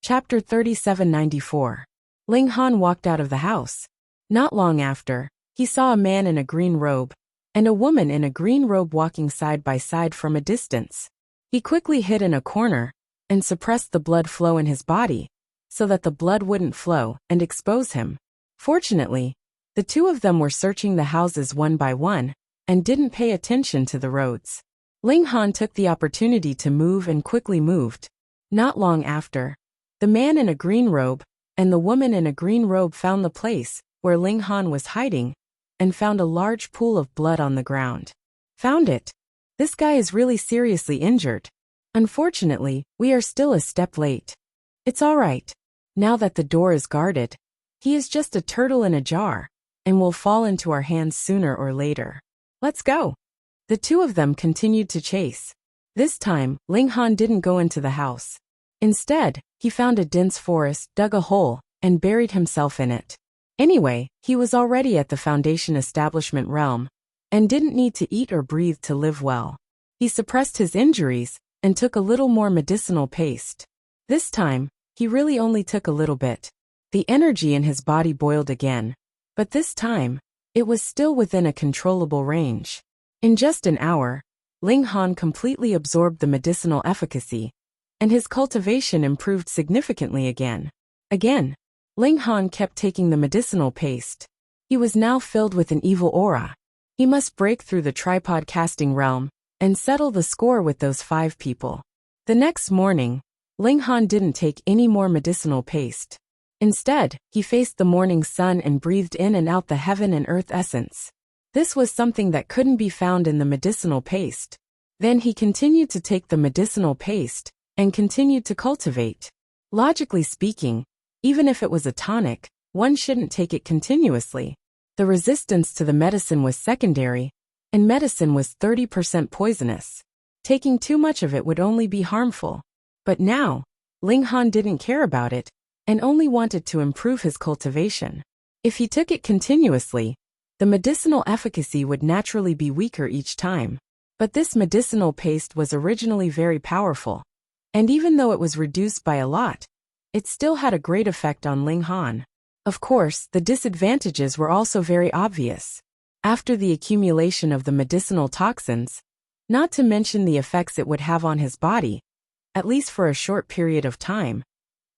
Chapter 3794. Ling Han walked out of the house. Not long after, he saw a man in a green robe and a woman in a green robe walking side by side from a distance. He quickly hid in a corner and suppressed the blood flow in his body so that the blood wouldn't flow and expose him. Fortunately, the two of them were searching the houses one by one and didn't pay attention to the roads. Ling Han took the opportunity to move and quickly moved. Not long after, the man in a green robe and the woman in a green robe found the place where Ling Han was hiding and found a large pool of blood on the ground. Found it. This guy is really seriously injured. Unfortunately, we are still a step late. It's all right. Now that the door is guarded, he is just a turtle in a jar and will fall into our hands sooner or later. Let's go. The two of them continued to chase. This time, Ling Han didn't go into the house. Instead, he found a dense forest, dug a hole, and buried himself in it. Anyway, he was already at the Foundation establishment realm and didn't need to eat or breathe to live well. He suppressed his injuries and took a little more medicinal paste. This time, he really only took a little bit. The energy in his body boiled again, but this time, it was still within a controllable range. In just an hour, Ling Han completely absorbed the medicinal efficacy, and his cultivation improved significantly again. Ling Han kept taking the medicinal paste. He was now filled with an evil aura. He must break through the tripod casting realm and settle the score with those 5 people. The next morning, Ling Han didn't take any more medicinal paste. Instead, he faced the morning sun and breathed in and out the heaven and earth essence. This was something that couldn't be found in the medicinal paste. Then he continued to take the medicinal paste and continued to cultivate. Logically speaking, even if it was a tonic, one shouldn't take it continuously. The resistance to the medicine was secondary, and medicine was 30% poisonous. Taking too much of it would only be harmful. But now, Ling Han didn't care about it, and only wanted to improve his cultivation. If he took it continuously, the medicinal efficacy would naturally be weaker each time. But this medicinal paste was originally very powerful. And even though it was reduced by a lot, it still had a great effect on Ling Han. Of course, the disadvantages were also very obvious. After the accumulation of the medicinal toxins, not to mention the effects it would have on his body, at least for a short period of time,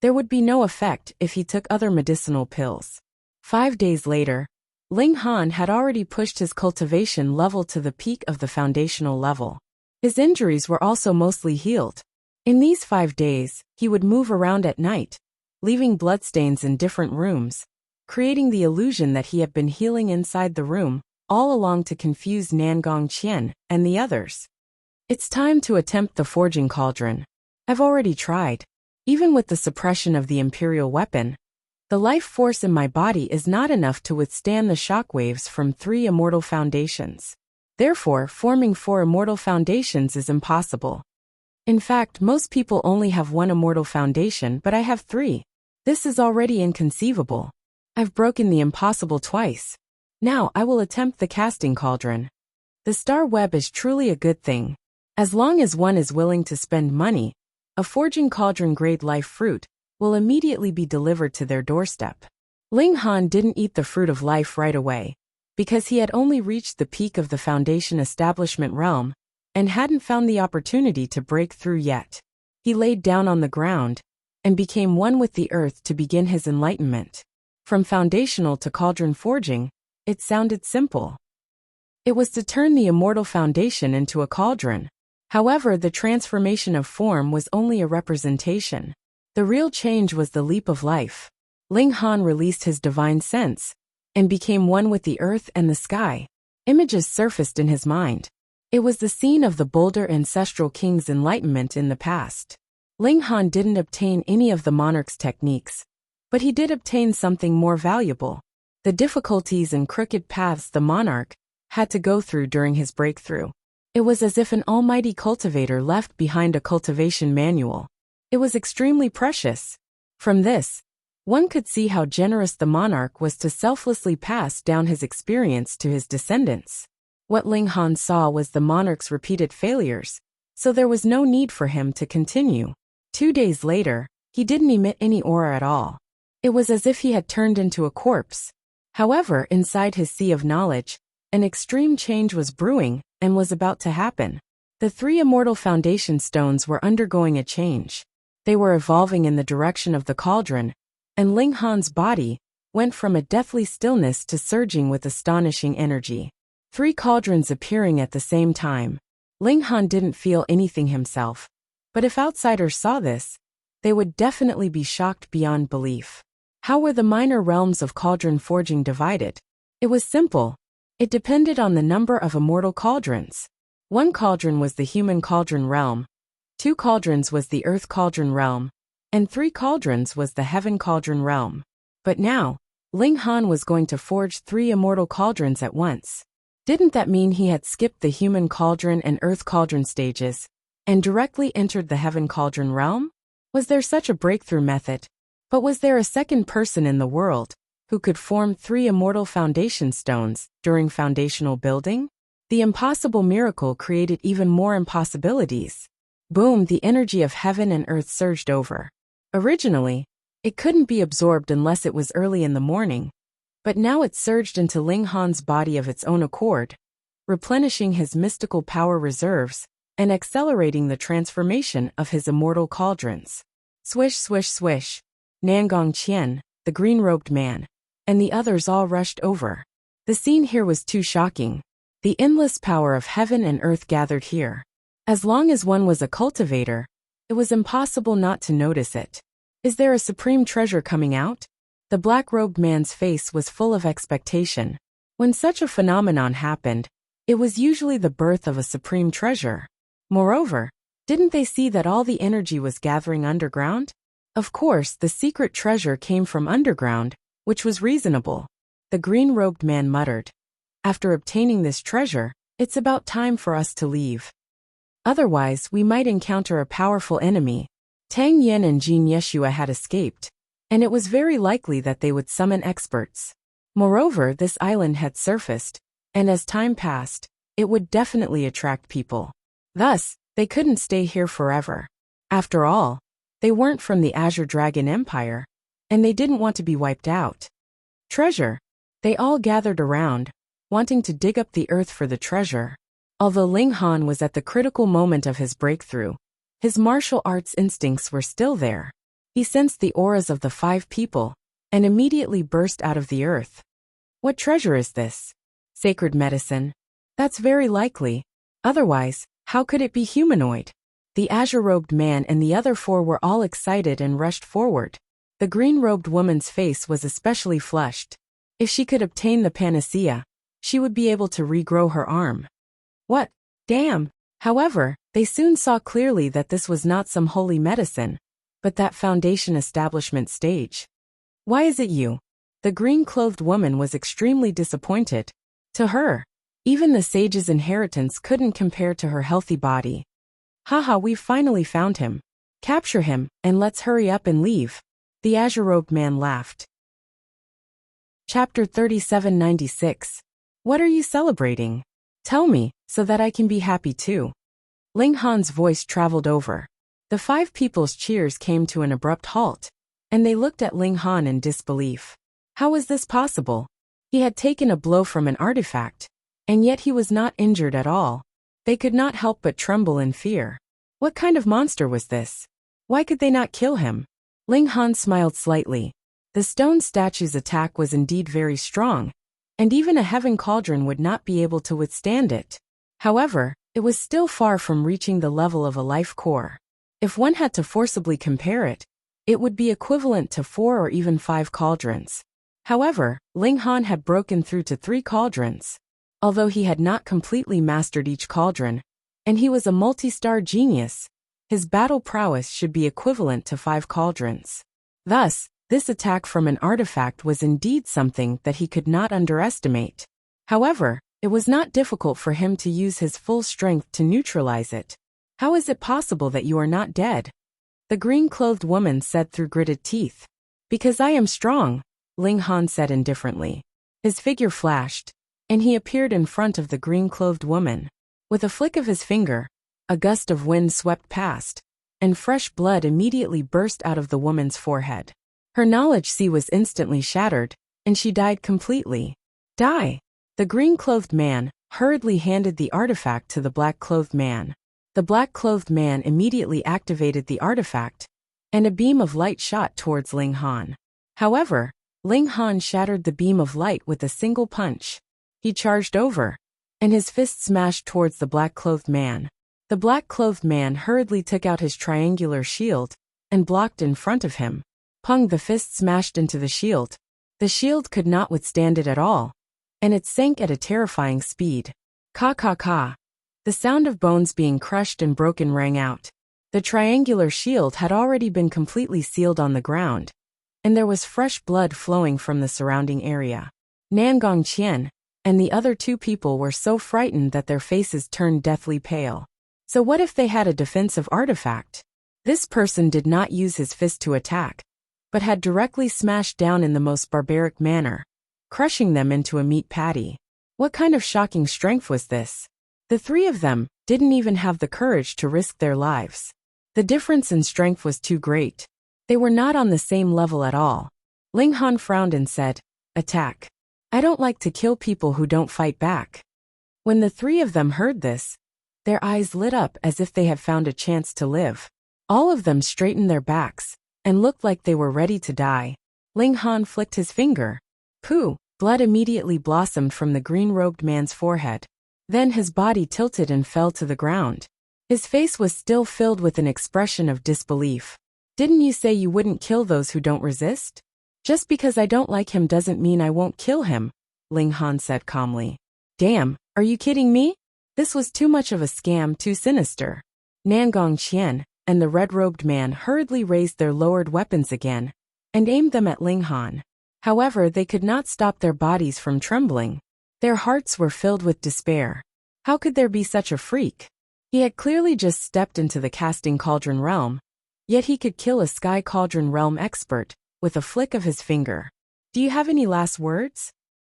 there would be no effect if he took other medicinal pills. 5 days later, Ling Han had already pushed his cultivation level to the peak of the foundational level. His injuries were also mostly healed. In these 5 days, he would move around at night, leaving bloodstains in different rooms, creating the illusion that he had been healing inside the room, all along to confuse Nangong Qian and the others. It's time to attempt the forging cauldron. I've already tried. Even with the suppression of the imperial weapon, the life force in my body is not enough to withstand the shockwaves from 3 immortal foundations. Therefore, forming 4 immortal foundations is impossible. In fact, most people only have 1 immortal foundation, but I have 3. This is already inconceivable. I've broken the impossible twice. Now I will attempt the casting cauldron. The star web is truly a good thing. As long as one is willing to spend money, a forging cauldron grade life fruit will immediately be delivered to their doorstep. Ling Han didn't eat the fruit of life right away, because he had only reached the peak of the Foundation establishment realm and hadn't found the opportunity to break through yet. He laid down on the ground and became one with the earth to begin his enlightenment. From foundational to cauldron forging, it sounded simple. It was to turn the immortal foundation into a cauldron. However, the transformation of form was only a representation. The real change was the leap of life. Ling Han released his divine sense and became one with the earth and the sky. Images surfaced in his mind. It was the scene of the Boulder ancestral king's enlightenment in the past. Ling Han didn't obtain any of the monarch's techniques, but he did obtain something more valuable: the difficulties and crooked paths the monarch had to go through during his breakthrough. It was as if an almighty cultivator left behind a cultivation manual. It was extremely precious. From this, one could see how generous the monarch was to selflessly pass down his experience to his descendants. What Ling Han saw was the monarch's repeated failures, so there was no need for him to continue. 2 days later, He didn't emit any aura at all. It was as if he had turned into a corpse. However, inside his sea of knowledge, an extreme change was brewing and was about to happen. The 3 immortal foundation stones were undergoing a change. They were evolving in the direction of the cauldron, and Ling Han's body went from a deathly stillness to surging with astonishing energy. 3 cauldrons appearing at the same time. Ling Han didn't feel anything himself, but if outsiders saw this, they would definitely be shocked beyond belief. How were the minor realms of cauldron forging divided? It was simple. It depended on the number of immortal cauldrons. 1 cauldron was the human cauldron realm, 2 cauldrons was the earth cauldron realm, and 3 cauldrons was the heaven cauldron realm. But now, Ling Han was going to forge 3 immortal cauldrons at once. Didn't that mean he had skipped the human cauldron and earth cauldron stages and directly entered the heaven cauldron realm? Was there such a breakthrough method? But was there a second person in the world who could form 3 immortal foundation stones during foundational building? The impossible miracle created even more impossibilities. Boom, the energy of heaven and earth surged over. Originally, it couldn't be absorbed unless it was early in the morning, but now it surged into Ling Han's body of its own accord, replenishing his mystical power reserves and accelerating the transformation of his immortal cauldrons. Swish, swish, swish. Nangong Qian, the green-robed man, and the others all rushed over. The scene here was too shocking. The endless power of heaven and earth gathered here. As long as one was a cultivator, it was impossible not to notice it. Is there a supreme treasure coming out? The black-robed man's face was full of expectation. When such a phenomenon happened, it was usually the birth of a supreme treasure. Moreover, didn't they see that all the energy was gathering underground? Of course, the secret treasure came from underground, which was reasonable. The green-robed man muttered. After obtaining this treasure, it's about time for us to leave. Otherwise, we might encounter a powerful enemy. Tang Yen and Jin Yeshua had escaped, and it was very likely that they would summon experts. Moreover, this island had surfaced, and as time passed, it would definitely attract people. Thus, they couldn't stay here forever. After all, they weren't from the Azure Dragon Empire, and they didn't want to be wiped out. Treasure. They all gathered around, wanting to dig up the earth for the treasure. Although Ling Han was at the critical moment of his breakthrough, his martial arts instincts were still there. He sensed the auras of the 5 people, and immediately burst out of the earth. What treasure is this? Sacred medicine? That's very likely. Otherwise, how could it be humanoid? The azure-robed man and the other 4 were all excited and rushed forward. The green-robed woman's face was especially flushed. If she could obtain the panacea, she would be able to regrow her arm. What? Damn! However, they soon saw clearly that this was not some holy medicine, but that foundation establishment stage. Why is it you? The green-clothed woman was extremely disappointed. To her, even the sage's inheritance couldn't compare to her healthy body. Haha, we've finally found him. Capture him, and let's hurry up and leave. The azure-robed man laughed. Chapter 3796. What are you celebrating? Tell me, so that I can be happy too. Ling Han's voice traveled over. The 5 people's cheers came to an abrupt halt, and they looked at Ling Han in disbelief. How was this possible? He had taken a blow from an artifact, and yet he was not injured at all. They could not help but tremble in fear. What kind of monster was this? Why could they not kill him? Ling Han smiled slightly. The stone statue's attack was indeed very strong, and even a heaven cauldron would not be able to withstand it. However, it was still far from reaching the level of a life core. If one had to forcibly compare it, it would be equivalent to 4 or even 5 cauldrons. However, Ling Han had broken through to 3 cauldrons. Although he had not completely mastered each cauldron, and he was a multi-star genius, his battle prowess should be equivalent to 5 cauldrons. Thus, this attack from an artifact was indeed something that he could not underestimate. However, it was not difficult for him to use his full strength to neutralize it. How is it possible that you are not dead? The green-clothed woman said through gritted teeth. Because I am strong, Ling Han said indifferently. His figure flashed, and he appeared in front of the green-clothed woman. With a flick of his finger, a gust of wind swept past, and fresh blood immediately burst out of the woman's forehead. Her knowledge sea was instantly shattered, and she died completely. Die! The green-clothed man hurriedly handed the artifact to the black-clothed man. The black-clothed man immediately activated the artifact, and a beam of light shot towards Ling Han. However, Ling Han shattered the beam of light with a single punch. He charged over, and his fist smashed towards the black-clothed man. The black-clothed man hurriedly took out his triangular shield and blocked in front of him. Pung! The fist smashed into the shield. The shield could not withstand it at all, and it sank at a terrifying speed. Ka ka ka. The sound of bones being crushed and broken rang out. The triangular shield had already been completely sealed on the ground, and there was fresh blood flowing from the surrounding area. Nangong Qian and the other two people were so frightened that their faces turned deathly pale. So what if they had a defensive artifact? This person did not use his fist to attack, but had directly smashed down in the most barbaric manner, crushing them into a meat patty. What kind of shocking strength was this? The three of them didn't even have the courage to risk their lives. The difference in strength was too great. They were not on the same level at all. Ling Han frowned and said, "Attack. I don't like to kill people who don't fight back." When the three of them heard this, their eyes lit up as if they had found a chance to live. All of them straightened their backs and looked like they were ready to die. Ling Han flicked his finger. Pooh! Blood immediately blossomed from the green-robed man's forehead. Then his body tilted and fell to the ground. His face was still filled with an expression of disbelief. "Didn't you say you wouldn't kill those who don't resist?" "Just because I don't like him doesn't mean I won't kill him," Ling Han said calmly. "Damn, are you kidding me?" This was too much of a scam, too sinister. Nangong Qian and the red-robed man hurriedly raised their lowered weapons again and aimed them at Ling Han. However, they could not stop their bodies from trembling. Their hearts were filled with despair. How could there be such a freak? He had clearly just stepped into the casting cauldron realm, yet he could kill a sky cauldron realm expert with a flick of his finger. "Do you have any last words?"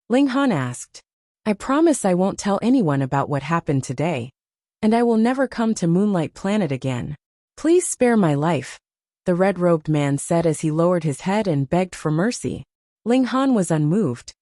Ling Han asked. "I promise I won't tell anyone about what happened today, and I will never come to Moonlight Planet again. Please spare my life," the red-robed man said as he lowered his head and begged for mercy. Ling Han was unmoved.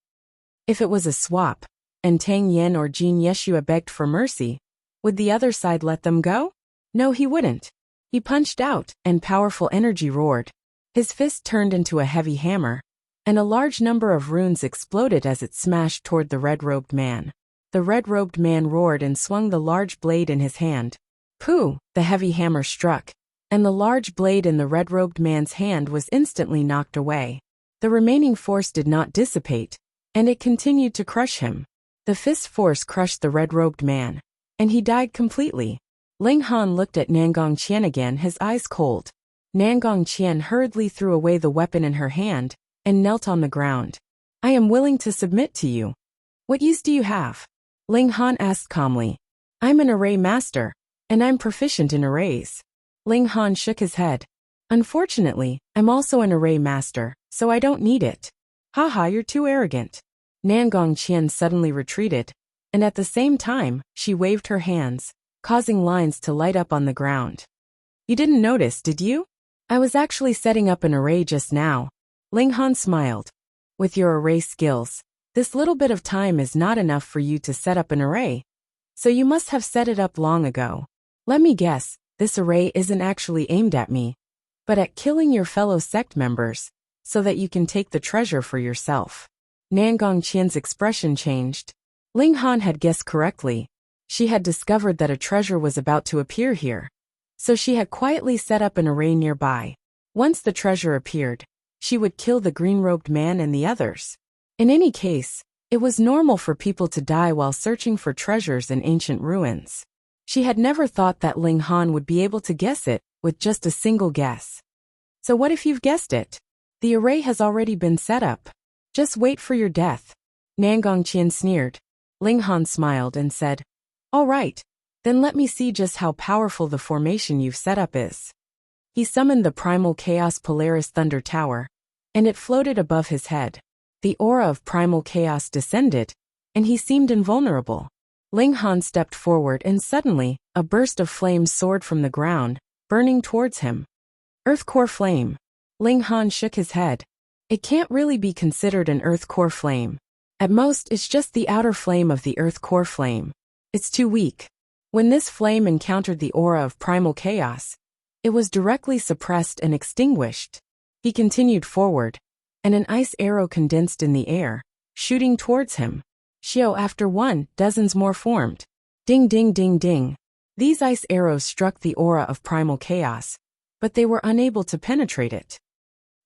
If it was a swap, and Tang Yen or Jin Yeshua begged for mercy, would the other side let them go? No, he wouldn't. He punched out, and powerful energy roared. His fist turned into a heavy hammer, and a large number of runes exploded as it smashed toward the red-robed man. The red-robed man roared and swung the large blade in his hand. Pooh! The heavy hammer struck, and the large blade in the red-robed man's hand was instantly knocked away. The remaining force did not dissipate, and it continued to crush him. The fist force crushed the red-robed man, and he died completely. Ling Han looked at Nangong Qian again, his eyes cold. Nangong Qian hurriedly threw away the weapon in her hand and knelt on the ground. "I am willing to submit to you. What use do you have?" Ling Han asked calmly. "I'm an array master, and I'm proficient in arrays." Ling Han shook his head. "Unfortunately, I'm also an array master, so I don't need it." "Haha, you're too arrogant." Nangong Qian suddenly retreated, and at the same time, she waved her hands, causing lines to light up on the ground. "You didn't notice, did you? I was actually setting up an array just now." Ling Han smiled. "With your array skills, this little bit of time is not enough for you to set up an array, so you must have set it up long ago. Let me guess, this array isn't actually aimed at me, but at killing your fellow sect members, so that you can take the treasure for yourself." Nangong Qian's expression changed. Ling Han had guessed correctly. She had discovered that a treasure was about to appear here, so she had quietly set up an array nearby. Once the treasure appeared, she would kill the green-robed man and the others. In any case, it was normal for people to die while searching for treasures in ancient ruins. She had never thought that Ling Han would be able to guess it with just a single guess. "So what if you've guessed it? The array has already been set up. Just wait for your death." Nangong Qian sneered. Ling Han smiled and said, "All right, then let me see just how powerful the formation you've set up is." He summoned the Primal Chaos Polaris Thunder Tower, and it floated above his head. The aura of primal chaos descended, and he seemed invulnerable. Ling Han stepped forward and suddenly, a burst of flames soared from the ground, burning towards him. Earth core flame. Ling Han shook his head. It can't really be considered an earth core flame. At most, it's just the outer flame of the earth core flame. It's too weak. When this flame encountered the aura of primal chaos, it was directly suppressed and extinguished. He continued forward, and an ice arrow condensed in the air, shooting towards him. Xiao after one, dozens more formed. Ding ding ding ding. These ice arrows struck the aura of primal chaos, but they were unable to penetrate it.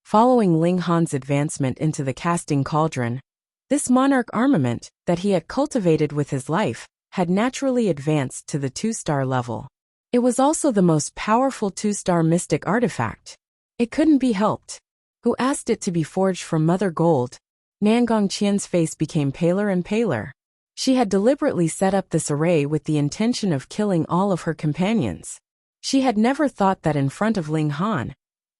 Following Ling Han's advancement into the casting cauldron, this monarch armament that he had cultivated with his life had naturally advanced to the 2-star level. It was also the most powerful 2-star mystic artifact. It couldn't be helped. Who asked it to be forged from mother gold? Nangong Qian's face became paler and paler. She had deliberately set up this array with the intention of killing all of her companions. She had never thought that in front of Ling Han,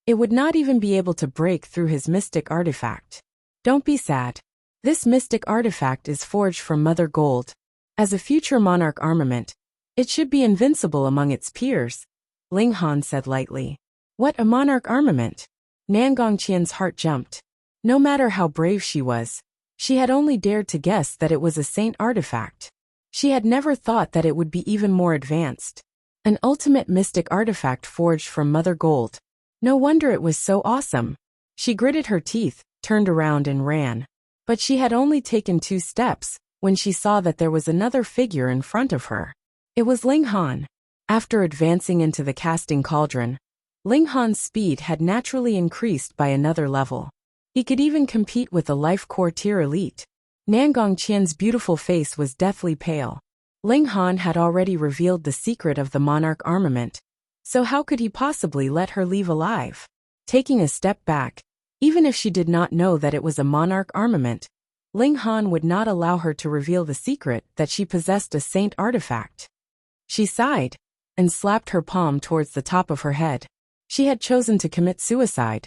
it would not even be able to break through his mystic artifact. Don't be sad. This mystic artifact is forged from mother gold. As a future monarch armament, it should be invincible among its peers, Ling Han said lightly. What a monarch armament! Nangong Qian's heart jumped. No matter how brave she was, she had only dared to guess that it was a saint artifact. She had never thought that it would be even more advanced. An ultimate mystic artifact forged from mother gold. No wonder it was so awesome. She gritted her teeth, turned around and ran. But she had only taken 2 steps when she saw that there was another figure in front of her. It was Ling Han. After advancing into the casting cauldron, Ling Han's speed had naturally increased by another level. He could even compete with the life core tier elite. Nangong Qian's beautiful face was deathly pale. Ling Han had already revealed the secret of the monarch armament, so how could he possibly let her leave alive? Taking a step back, even if she did not know that it was a monarch armament, Ling Han would not allow her to reveal the secret that she possessed a saint artifact. She sighed and slapped her palm towards the top of her head. She had chosen to commit suicide.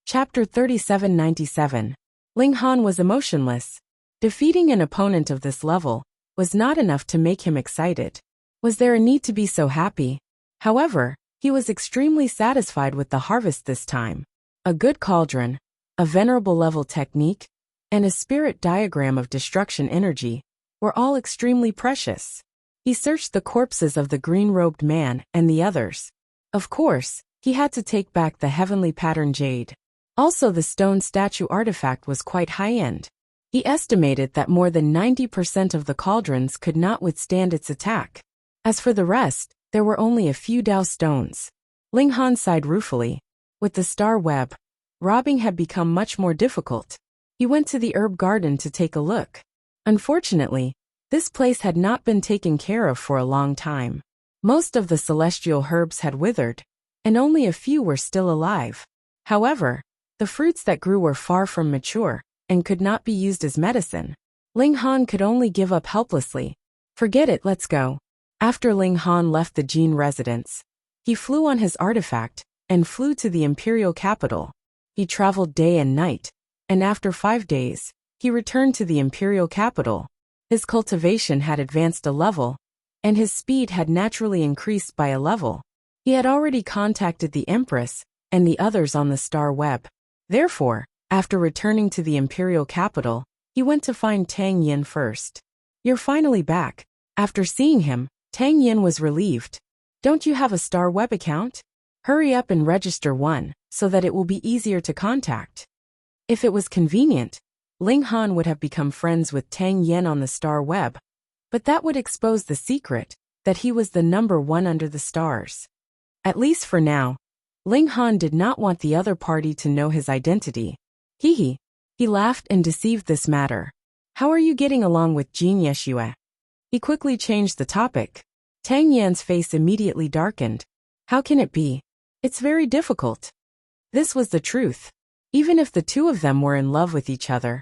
Chapter 3797. Ling Han was emotionless. Defeating an opponent of this level was not enough to make him excited. Was there a need to be so happy? However, he was extremely satisfied with the harvest this time. A good cauldron, a venerable level technique, and a spirit diagram of destruction energy were all extremely precious. He searched the corpses of the green-robed man and the others. Of course, he had to take back the heavenly pattern jade. Also, the stone statue artifact was quite high-end. He estimated that more than 90% of the cauldrons could not withstand its attack. As for the rest, there were only a few Dao stones. Ling Han sighed ruefully. With the star web, robbing had become much more difficult. He went to the herb garden to take a look. Unfortunately, this place had not been taken care of for a long time. Most of the celestial herbs had withered, and only a few were still alive. However, the fruits that grew were far from mature, and could not be used as medicine. Ling Han could only give up helplessly. Forget it, let's go. After Ling Han left the Jin residence, he flew on his artifact, and flew to the imperial capital. He traveled day and night, and after 5 days, he returned to the imperial capital. His cultivation had advanced a level, and his speed had naturally increased by a level. He had already contacted the Empress and the others on the star web. Therefore, after returning to the imperial capital, he went to find Tang Yin first. You're finally back. After seeing him, Tang Yin was relieved. Don't you have a star web account? Hurry up and register one, so that it will be easier to contact. If it was convenient, Ling Han would have become friends with Tang Yin on the star web, but that would expose the secret that he was the number 1 under the stars. At least for now, Ling Han did not want the other party to know his identity. He laughed and deceived this matter. How are you getting along with Jin Yeshua? He quickly changed the topic. Tang Yan's face immediately darkened. How can it be? It's very difficult. This was the truth. Even if the two of them were in love with each other,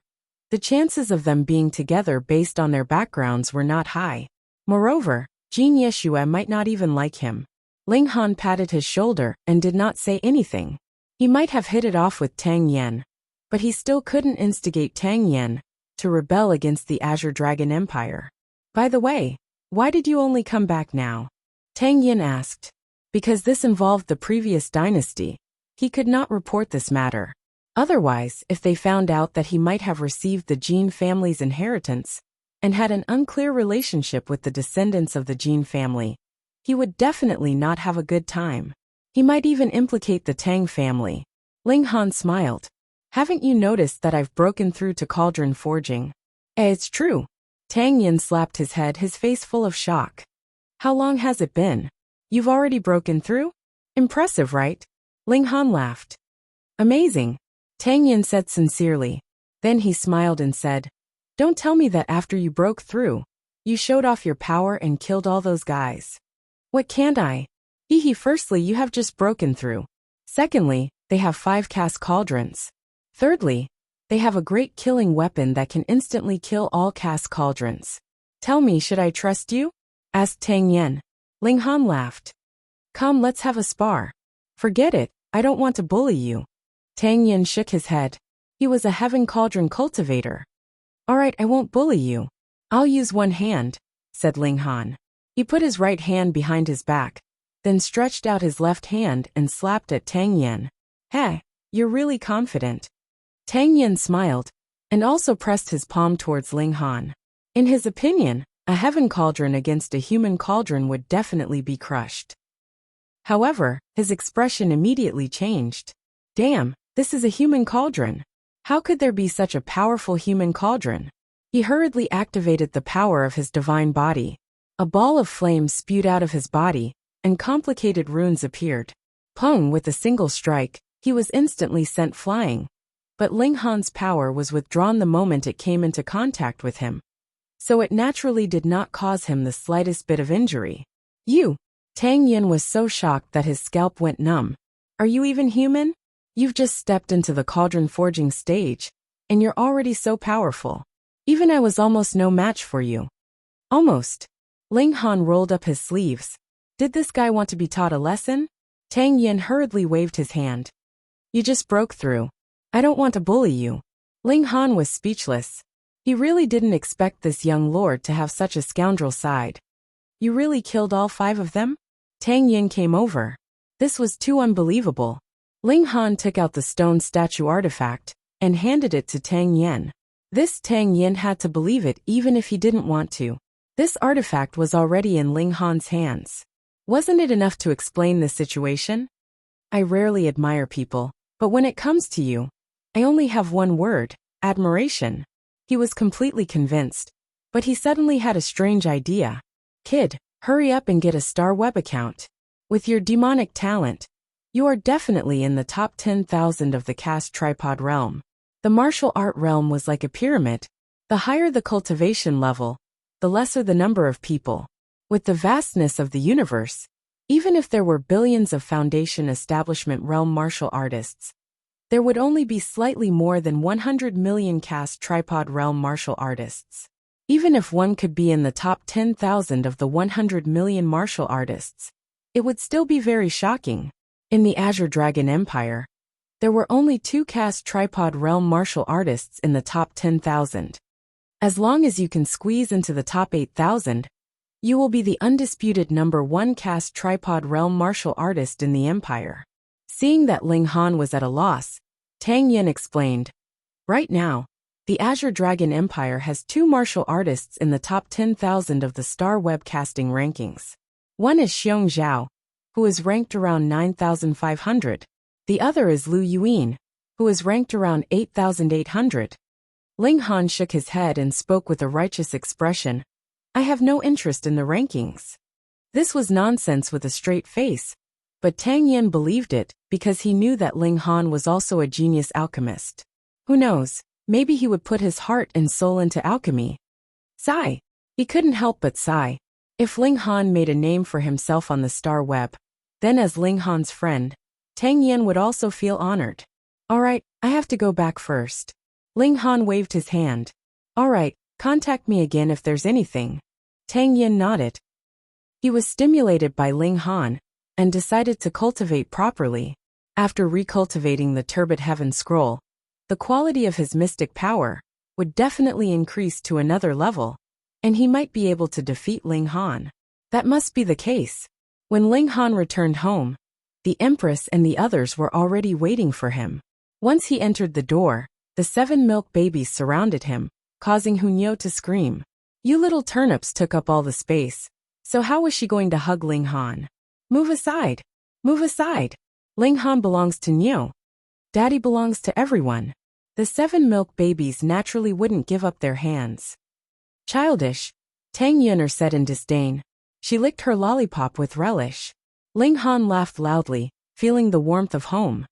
the chances of them being together based on their backgrounds were not high. Moreover, Jin Yeshua might not even like him. Ling Han patted his shoulder and did not say anything. He might have hit it off with Tang Yan, but he still couldn't instigate Tang Yan to rebel against the Azure Dragon Empire. By the way, why did you only come back now? Tang Yan asked. Because this involved the previous dynasty, he could not report this matter. Otherwise, if they found out that he might have received the Jin family's inheritance and had an unclear relationship with the descendants of the Jin family, he would definitely not have a good time. He might even implicate the Tang family. Ling Han smiled. Haven't you noticed that I've broken through to cauldron forging? It's true. Tang Yin slapped his head, his face full of shock. How long has it been? You've already broken through? Impressive, right? Ling Han laughed. Amazing, Tang Yin said sincerely. Then he smiled and said, don't tell me that after you broke through, you showed off your power and killed all those guys. What can't I? Hehe, firstly, you have just broken through. Secondly, they have 5 cast cauldrons. Thirdly, they have a great killing weapon that can instantly kill all cast cauldrons. Tell me, should I trust you? Asked Tang Yin. Ling Han laughed. Come, let's have a spar. Forget it, I don't want to bully you. Tang Yin shook his head. He was a heaven cauldron cultivator. Alright, I won't bully you. I'll use one hand, said Ling Han. He put his right hand behind his back, then stretched out his left hand and slapped at Tang Yin. Hey, you're really confident. Tang Yin smiled, and also pressed his palm towards Ling Han. In his opinion, a heaven cauldron against a human cauldron would definitely be crushed. However, his expression immediately changed. Damn, this is a human cauldron. How could there be such a powerful human cauldron? He hurriedly activated the power of his divine body. A ball of flame spewed out of his body, and complicated runes appeared. Pung, with a single strike, he was instantly sent flying. But Ling Han's power was withdrawn the moment it came into contact with him. So it naturally did not cause him the slightest bit of injury. You! Tang Yin was so shocked that his scalp went numb. Are you even human? You've just stepped into the cauldron forging stage, and you're already so powerful. Even I was almost no match for you. Almost. Ling Han rolled up his sleeves. Did this guy want to be taught a lesson? Tang Yin hurriedly waved his hand. You just broke through. I don't want to bully you. Ling Han was speechless. He really didn't expect this young lord to have such a scoundrel side. You really killed all 5 of them? Tang Yin came over. This was too unbelievable. Ling Han took out the stone statue artifact and handed it to Tang Yin. This Tang Yin had to believe it even if he didn't want to. This artifact was already in Ling Han's hands. Wasn't it enough to explain the situation? I rarely admire people, but when it comes to you, I only have one word, admiration. He was completely convinced, but he suddenly had a strange idea. Kid, hurry up and get a Star Web account. With your demonic talent, you are definitely in the top 10,000 of the cast tripod realm. The martial art realm was like a pyramid. The higher the cultivation level, the lesser the number of people. With the vastness of the universe, even if there were billions of foundation establishment realm martial artists, there would only be slightly more than 100 million cast tripod realm martial artists. Even if one could be in the top 10,000 of the 100 million martial artists, it would still be very shocking. In the Azure Dragon Empire, there were only 2 cast tripod realm martial artists in the top 10,000. As long as you can squeeze into the top 8,000, you will be the undisputed number 1 cast tripod realm martial artist in the empire. Seeing that Ling Han was at a loss, Tang Yin explained, right now, the Azure Dragon Empire has 2 martial artists in the top 10,000 of the Star Web casting rankings. One is Xiong Zhao, who is ranked around 9,500. The other is Lu Yuan, who is ranked around 8,800. Ling Han shook his head and spoke with a righteous expression. I have no interest in the rankings. This was nonsense with a straight face, but Tang Yin believed it because he knew that Ling Han was also a genius alchemist. Who knows? Maybe he would put his heart and soul into alchemy. Sigh. He couldn't help but sigh. If Ling Han made a name for himself on the Star Web, then as Ling Han's friend, Tang Yin would also feel honored. Alright, I have to go back first. Ling Han waved his hand. Alright, contact me again if there's anything. Tang Yin nodded. He was stimulated by Ling Han and decided to cultivate properly. After recultivating the Turbid Heaven Scroll, the quality of his mystic power would definitely increase to another level, and he might be able to defeat Ling Han. That must be the case. When Ling Han returned home, the Empress and the others were already waiting for him. Once he entered the door, the 7 milk babies surrounded him, causing Hunyo to scream. You little turnips took up all the space, so how was she going to hug Ling Han? Move aside! Move aside! Ling Han belongs to Nyo. Daddy belongs to everyone. The 7 milk babies naturally wouldn't give up their hands. Childish, Tang Yuner said in disdain. She licked her lollipop with relish. Ling Han laughed loudly, feeling the warmth of home.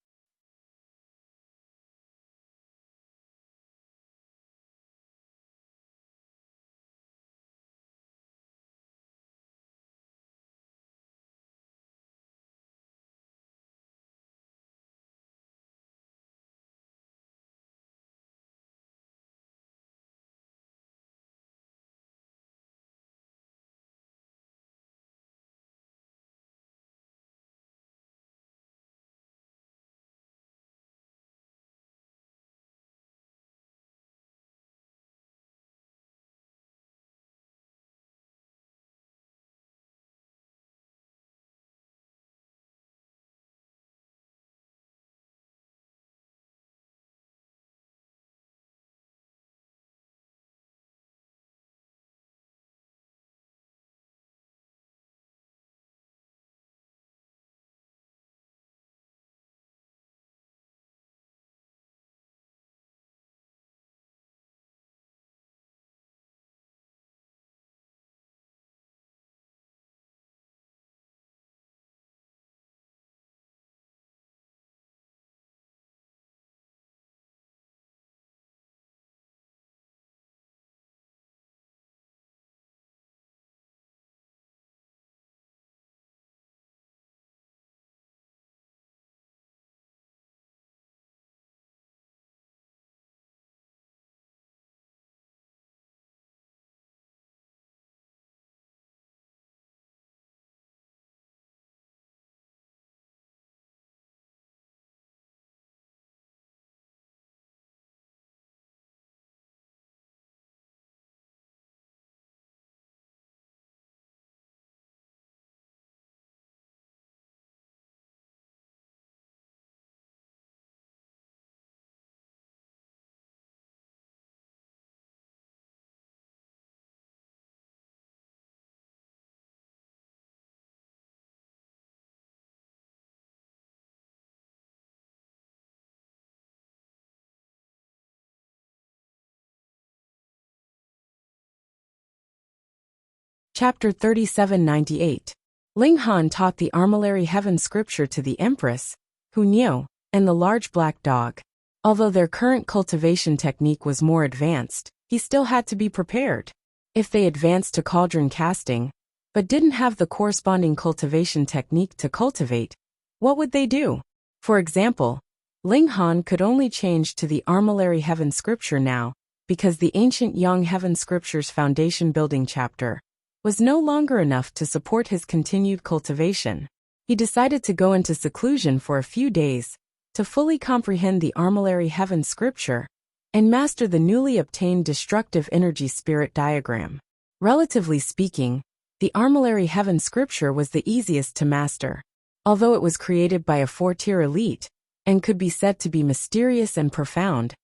Chapter 3798. Ling Han taught the Armillary Heaven scripture to the Empress, Hunyo, and the large black dog. Although their current cultivation technique was more advanced, he still had to be prepared. If they advanced to cauldron casting, but didn't have the corresponding cultivation technique to cultivate, what would they do? For example, Ling Han could only change to the Armillary Heaven scripture now, because the ancient Yang Heaven scripture's foundation building chapter was no longer enough to support his continued cultivation. He decided to go into seclusion for a few days to fully comprehend the Armillary Heaven scripture and master the newly obtained destructive energy spirit diagram. Relatively speaking, the Armillary Heaven scripture was the easiest to master. Although it was created by a 4-tier elite and could be said to be mysterious and profound,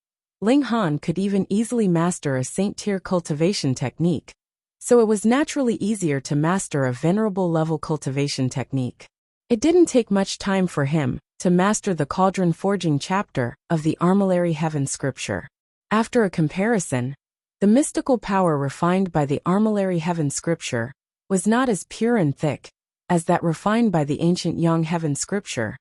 Ling Han could even easily master a saint-tier cultivation technique, so it was naturally easier to master a venerable level cultivation technique. It didn't take much time for him to master the cauldron forging chapter of the Armillary Heaven scripture. After a comparison, the mystical power refined by the Armillary Heaven scripture was not as pure and thick as that refined by the ancient Yang Heaven scripture,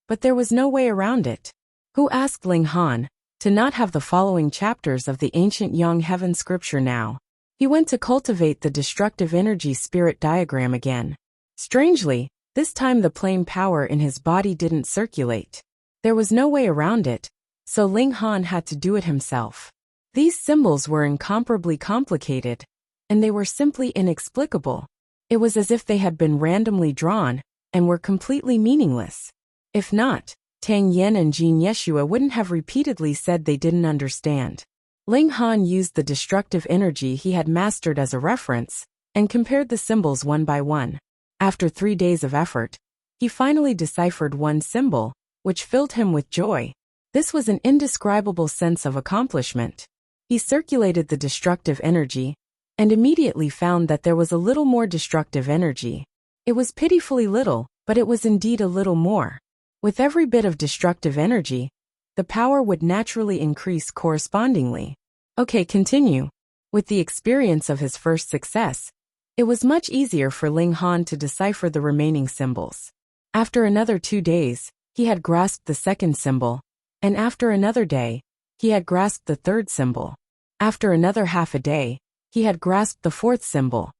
but there was no way around it. Who asked Ling Han to not have the following chapters of the ancient Yang Heaven scripture now? He went to cultivate the destructive energy spirit diagram again. Strangely, this time the plane power in his body didn't circulate. There was no way around it, so Ling Han had to do it himself. These symbols were incomparably complicated, and they were simply inexplicable. It was as if they had been randomly drawn and were completely meaningless. If not, Tang Yen and Jin Yeshua wouldn't have repeatedly said they didn't understand. Ling Han used the destructive energy he had mastered as a reference and compared the symbols one by one. After 3 days of effort, he finally deciphered one symbol, which filled him with joy. This was an indescribable sense of accomplishment. He circulated the destructive energy, and immediately found that there was a little more destructive energy. It was pitifully little, but it was indeed a little more. With every bit of destructive energy, the power would naturally increase correspondingly. Okay, continue. With the experience of his first success, it was much easier for Ling Han to decipher the remaining symbols. After another 2 days, he had grasped the second symbol, and after another day, he had grasped the third symbol. After another half a day, he had grasped the fourth symbol.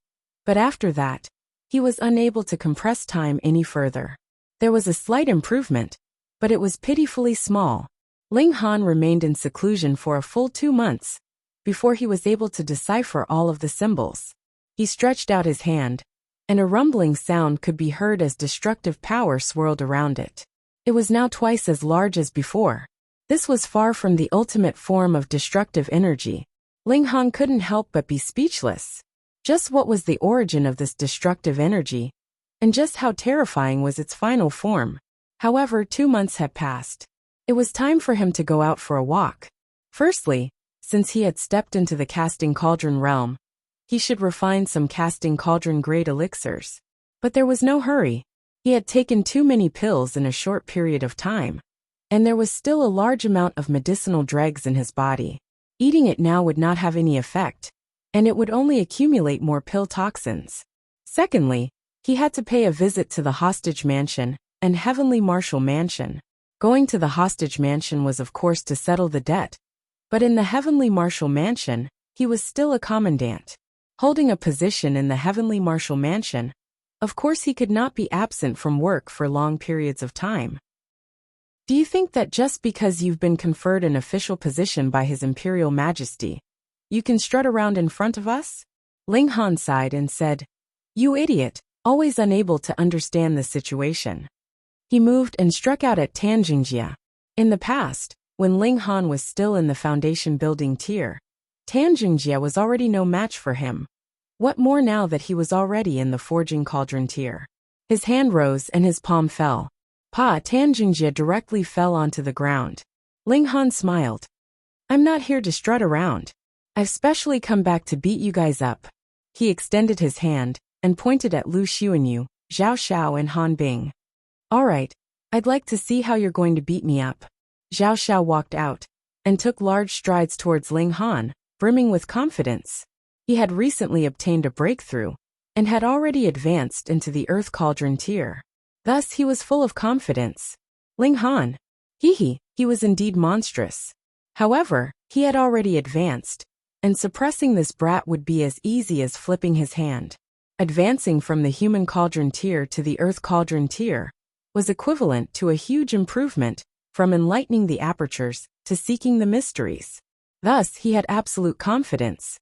But after that, he was unable to compress time any further. There was a slight improvement, but it was pitifully small. Ling Han remained in seclusion for a full 2 months, before he was able to decipher all of the symbols. He stretched out his hand, and a rumbling sound could be heard as destructive power swirled around it. It was now twice as large as before. This was far from the ultimate form of destructive energy. Ling Han couldn't help but be speechless. Just what was the origin of this destructive energy, and just how terrifying was its final form? However, 2 months had passed. It was time for him to go out for a walk. Firstly, since he had stepped into the casting cauldron realm, he should refine some casting cauldron-grade elixirs. But there was no hurry. He had taken too many pills in a short period of time, and there was still a large amount of medicinal dregs in his body. Eating it now would not have any effect, and it would only accumulate more pill toxins. Secondly, he had to pay a visit to the hostage mansion and heavenly marshal mansion. Going to the hostage mansion was of course to settle the debt, but in the heavenly marshal mansion, he was still a commandant. Holding a position in the heavenly marshal mansion, of course he could not be absent from work for long periods of time. Do you think that just because you've been conferred an official position by His Imperial Majesty, you can strut around in front of us? Ling Han sighed and said, "You idiot," always unable to understand the situation. He moved and struck out at Tanjingjia. In the past, when Ling Han was still in the foundation building tier, Tanjingjia was already no match for him. What more now that he was already in the forging cauldron tier? His hand rose and his palm fell. Tanjingjia directly fell onto the ground. Ling Han smiled. "I'm not here to strut around. I've specially come back to beat you guys up." He extended his hand and pointed at Lu Xuanyu, Zhao Xiao and Han Bing. "All right, I'd like to see how you're going to beat me up." Zhao Xiao walked out and took large strides towards Ling Han, brimming with confidence. He had recently obtained a breakthrough and had already advanced into the Earth Cauldron tier. Thus he was full of confidence. Ling Han, he was indeed monstrous. However, he had already advanced, and suppressing this brat would be as easy as flipping his hand. Advancing from the Human Cauldron tier to the Earth Cauldron tier was equivalent to a huge improvement from enlightening the apertures to seeking the mysteries. Thus he had absolute confidence.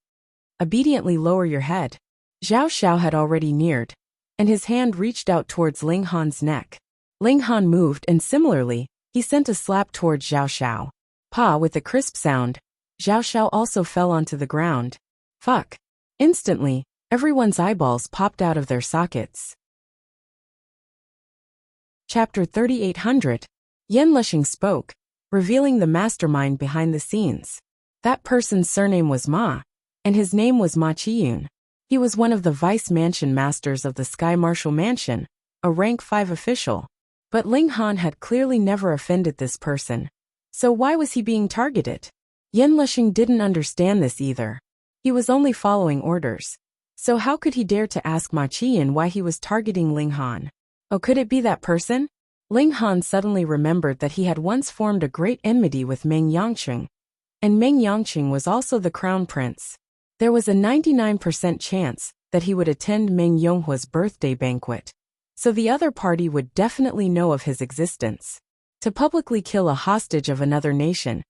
Obediently lower your head. Zhao Xiao had already neared, and his hand reached out towards Ling Han's neck. Ling Han moved and similarly, he sent a slap towards Zhao Xiao. With a crisp sound, Zhao Xiao also fell onto the ground. Fuck. Instantly, everyone's eyeballs popped out of their sockets. Chapter 3800. Yan Lushing spoke, revealing the mastermind behind the scenes. That person's surname was Ma, and his name was Ma Qiyun. He was one of the vice mansion masters of the Sky Marshal Mansion, a rank 5 official. But Ling Han had clearly never offended this person. So why was he being targeted? Yan Lushing didn't understand this either. He was only following orders. So how could he dare to ask Ma Qiyun why he was targeting Ling Han? Oh, could it be that person? Ling Han suddenly remembered that he had once formed a great enmity with Meng Yangqing, and Meng Yangqing was also the crown prince. There was a 99% chance that he would attend Meng Yonghua's birthday banquet, so the other party would definitely know of his existence. To publicly kill a hostage of another nation,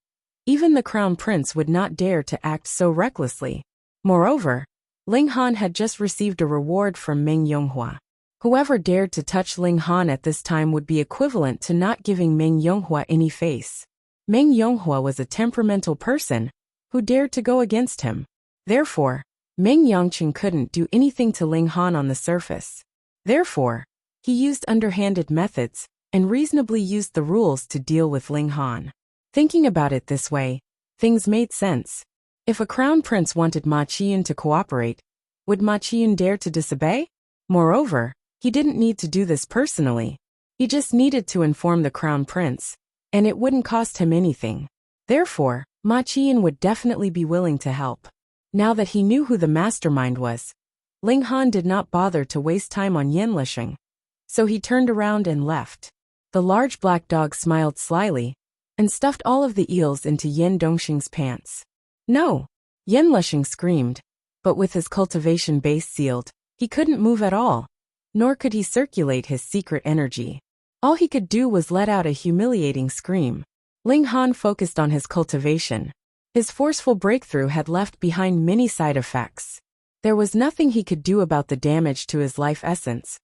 even the crown prince would not dare to act so recklessly. Moreover, Ling Han had just received a reward from Meng Yonghua. Whoever dared to touch Ling Han at this time would be equivalent to not giving Meng Yonghua any face. Meng Yonghua was a temperamental person who dared to go against him. Therefore, Meng Yangqing couldn't do anything to Ling Han on the surface. Therefore, he used underhanded methods and reasonably used the rules to deal with Ling Han. Thinking about it this way, things made sense. If a crown prince wanted Ma Qiyun to cooperate, would Ma Qiyun dare to disobey? Moreover, he didn't need to do this personally. He just needed to inform the crown prince, and it wouldn't cost him anything. Therefore, Ma Qiyun would definitely be willing to help. Now that he knew who the mastermind was, Ling Han did not bother to waste time on Yan Lisheng, so he turned around and left. The large black dog smiled slyly and stuffed all of the eels into Yan Dongxing's pants. No! Yan Lisheng screamed, but with his cultivation base sealed, he couldn't move at all, nor could he circulate his secret energy. All he could do was let out a humiliating scream. Ling Han focused on his cultivation. His forceful breakthrough had left behind many side effects. There was nothing he could do about the damage to his life essence.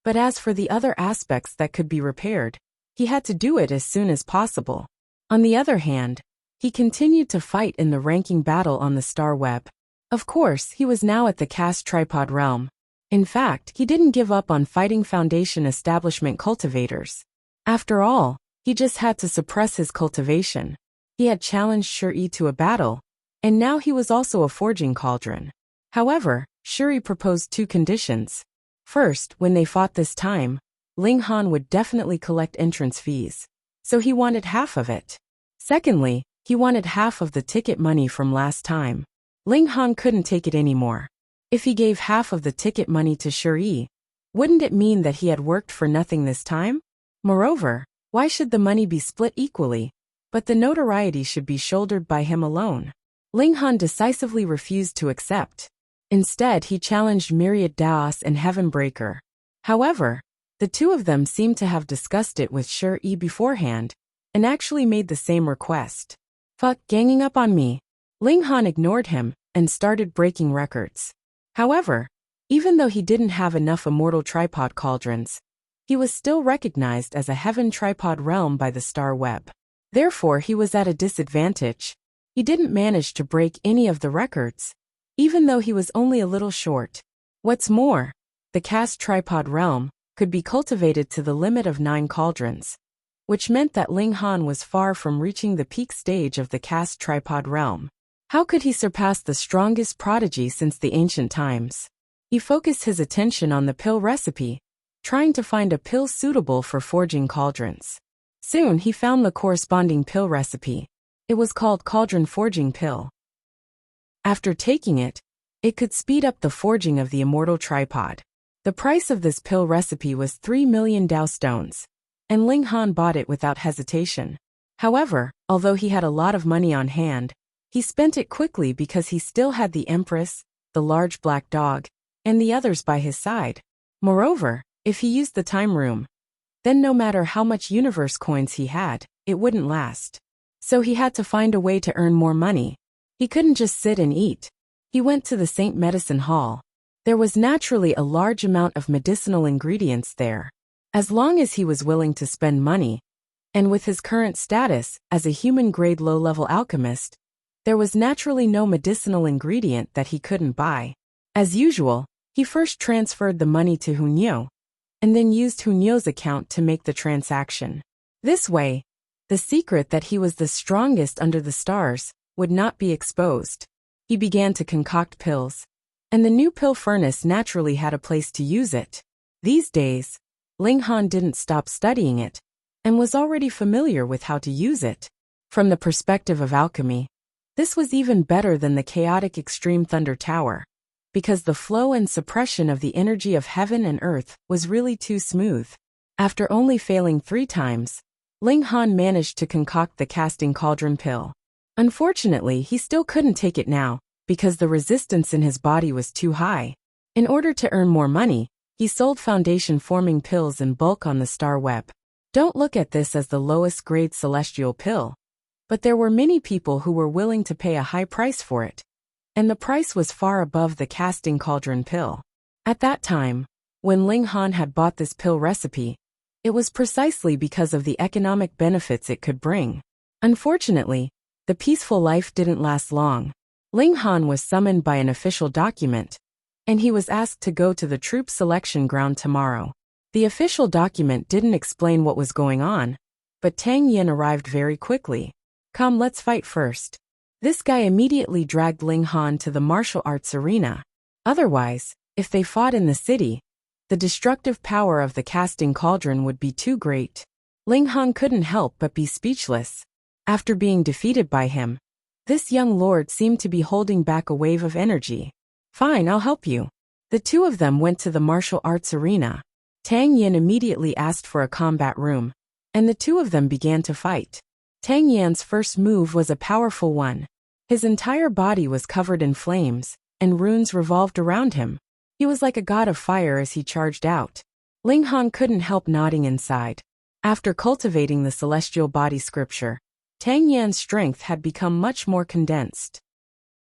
But as for the other aspects that could be repaired, he had to do it as soon as possible. On the other hand, he continued to fight in the ranking battle on the star web. Of course, he was now at the caste tripod realm. In fact, he didn't give up on fighting Foundation establishment cultivators. After all, he just had to suppress his cultivation. He had challenged Shuri to a battle, and now he was also a forging cauldron. However, Shuri proposed two conditions. First, when they fought this time, Ling Han would definitely collect entrance fees, so he wanted half of it. Secondly, he wanted half of the ticket money from last time. Ling Han couldn't take it anymore. If he gave half of the ticket money to Shuri, wouldn't it mean that he had worked for nothing this time? Moreover, why should the money be split equally, but the notoriety should be shouldered by him alone? Ling Han decisively refused to accept. Instead, he challenged Myriad Daos and Heavenbreaker. However, the two of them seemed to have discussed it with Shuri beforehand, and actually made the same request. Fuck ganging up on me. Ling Han ignored him and started breaking records. However, even though he didn't have enough immortal tripod cauldrons, he was still recognized as a heaven tripod realm by the star web. Therefore, he was at a disadvantage. He didn't manage to break any of the records, even though he was only a little short. What's more, the caste tripod realm could be cultivated to the limit of 9 cauldrons, which meant that Ling Han was far from reaching the peak stage of the caste tripod realm. How could he surpass the strongest prodigy since the ancient times? He focused his attention on the pill recipe, trying to find a pill suitable for forging cauldrons. Soon he found the corresponding pill recipe. It was called Cauldron Forging Pill. After taking it, it could speed up the forging of the immortal tripod. The price of this pill recipe was 3 million Dao stones, and Ling Han bought it without hesitation. However, although he had a lot of money on hand, he spent it quickly because he still had the Empress, the large black dog, and the others by his side. Moreover, if he used the time room, then no matter how much universe coins he had, it wouldn't last. So he had to find a way to earn more money. He couldn't just sit and eat. He went to the Saint Medicine Hall. There was naturally a large amount of medicinal ingredients there. As long as he was willing to spend money, and with his current status as a human-grade low-level alchemist, there was naturally no medicinal ingredient that he couldn't buy. As usual, he first transferred the money to Hunyo, and then used Hunyo's account to make the transaction. This way, the secret that he was the strongest under the stars would not be exposed. He began to concoct pills, and the new pill furnace naturally had a place to use it. These days, Ling Han didn't stop studying it, and was already familiar with how to use it. From the perspective of alchemy, this was even better than the chaotic extreme thunder tower, because the flow and suppression of the energy of heaven and earth was really too smooth. After only failing 3 times, Ling Han managed to concoct the casting cauldron pill. Unfortunately, he still couldn't take it now, because the resistance in his body was too high. In order to earn more money, he sold foundation-forming pills in bulk on the star web. Don't look at this as the lowest grade celestial pill, but there were many people who were willing to pay a high price for it, and the price was far above the casting cauldron pill. At that time, when Ling Han had bought this pill recipe, it was precisely because of the economic benefits it could bring. Unfortunately, the peaceful life didn't last long. Ling Han was summoned by an official document, and he was asked to go to the troop selection ground tomorrow. The official document didn't explain what was going on, but Tang Yin arrived very quickly. Come, let's fight first. This guy immediately dragged Ling Han to the martial arts arena. Otherwise, if they fought in the city, the destructive power of the casting cauldron would be too great. Ling Han couldn't help but be speechless. After being defeated by him, this young lord seemed to be holding back a wave of energy. Fine, I'll help you. The two of them went to the martial arts arena. Tang Yin immediately asked for a combat room, and the two of them began to fight. Tang Yan's first move was a powerful one. His entire body was covered in flames, and runes revolved around him. He was like a god of fire as he charged out. Ling Han couldn't help nodding inside. After cultivating the celestial body scripture, Tang Yan's strength had become much more condensed.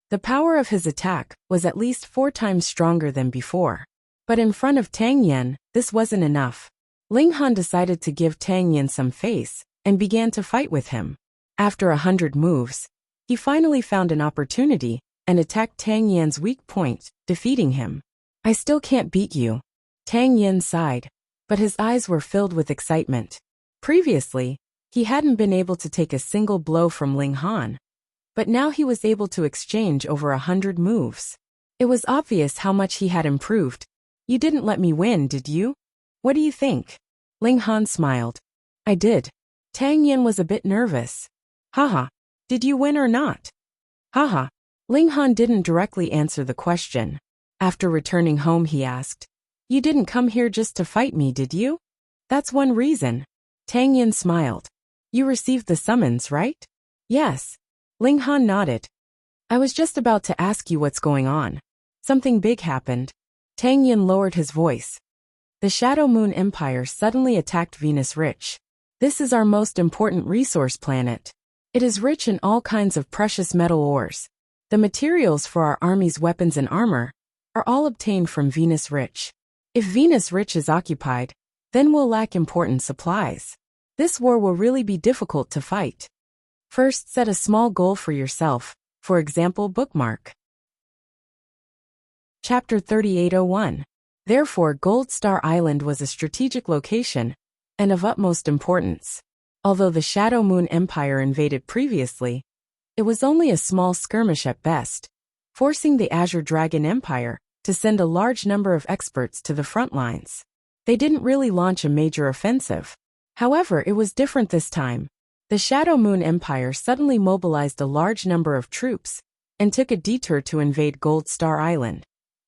The power of his attack was at least 4 times stronger than before. But in front of Tang Yan, this wasn't enough. Ling Han decided to give Tang Yan some face, and began to fight with him. After 100 moves, he finally found an opportunity, and attacked Tang Yan's weak point, defeating him. I still can't beat you. Tang Yan sighed, but his eyes were filled with excitement. Previously, he hadn't been able to take a single blow from Ling Han, but now he was able to exchange over 100 moves. It was obvious how much he had improved. You didn't let me win, did you? What do you think? Ling Han smiled. I did. Tang Yan was a bit nervous. Haha. Did you win or not? Haha. Ling Han didn't directly answer the question. After returning home he asked, You didn't come here just to fight me, did you? That's one reason. Tang Yan smiled. You received the summons, right? Yes. Ling Han nodded. I was just about to ask you what's going on. Something big happened. Tang Yan lowered his voice. The Shadow Moon Empire suddenly attacked Venus Rich. This is our most important resource planet. It is rich in all kinds of precious metal ores. The materials for our army's weapons and armor are all obtained from Venus Rich. If Venus Rich is occupied, then we'll lack important supplies. This war will really be difficult to fight. First, set a small goal for yourself, for example, bookmark. Chapter 3801. Therefore, Gold Star Island was a strategic location, and of utmost importance. Although the Shadow Moon Empire invaded previously, it was only a small skirmish at best, forcing the Azure Dragon Empire to send a large number of experts to the front lines. They didn't really launch a major offensive. However, it was different this time. The Shadow Moon Empire suddenly mobilized a large number of troops and took a detour to invade Gold Star Island,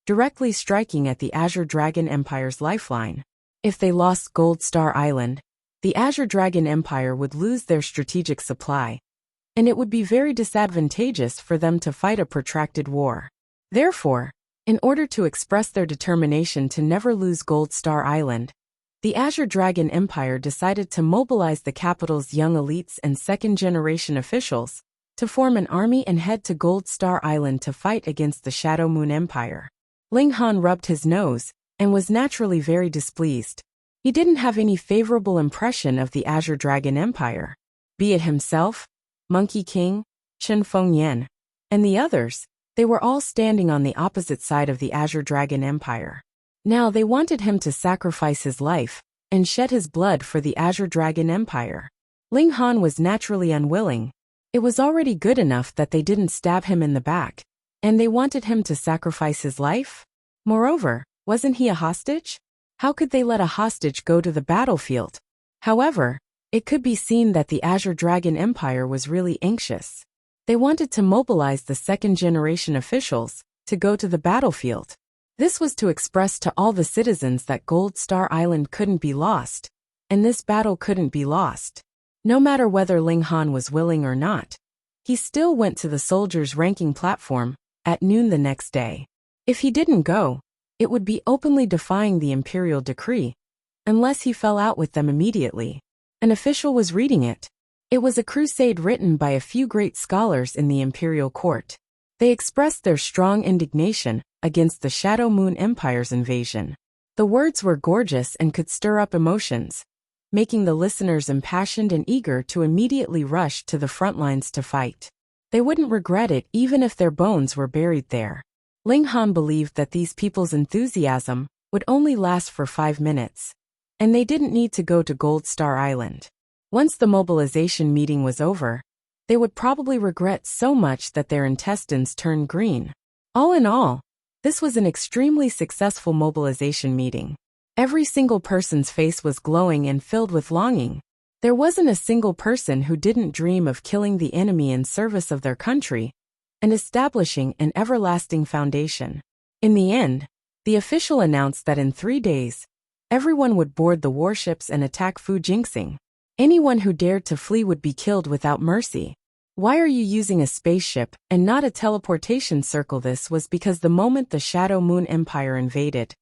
directly striking at the Azure Dragon Empire's lifeline. If they lost Gold Star Island, the Azure Dragon Empire would lose their strategic supply, and it would be very disadvantageous for them to fight a protracted war. Therefore, in order to express their determination to never lose Gold Star Island, the Azure Dragon Empire decided to mobilize the capital's young elites and second-generation officials to form an army and head to Gold Star Island to fight against the Shadow Moon Empire. Ling Han rubbed his nose and was naturally very displeased. He didn't have any favorable impression of the Azure Dragon Empire. Be it himself, Monkey King, Chen Fengyan, and the others, they were all standing on the opposite side of the Azure Dragon Empire. Now they wanted him to sacrifice his life and shed his blood for the Azure Dragon Empire. Ling Han was naturally unwilling. It was already good enough that they didn't stab him in the back, and they wanted him to sacrifice his life? Moreover, wasn't he a hostage? How could they let a hostage go to the battlefield? However, it could be seen that the Azure Dragon Empire was really anxious. They wanted to mobilize the second-generation officials to go to the battlefield. This was to express to all the citizens that Gold Star Island couldn't be lost, and this battle couldn't be lost. No matter whether Ling Han was willing or not, he still went to the soldiers' ranking platform at noon the next day. If he didn't go, it would be openly defying the imperial decree, unless he fell out with them immediately. An official was reading it. It was a crusade written by a few great scholars in the imperial court. They expressed their strong indignation against the Shadow Moon Empire's invasion. The words were gorgeous and could stir up emotions, making the listeners impassioned and eager to immediately rush to the front lines to fight. They wouldn't regret it even if their bones were buried there. Ling Han believed that these people's enthusiasm would only last for 5 minutes, and they didn't need to go to Gold Star Island. Once the mobilization meeting was over, they would probably regret so much that their intestines turned green. All in all, this was an extremely successful mobilization meeting. Every single person's face was glowing and filled with longing. There wasn't a single person who didn't dream of killing the enemy in service of their country and establishing an everlasting foundation. In the end, the official announced that in 3 days, everyone would board the warships and attack Fu Jinxing. Anyone who dared to flee would be killed without mercy. Why are you using a spaceship and not a teleportation circle? This was because the moment the Shadow Moon Empire invaded,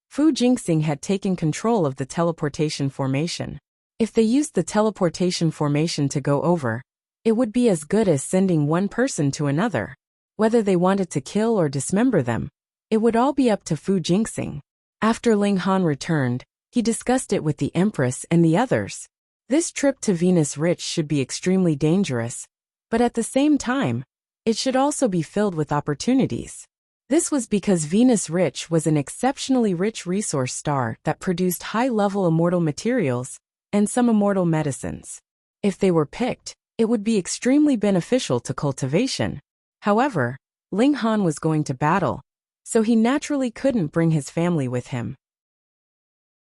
Fu Jinxing had taken control of the teleportation formation. If they used the teleportation formation to go over, it would be as good as sending one person to another. Whether they wanted to kill or dismember them, it would all be up to Fu Jinxing. After Ling Han returned, he discussed it with the Empress and the others. This trip to Venus Rich should be extremely dangerous, but at the same time, it should also be filled with opportunities. This was because Venus Rich was an exceptionally rich resource star that produced high-level immortal materials and some immortal medicines. If they were picked, it would be extremely beneficial to cultivation. However, Ling Han was going to battle, so he naturally couldn't bring his family with him.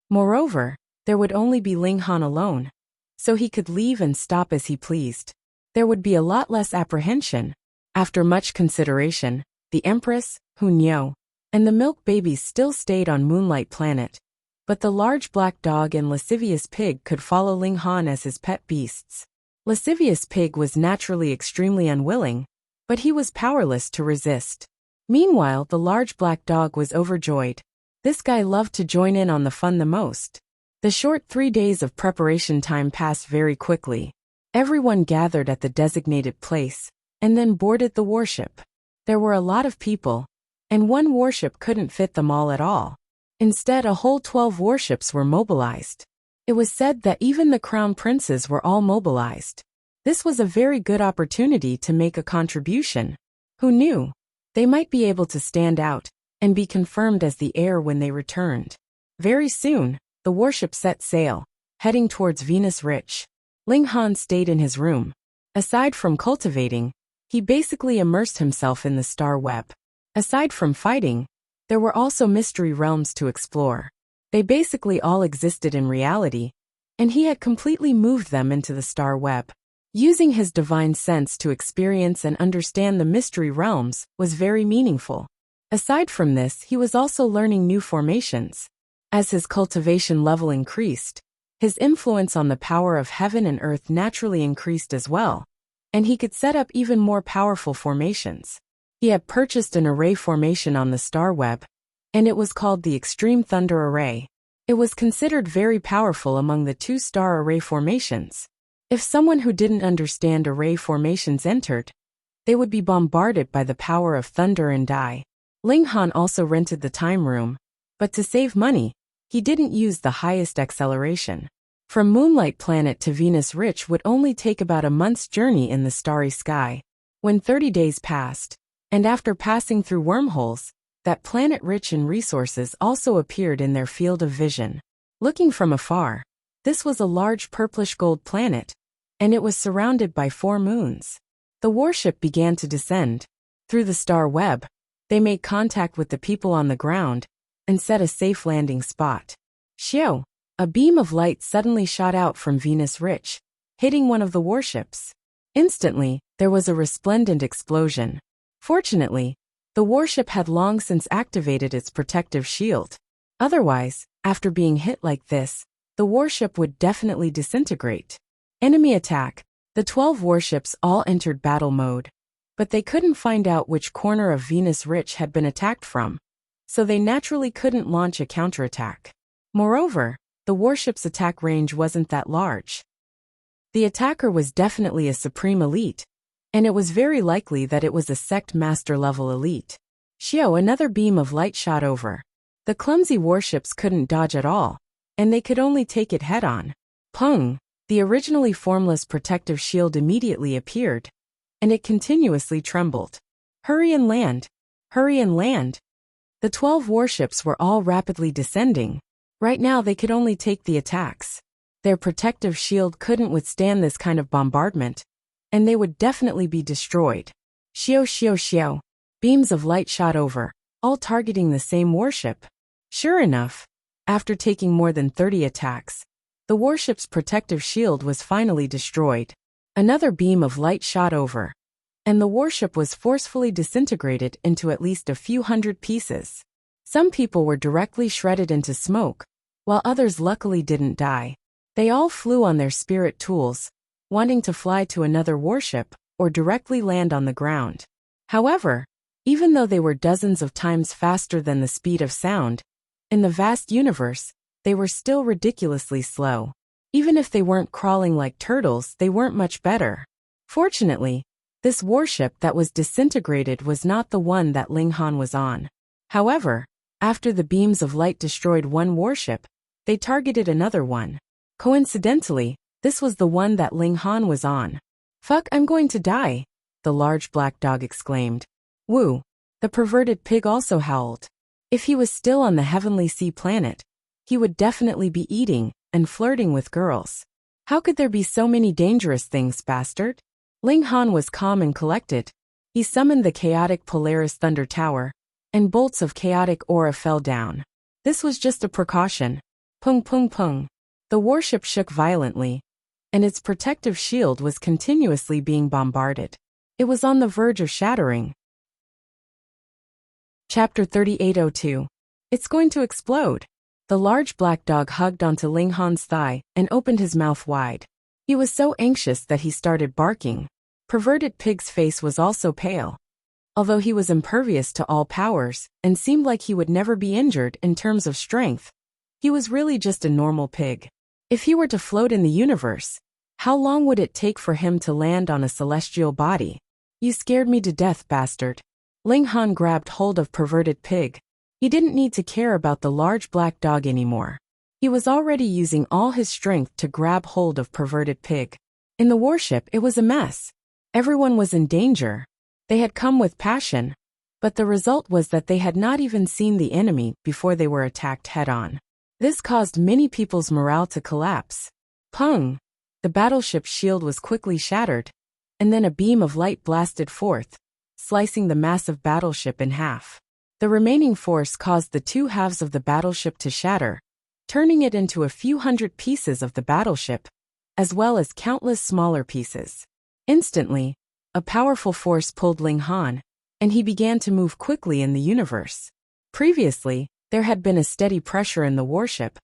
Moreover, there would only be Ling Han alone, so he could leave and stop as he pleased. There would be a lot less apprehension. After much consideration, the Empress, Hunyao, and the milk babies still stayed on Moonlight Planet, but the large black dog and lascivious pig could follow Ling Han as his pet beasts. Lascivious pig was naturally extremely unwilling, but he was powerless to resist. Meanwhile, the large black dog was overjoyed. This guy loved to join in on the fun the most. The short 3 days of preparation time passed very quickly. Everyone gathered at the designated place, and then boarded the warship. There were a lot of people, and one warship couldn't fit them all at all. Instead, a whole 12 warships were mobilized. It was said that even the crown princes were all mobilized. This was a very good opportunity to make a contribution. Who knew? They might be able to stand out and be confirmed as the heir when they returned. Very soon, the warship set sail, heading towards Venus Rich. Ling Han stayed in his room. Aside from cultivating, he basically immersed himself in the star web. Aside from fighting, there were also mystery realms to explore. They basically all existed in reality, and he had completely moved them into the star web. Using his divine sense to experience and understand the mystery realms was very meaningful. Aside from this, he was also learning new formations. As his cultivation level increased, his influence on the power of heaven and earth naturally increased as well, and he could set up even more powerful formations. He had purchased an array formation on the star web, and it was called the Extreme Thunder Array. It was considered very powerful among the 2-star array formations. If someone who didn't understand array formations entered, they would be bombarded by the power of thunder and die. Ling Han also rented the time room, but to save money, he didn't use the highest acceleration. From Moonlight Planet to Venus Rich would only take about a month's journey in the starry sky. When 30 days passed, and after passing through wormholes, that planet rich in resources also appeared in their field of vision. Looking from afar, this was a large purplish gold planet, and it was surrounded by 4 moons. The warship began to descend. Through the star web, they made contact with the people on the ground and set a safe landing spot. Xiao, a beam of light suddenly shot out from Venus Rich, hitting one of the warships. Instantly, there was a resplendent explosion. Fortunately, the warship had long since activated its protective shield. Otherwise, after being hit like this, the warship would definitely disintegrate. Enemy attack. The 12 warships all entered battle mode, but they couldn't find out which corner of Venus Rich had been attacked from, so they naturally couldn't launch a counterattack. Moreover, the warship's attack range wasn't that large. The attacker was definitely a supreme elite, and it was very likely that it was a sect master level elite. Xiao, another beam of light shot over. The clumsy warships couldn't dodge at all, and they could only take it head-on. Pung! The originally formless protective shield immediately appeared, and it continuously trembled. Hurry and land! Hurry and land. The 12 warships were all rapidly descending. Right now they could only take the attacks. Their protective shield couldn't withstand this kind of bombardment, and they would definitely be destroyed. Xiao xiao xiao. Beams of light shot over, all targeting the same warship. Sure enough, after taking more than 30 attacks, the warship's protective shield was finally destroyed. Another beam of light shot over, and the warship was forcefully disintegrated into at least a few hundred pieces. Some people were directly shredded into smoke, while others luckily didn't die. They all flew on their spirit tools, wanting to fly to another warship or directly land on the ground. However, even though they were dozens of times faster than the speed of sound, in the vast universe, they were still ridiculously slow. Even if they weren't crawling like turtles, they weren't much better. Fortunately, this warship that was disintegrated was not the one that Ling Han was on. However, after the beams of light destroyed one warship, they targeted another one. Coincidentally, this was the one that Ling Han was on. Fuck, I'm going to die, the large black dog exclaimed. Woo! The perverted pig also howled. If he was still on the heavenly sea planet, he would definitely be eating and flirting with girls. How could there be so many dangerous things, bastard? Ling Han was calm and collected. He summoned the chaotic Polaris Thunder Tower, and bolts of chaotic aura fell down. This was just a precaution. Pung pung pung. The warship shook violently, and its protective shield was continuously being bombarded. It was on the verge of shattering. Chapter 3802. It's going to explode. The large black dog hugged onto Ling Han's thigh and opened his mouth wide. He was so anxious that he started barking. Perverted pig's face was also pale. Although he was impervious to all powers and seemed like he would never be injured in terms of strength, he was really just a normal pig. If he were to float in the universe, how long would it take for him to land on a celestial body? You scared me to death, bastard. Ling Han grabbed hold of perverted pig. He didn't need to care about the large black dog anymore. He was already using all his strength to grab hold of perverted pig. In the warship, it was a mess. Everyone was in danger. They had come with passion, but the result was that they had not even seen the enemy before they were attacked head-on. This caused many people's morale to collapse. Pung! The battleship's shield was quickly shattered, and then a beam of light blasted forth, slicing the massive battleship in half. The remaining force caused the two halves of the battleship to shatter, turning it into a few hundred pieces of the battleship, as well as countless smaller pieces. Instantly, a powerful force pulled Ling Han, and he began to move quickly in the universe. Previously, there had been a steady pressure in the warship,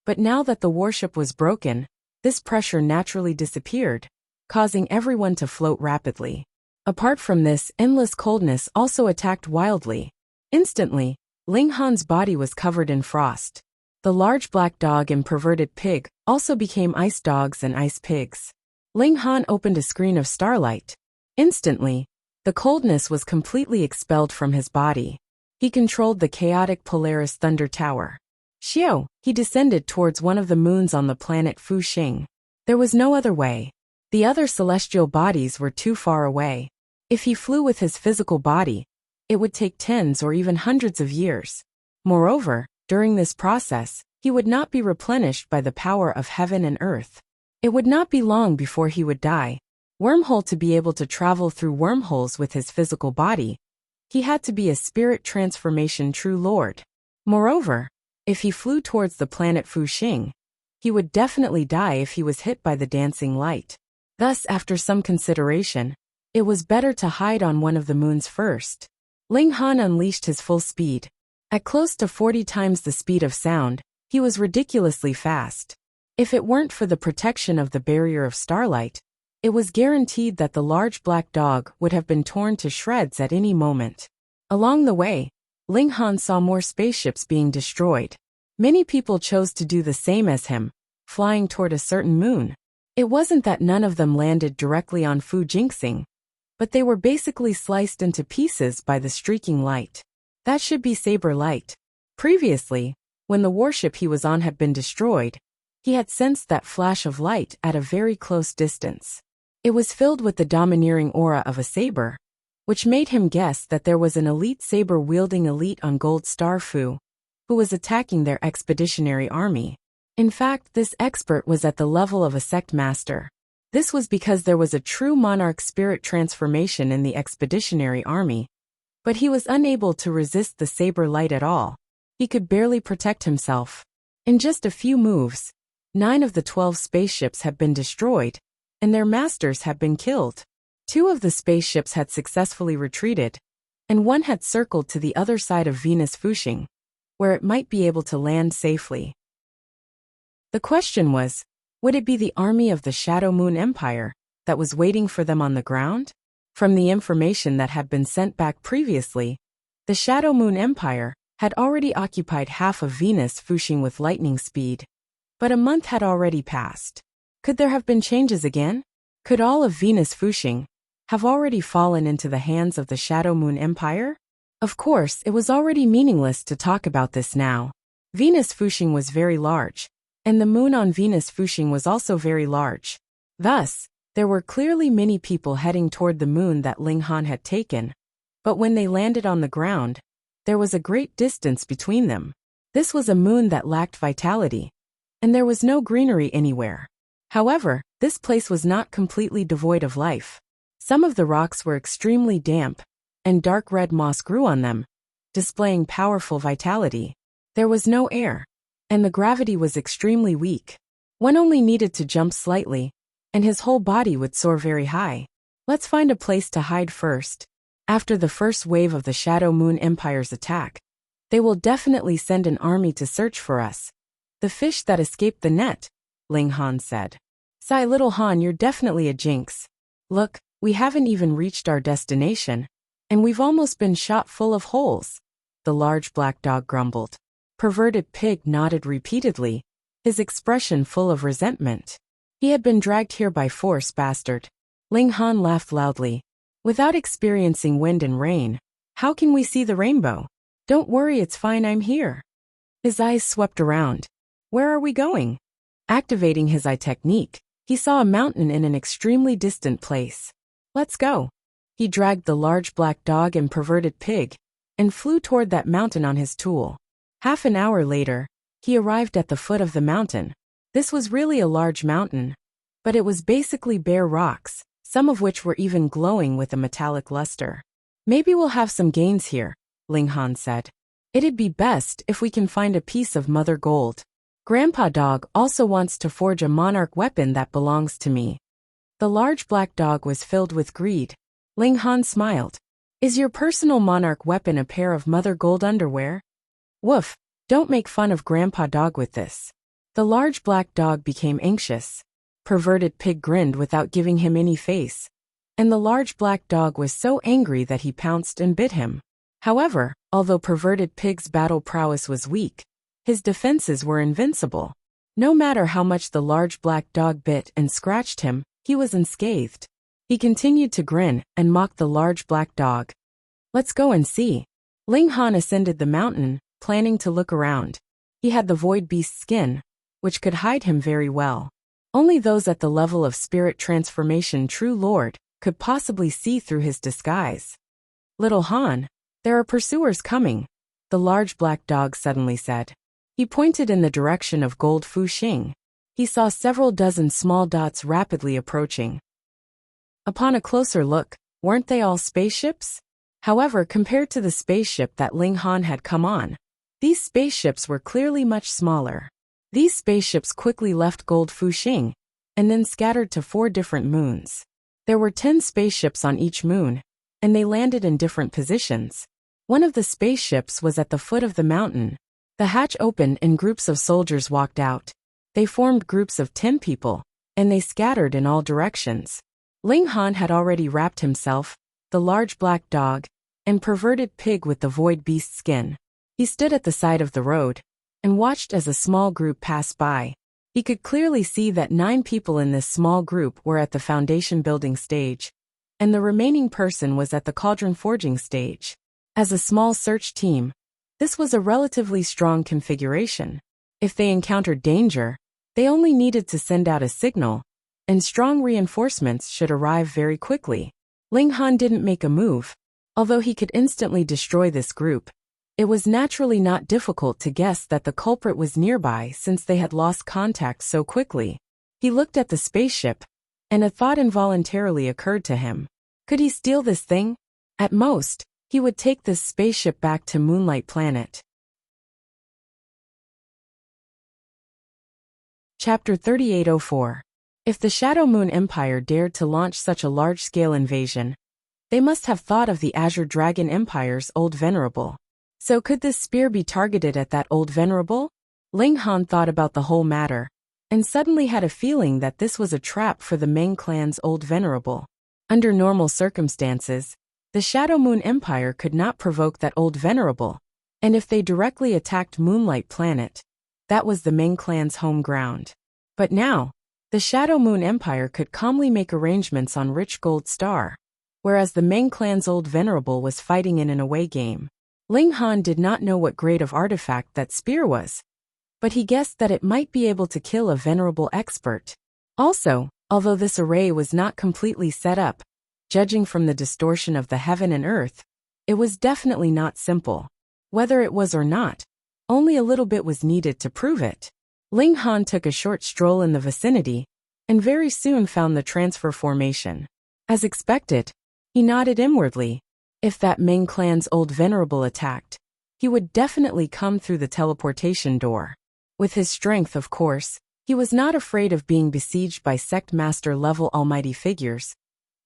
but now that the warship was broken, this pressure naturally disappeared, causing everyone to float rapidly. Apart from this, endless coldness also attacked wildly. Instantly, Ling Han's body was covered in frost. The large black dog and perverted pig also became ice dogs and ice pigs. Ling Han opened a screen of starlight. Instantly, the coldness was completely expelled from his body. He controlled the chaotic Polaris Thunder Tower. Xiao, he descended towards one of the moons on the planet Fuxing. There was no other way. The other celestial bodies were too far away. If he flew with his physical body, it would take tens or even hundreds of years. Moreover, during this process, he would not be replenished by the power of heaven and earth. It would not be long before he would die. Wormhole to be able to travel through wormholes with his physical body, he had to be a spirit transformation true lord. Moreover, if he flew towards the planet Fuxing, he would definitely die if he was hit by the dancing light. Thus, after some consideration, it was better to hide on one of the moons first. Ling Han unleashed his full speed. At close to 40 times the speed of sound, he was ridiculously fast. If it weren't for the protection of the barrier of starlight, it was guaranteed that the large black dog would have been torn to shreds at any moment. Along the way, Ling Han saw more spaceships being destroyed. Many people chose to do the same as him, flying toward a certain moon. It wasn't that none of them landed directly on Fuxing, but they were basically sliced into pieces by the streaking light. That should be saber light. Previously, when the warship he was on had been destroyed, he had sensed that flash of light at a very close distance. It was filled with the domineering aura of a saber, which made him guess that there was an elite saber-wielding elite on Gold Star Fu, who was attacking their expeditionary army. In fact, this expert was at the level of a sect master. This was because there was a true monarch spirit transformation in the expeditionary army, but he was unable to resist the saber light at all. He could barely protect himself. In just a few moves, 9 of the 12 spaceships had been destroyed, and their masters had been killed. 2 of the spaceships had successfully retreated, and 1 had circled to the other side of Venus Fuxing, where it might be able to land safely. The question was, would it be the army of the Shadow Moon Empire that was waiting for them on the ground? From the information that had been sent back previously, the Shadow Moon Empire had already occupied half of Venus Fuxing with lightning speed. But a month had already passed. Could there have been changes again? Could all of Venus Fuxing have already fallen into the hands of the Shadow Moon Empire? Of course, it was already meaningless to talk about this now. Venus Fuxing was very large, and the moon on Venus Fuxing was also very large. Thus, there were clearly many people heading toward the moon that Ling Han had taken, but when they landed on the ground, there was a great distance between them. This was a moon that lacked vitality, and there was no greenery anywhere. However, this place was not completely devoid of life. Some of the rocks were extremely damp, and dark red moss grew on them, displaying powerful vitality. There was no air, and the gravity was extremely weak. One only needed to jump slightly, and his whole body would soar very high. Let's find a place to hide first. After the first wave of the Shadow Moon Empire's attack, they will definitely send an army to search for us. The fish that escaped the net, Ling Han said. Sigh, little Han, you're definitely a jinx. Look, we haven't even reached our destination, and we've almost been shot full of holes, the large black dog grumbled. Perverted Pig nodded repeatedly, his expression full of resentment. He had been dragged here by force, bastard. Ling Han laughed loudly. Without experiencing wind and rain, how can we see the rainbow? Don't worry, it's fine, I'm here. His eyes swept around. Where are we going? Activating his eye technique, he saw a mountain in an extremely distant place. Let's go. He dragged the large black dog and Perverted Pig, and flew toward that mountain on his tool. Half an hour later, he arrived at the foot of the mountain. This was really a large mountain, but it was basically bare rocks, some of which were even glowing with a metallic luster. Maybe we'll have some gains here, Ling Han said. It'd be best if we can find a piece of mother gold. Grandpa Dog also wants to forge a monarch weapon that belongs to me. The large black dog was filled with greed. Ling Han smiled. Is your personal monarch weapon a pair of mother gold underwear? Woof, don't make fun of Grandpa Dog with this. The large black dog became anxious. Perverted Pig grinned without giving him any face, and the large black dog was so angry that he pounced and bit him. However, although Perverted Pig's battle prowess was weak, his defenses were invincible. No matter how much the large black dog bit and scratched him, he was unscathed. He continued to grin and mock the large black dog. Let's go and see. Ling Han ascended the mountain, planning to look around. He had the void beast skin, which could hide him very well. Only those at the level of spirit transformation true lord could possibly see through his disguise. Little Han, there are pursuers coming, the large black dog suddenly said. He pointed in the direction of Gold Fuxing. He saw several dozen small dots rapidly approaching. Upon a closer look, weren't they all spaceships? However, compared to the spaceship that Ling Han had come on, these spaceships were clearly much smaller. These spaceships quickly left Gold Fuxing, and then scattered to 4 different moons. There were 10 spaceships on each moon, and they landed in different positions. One of the spaceships was at the foot of the mountain. The hatch opened and groups of soldiers walked out. They formed groups of 10 people, and they scattered in all directions. Ling Han had already wrapped himself, the large black dog, and Perverted Pig with the void beast skin. He stood at the side of the road, and watched as a small group passed by. He could clearly see that 9 people in this small group were at the foundation building stage, and the remaining person was at the cauldron forging stage. As a small search team, this was a relatively strong configuration. If they encountered danger, they only needed to send out a signal, and strong reinforcements should arrive very quickly. Ling Han didn't make a move. Although he could instantly destroy this group, it was naturally not difficult to guess that the culprit was nearby since they had lost contact so quickly. He looked at the spaceship, and a thought involuntarily occurred to him. Could he steal this thing? At most, he would take this spaceship back to Moonlight Planet. Chapter 3804. If the Shadow Moon Empire dared to launch such a large-scale invasion, they must have thought of the Azure Dragon Empire's Old Venerable. So could this spear be targeted at that Old Venerable? Ling Han thought about the whole matter, and suddenly had a feeling that this was a trap for the Meng clan's Old Venerable. Under normal circumstances, the Shadow Moon Empire could not provoke that Old Venerable, and if they directly attacked Moonlight Planet, that was the Meng clan's home ground. But now, the Shadow Moon Empire could calmly make arrangements on Rich Gold Star, whereas the Meng clan's Old Venerable was fighting in an away game. Ling Han did not know what grade of artifact that spear was, but he guessed that it might be able to kill a venerable expert. Also, although this array was not completely set up, judging from the distortion of the heaven and earth, it was definitely not simple. Whether it was or not, only a little bit was needed to prove it. Ling Han took a short stroll in the vicinity, and very soon found the transfer formation. As expected, he nodded inwardly. If that Meng clan's Old Venerable attacked, he would definitely come through the teleportation door. With his strength, of course, he was not afraid of being besieged by Sect Master level almighty figures.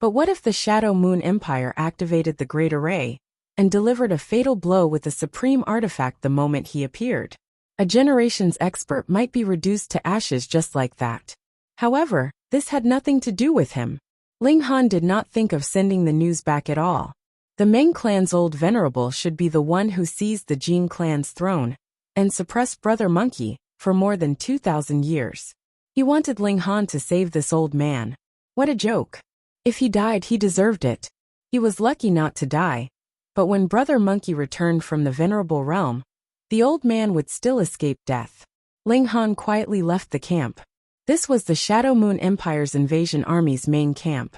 But what if the Shadow Moon Empire activated the Great Array, and delivered a fatal blow with the supreme artifact the moment he appeared? A generation's expert might be reduced to ashes just like that. However, this had nothing to do with him. Ling Han did not think of sending the news back at all. The Meng clan's Old Venerable should be the one who seized the Jin clan's throne, and suppressed Brother Monkey, for more than 2,000 years. He wanted Ling Han to save this old man. What a joke. If he died, he deserved it. He was lucky not to die, but when Brother Monkey returned from the Venerable Realm, the old man would still escape death. Ling Han quietly left the camp. This was the Shadow Moon Empire's invasion army's main camp.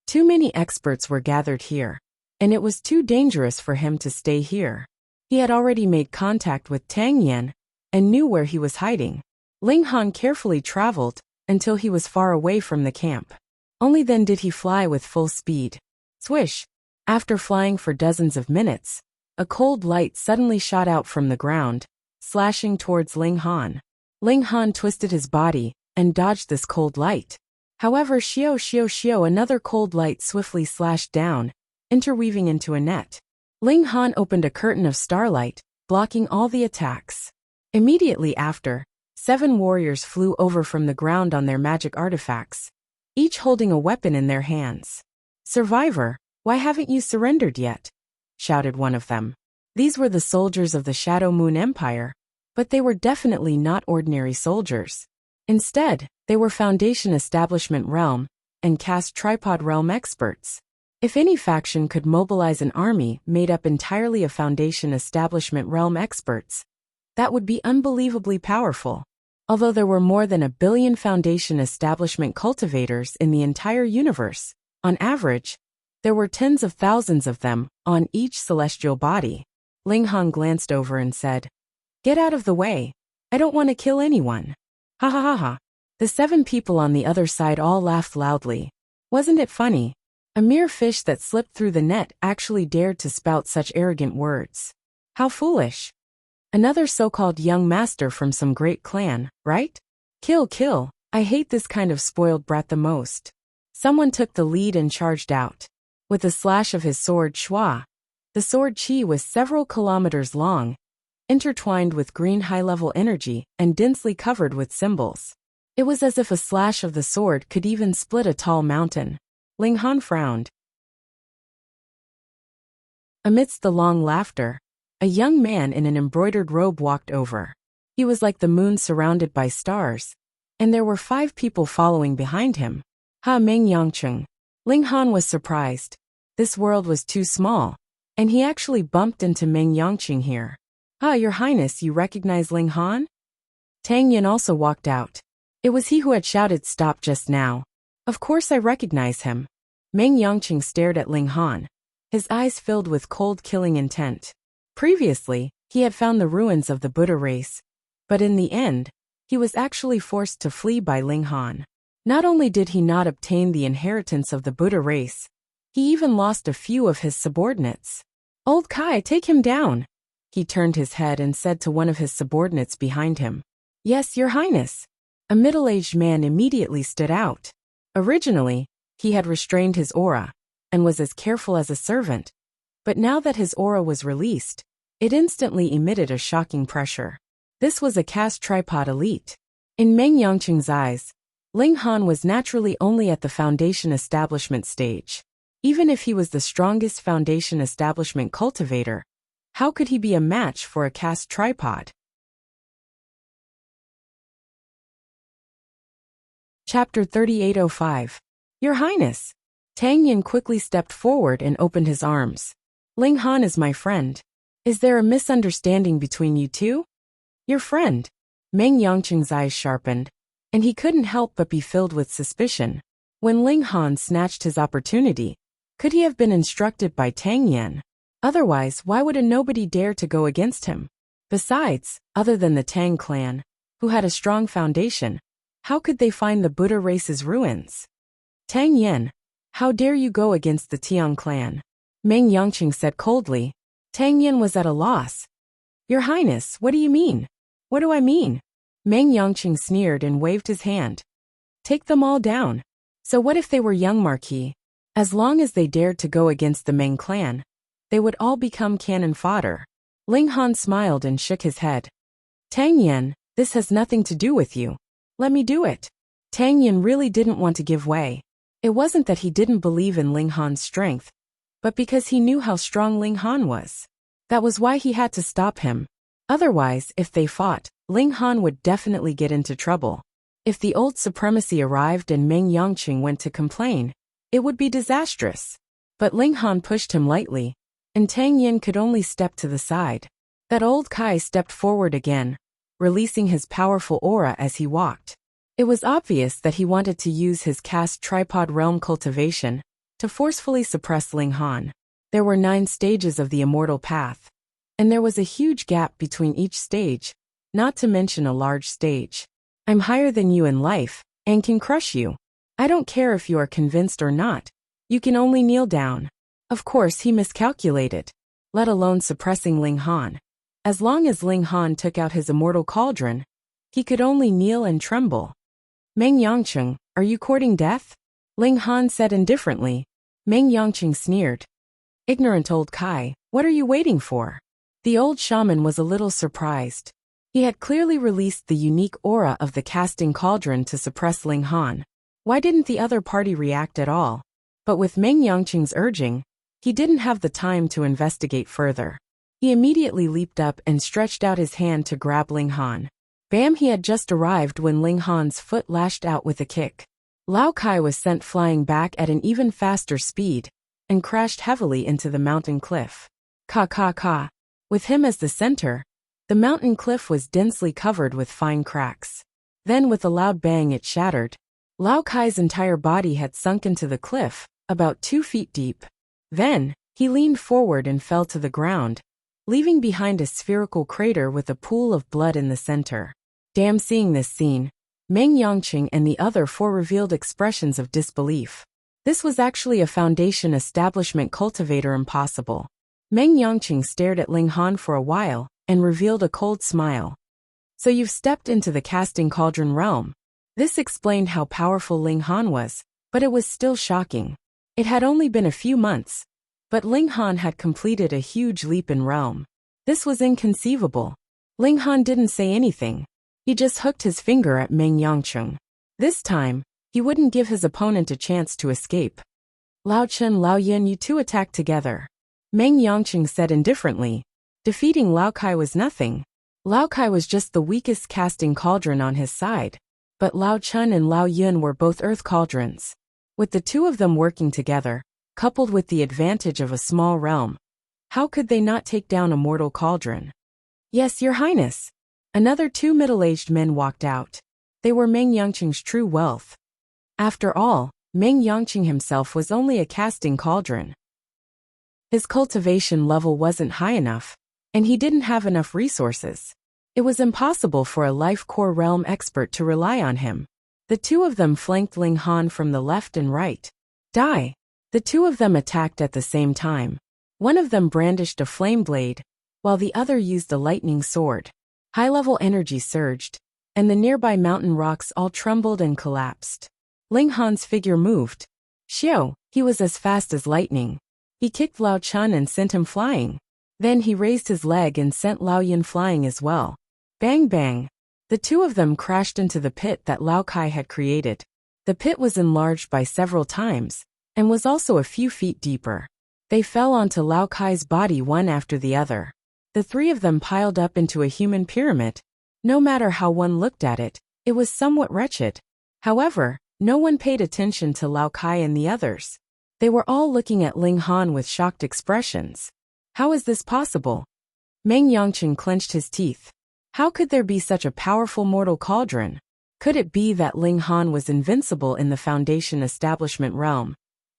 Too many experts were gathered here, and it was too dangerous for him to stay here. He had already made contact with Tang Yan, and knew where he was hiding. Ling Han carefully traveled until he was far away from the camp. Only then did he fly with full speed. Swish! After flying for dozens of minutes, a cold light suddenly shot out from the ground, slashing towards Ling Han. Ling Han twisted his body and dodged this cold light. However, another cold light swiftly slashed down, interweaving into a net. Ling Han opened a curtain of starlight, blocking all the attacks. Immediately after, 7 warriors flew over from the ground on their magic artifacts, each holding a weapon in their hands. "Survivor, why haven't you surrendered yet?" shouted one of them. These were the soldiers of the Shadow Moon Empire, but they were definitely not ordinary soldiers. Instead, they were Foundation Establishment Realm and Caste Tripod Realm experts. If any faction could mobilize an army made up entirely of Foundation Establishment Realm experts, that would be unbelievably powerful. Although there were more than 1 billion Foundation Establishment cultivators in the entire universe, on average, there were tens of thousands of them on each celestial body. Ling Han glanced over and said, "Get out of the way. I don't want to kill anyone." Ha ha ha ha. The 7 people on the other side all laughed loudly. Wasn't it funny? A mere fish that slipped through the net actually dared to spout such arrogant words. How foolish. Another so-called young master from some great clan, right? Kill. I hate this kind of spoiled brat the most. Someone took the lead and charged out. With a slash of his sword Shua, the sword Qi was several kilometers long, intertwined with green high-level energy and densely covered with symbols. It was as if a slash of the sword could even split a tall mountain. Ling Han frowned. Amidst the long laughter, a young man in an embroidered robe walked over. He was like the moon surrounded by stars, and there were 5 people following behind him. Ha Meng Yangcheng. Ling Han was surprised. This world was too small, and he actually bumped into Meng Yangcheng here. "Ah, Your Highness, you recognize Ling Han?" Tang Yin also walked out. It was he who had shouted stop just now. "Of course I recognize him. Meng Yongqing stared at Ling Han, his eyes filled with cold killing intent. Previously, he had found the ruins of the Buddha race, but in the end, he was actually forced to flee by Ling Han. Not only did he not obtain the inheritance of the Buddha race, he even lost a few of his subordinates. "Old Kai, take him down." He turned his head and said to one of his subordinates behind him. "Yes, Your Highness." A middle-aged man immediately stood out. Originally, he had restrained his aura and was as careful as a servant, but now that his aura was released, it instantly emitted a shocking pressure. This was a caste tripod elite. In Meng Yongqing's eyes, Ling Han was naturally only at the foundation establishment stage. Even if he was the strongest foundation establishment cultivator, how could he be a match for a caste tripod? Chapter 3805. Your Highness. Tang Yin quickly stepped forward and opened his arms. Ling Han is my friend. Is there a misunderstanding between you two? Your friend. Meng Yongqing's eyes sharpened, and he couldn't help but be filled with suspicion. When Ling Han snatched his opportunity, could he have been instructed by Tang Yin? Otherwise, why would a nobody dare to go against him? Besides, other than the Tang clan, who had a strong foundation, how could they find the Buddha race's ruins? Tang Yin, how dare you go against the Tian clan? Meng Yongqing said coldly. Tang Yin was at a loss. Your Highness, what do you mean? What do I mean? Meng Yongqing sneered and waved his hand. Take them all down. So what if they were young Marquis? As long as they dared to go against the Meng clan, they would all become cannon fodder. Ling Han smiled and shook his head. Tang Yin, this has nothing to do with you. Let me do it. Tang Yin really didn't want to give way. It wasn't that he didn't believe in Ling Han's strength, but because he knew how strong Ling Han was. That was why he had to stop him. Otherwise, if they fought, Ling Han would definitely get into trouble. If the old supremacy arrived and Meng Yongqing went to complain, it would be disastrous. But Ling Han pushed him lightly, and Tang Yin could only step to the side. That old Kai stepped forward again, releasing his powerful aura as he walked. It was obvious that he wanted to use his caste tripod realm cultivation to forcefully suppress Ling Han. There were 9 stages of the immortal path, and there was a huge gap between each stage, not to mention a large stage. I'm higher than you in life, and can crush you. I don't care if you are convinced or not. You can only kneel down. Of course he miscalculated, let alone suppressing Ling Han. As long as Ling Han took out his immortal cauldron, he could only kneel and tremble. Meng Yongqing, are you courting death? Ling Han said indifferently. Meng Yongqing sneered. Ignorant old Kai, what are you waiting for? The old shaman was a little surprised. He had clearly released the unique aura of the casting cauldron to suppress Ling Han. Why didn't the other party react at all? But with Meng Yongqing's urging, he didn't have the time to investigate further. He immediately leaped up and stretched out his hand to grab Ling Han. Bam! He had just arrived when Ling Han's foot lashed out with a kick. Lao Kai was sent flying back at an even faster speed and crashed heavily into the mountain cliff. Ka. With him as the center, the mountain cliff was densely covered with fine cracks. Then with a loud bang it shattered. Lao Kai's entire body had sunk into the cliff, about 2 feet deep. Then, he leaned forward and fell to the ground, leaving behind a spherical crater with a pool of blood in the center. Damn! Seeing this scene, Meng Yongqing and the other 4 revealed expressions of disbelief. This was actually a foundation establishment cultivator impossible. Meng Yongqing stared at Ling Han for a while and revealed a cold smile. So you've stepped into the casting cauldron realm. This explained how powerful Ling Han was, but it was still shocking. It had only been a few months, but Ling Han had completed a huge leap in realm. This was inconceivable. Ling Han didn't say anything. He just hooked his finger at Meng Yongqing. This time, he wouldn't give his opponent a chance to escape. Lao Chen, Lao Yin, you two attacked together. Meng Yongqing said indifferently. Defeating Lao Kai was nothing. Lao Kai was just the weakest casting cauldron on his side, but Lao Chen and Lao Yin were both earth cauldrons. With the two of them working together, coupled with the advantage of a small realm, how could they not take down a mortal cauldron? Yes, Your Highness. Another 2 middle-aged men walked out. They were Meng Yongqing's true wealth. After all, Meng Yongqing himself was only a casting cauldron. His cultivation level wasn't high enough, and he didn't have enough resources. It was impossible for a life core realm expert to rely on him. The two of them flanked Ling Han from the left and right. Die! The two of them attacked at the same time. One of them brandished a flame blade, while the other used a lightning sword. High-level energy surged, and the nearby mountain rocks all trembled and collapsed. Ling Han's figure moved. Xiao, he was as fast as lightning. He kicked Lao Chun and sent him flying. Then he raised his leg and sent Lao Yin flying as well. Bang bang! The two of them crashed into the pit that Lao Kai had created. The pit was enlarged by several times, and was also a few feet deeper. They fell onto Lao Kai's body one after the other. The three of them piled up into a human pyramid. No matter how one looked at it, it was somewhat wretched. However, no one paid attention to Lao Kai and the others. They were all looking at Ling Han with shocked expressions. How is this possible? Meng Yongqing clenched his teeth. How could there be such a powerful mortal cauldron? Could it be that Ling Han was invincible in the Foundation Establishment realm?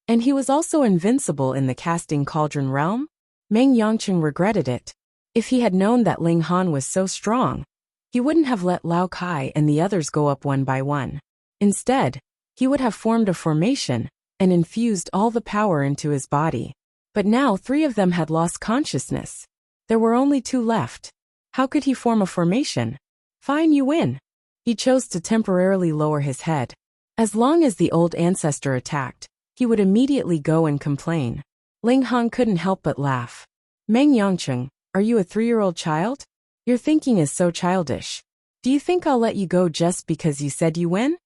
And he was also invincible in the Casting Cauldron realm? Meng Yongqing regretted it. If he had known that Ling Han was so strong, he wouldn't have let Lao Kai and the others go up one by one. Instead, he would have formed a formation and infused all the power into his body. But now 3 of them had lost consciousness. There were only 2 left. How could he form a formation? Fine, you win. He chose to temporarily lower his head. As long as the old ancestor attacked, he would immediately go and complain. Ling Han couldn't help but laugh. Meng Yongqing, are you a 3-year-old child? Your thinking is so childish. Do you think I'll let you go just because you said you win?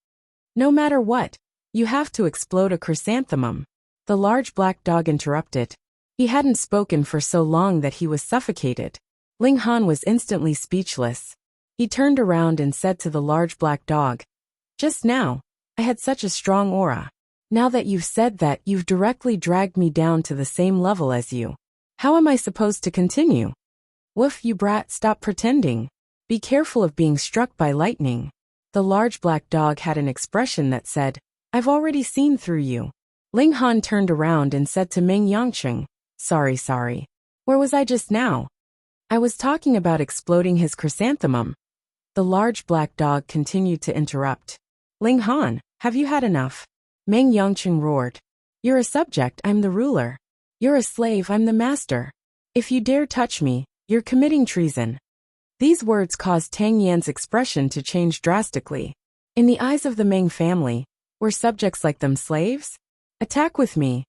No matter what, you have to explode a chrysanthemum. The large black dog interrupted. He hadn't spoken for so long that he was suffocated. Ling Han was instantly speechless. He turned around and said to the large black dog, "Just now, I had such a strong aura. Now that you've said that, you've directly dragged me down to the same level as you. How am I supposed to continue?" "Woof, you brat, stop pretending. Be careful of being struck by lightning." The large black dog had an expression that said, "I've already seen through you." Ling Han turned around and said to Meng Yongqing, Sorry. Where was I just now?" "I was talking about exploding his chrysanthemum." The large black dog continued to interrupt. "Ling Han, have you had enough?" Meng Yongqing roared. "You're a subject, I'm the ruler. You're a slave, I'm the master. If you dare touch me, you're committing treason." These words caused Tang Yan's expression to change drastically. In the eyes of the Meng family, were subjects like them slaves? Attack with me.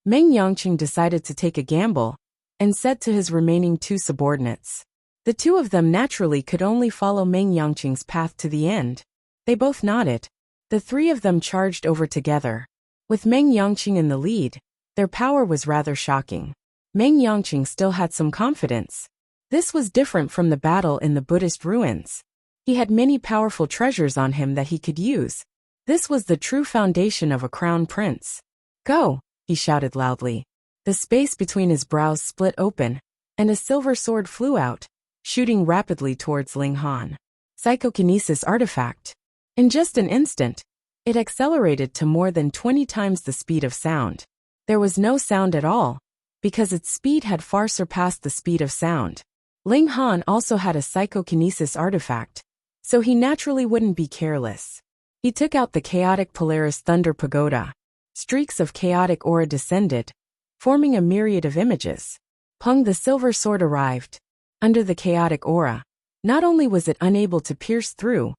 Meng Yongqing decided to take a gamble, and said to his remaining 2 subordinates. The 2 of them naturally could only follow Meng Yongqing's path to the end. They both nodded. The 3 of them charged over together. With Meng Yongqing in the lead, their power was rather shocking. Meng Yongqing still had some confidence. This was different from the battle in the Buddhist ruins. He had many powerful treasures on him that he could use. This was the true foundation of a crown prince. "Go!" he shouted loudly. The space between his brows split open, and a silver sword flew out, shooting rapidly towards Ling Han. Psychokinesis artifact. In just an instant, it accelerated to more than 20 times the speed of sound. There was no sound at all, because its speed had far surpassed the speed of sound. Ling Han also had a psychokinesis artifact, so he naturally wouldn't be careless. He took out the chaotic Polaris Thunder Pagoda. Streaks of chaotic aura descended, forming a myriad of images. Peng the silver sword arrived. Under the chaotic aura, not only was it unable to pierce through,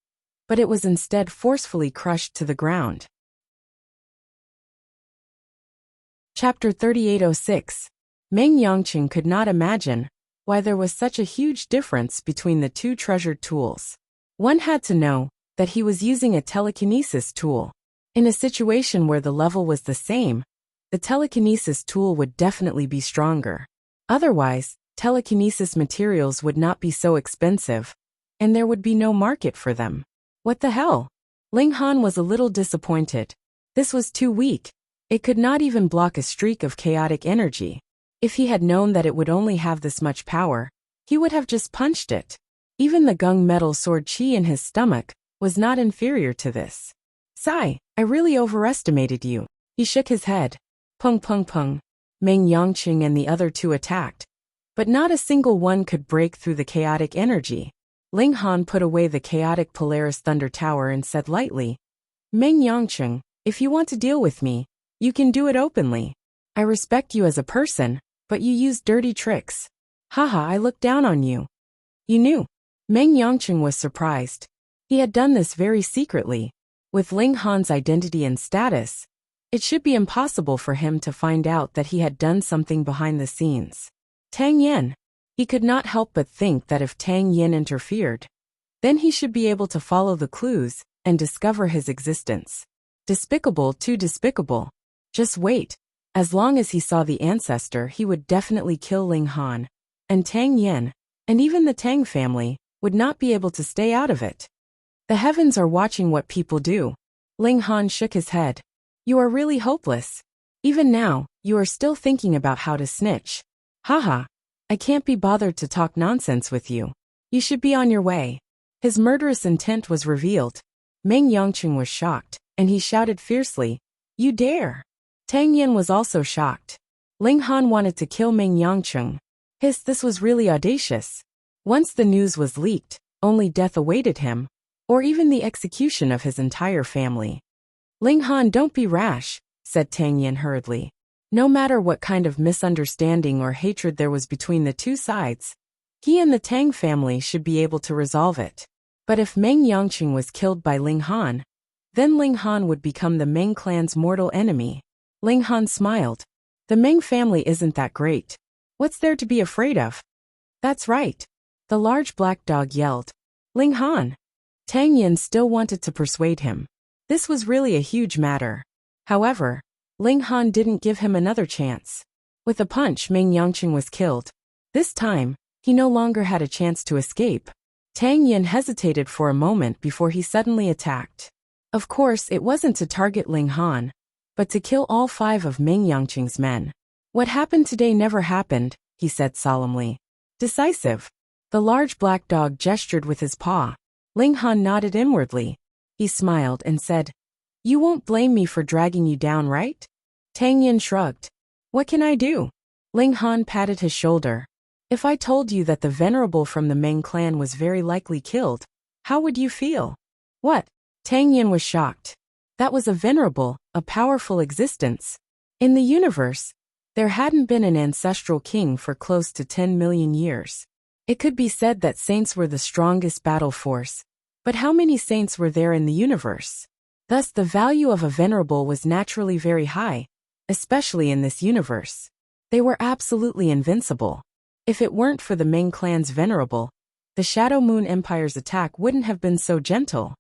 but it was instead forcefully crushed to the ground. Chapter 3806. Meng Yongqing could not imagine why there was such a huge difference between the 2 treasured tools. One had to know that he was using a telekinesis tool. In a situation where the level was the same, the telekinesis tool would definitely be stronger. Otherwise, telekinesis materials would not be so expensive, and there would be no market for them. What the hell? Ling Han was a little disappointed. This was too weak. It could not even block a streak of chaotic energy. If he had known that it would only have this much power, he would have just punched it. Even the gung metal sword chi in his stomach was not inferior to this. Sigh, I really overestimated you. He shook his head. Pung pung pung. Meng Yangqing and the other two attacked, but not a single one could break through the chaotic energy. Ling Han put away the chaotic Polaris Thunder Tower and said lightly, Meng Yangqing, if you want to deal with me, you can do it openly. I respect you as a person, but you use dirty tricks. Haha, I looked down on you. You knew. Meng Yangqing was surprised. He had done this very secretly. With Ling Han's identity and status, it should be impossible for him to find out that he had done something behind the scenes. Tang Yen. He could not help but think that if Tang Yen interfered, then he should be able to follow the clues and discover his existence. Despicable, too despicable. Just wait. As long as he saw the ancestor, he would definitely kill Ling Han. And Tang Yen, and even the Tang family, would not be able to stay out of it. The heavens are watching what people do. Ling Han shook his head. You are really hopeless. Even now, you are still thinking about how to snitch. Haha. I can't be bothered to talk nonsense with you. You should be on your way. His murderous intent was revealed. Meng Yangqing was shocked, and he shouted fiercely, You dare! Tang Yen was also shocked. Ling Han wanted to kill Meng Yangqing. This was really audacious. Once the news was leaked, only death awaited him, or even the execution of his entire family. Ling Han, don't be rash, said Tang Yen hurriedly. No matter what kind of misunderstanding or hatred there was between the two sides, he and the Tang family should be able to resolve it. But if Meng Yangqing was killed by Ling Han, then Ling Han would become the Meng clan's mortal enemy. Ling Han smiled. The Meng family isn't that great. What's there to be afraid of? That's right. The large black dog yelled. Ling Han. Tang Yen still wanted to persuade him. This was really a huge matter. However, Ling Han didn't give him another chance. With a punch, Meng Yangqing was killed. This time, he no longer had a chance to escape. Tang Yen hesitated for a moment before he suddenly attacked. Of course, it wasn't to target Ling Han, but to kill all 5 of Meng Yangqing's men. What happened today never happened, he said solemnly. Decisive. The large black dog gestured with his paw. Ling Han nodded inwardly. He smiled and said, You won't blame me for dragging you down, right? Tang Yen shrugged. What can I do? Ling Han patted his shoulder. If I told you that the venerable from the Meng clan was very likely killed, how would you feel? What? Tang Yen was shocked. That was a venerable, a powerful existence. In the universe, there hadn't been an ancestral king for close to 10 million years. It could be said that saints were the strongest battle force. But how many saints were there in the universe? Thus the value of a venerable was naturally very high, especially in this universe. They were absolutely invincible. If it weren't for the Meng clan's venerable, the Shadow Moon Empire's attack wouldn't have been so gentle.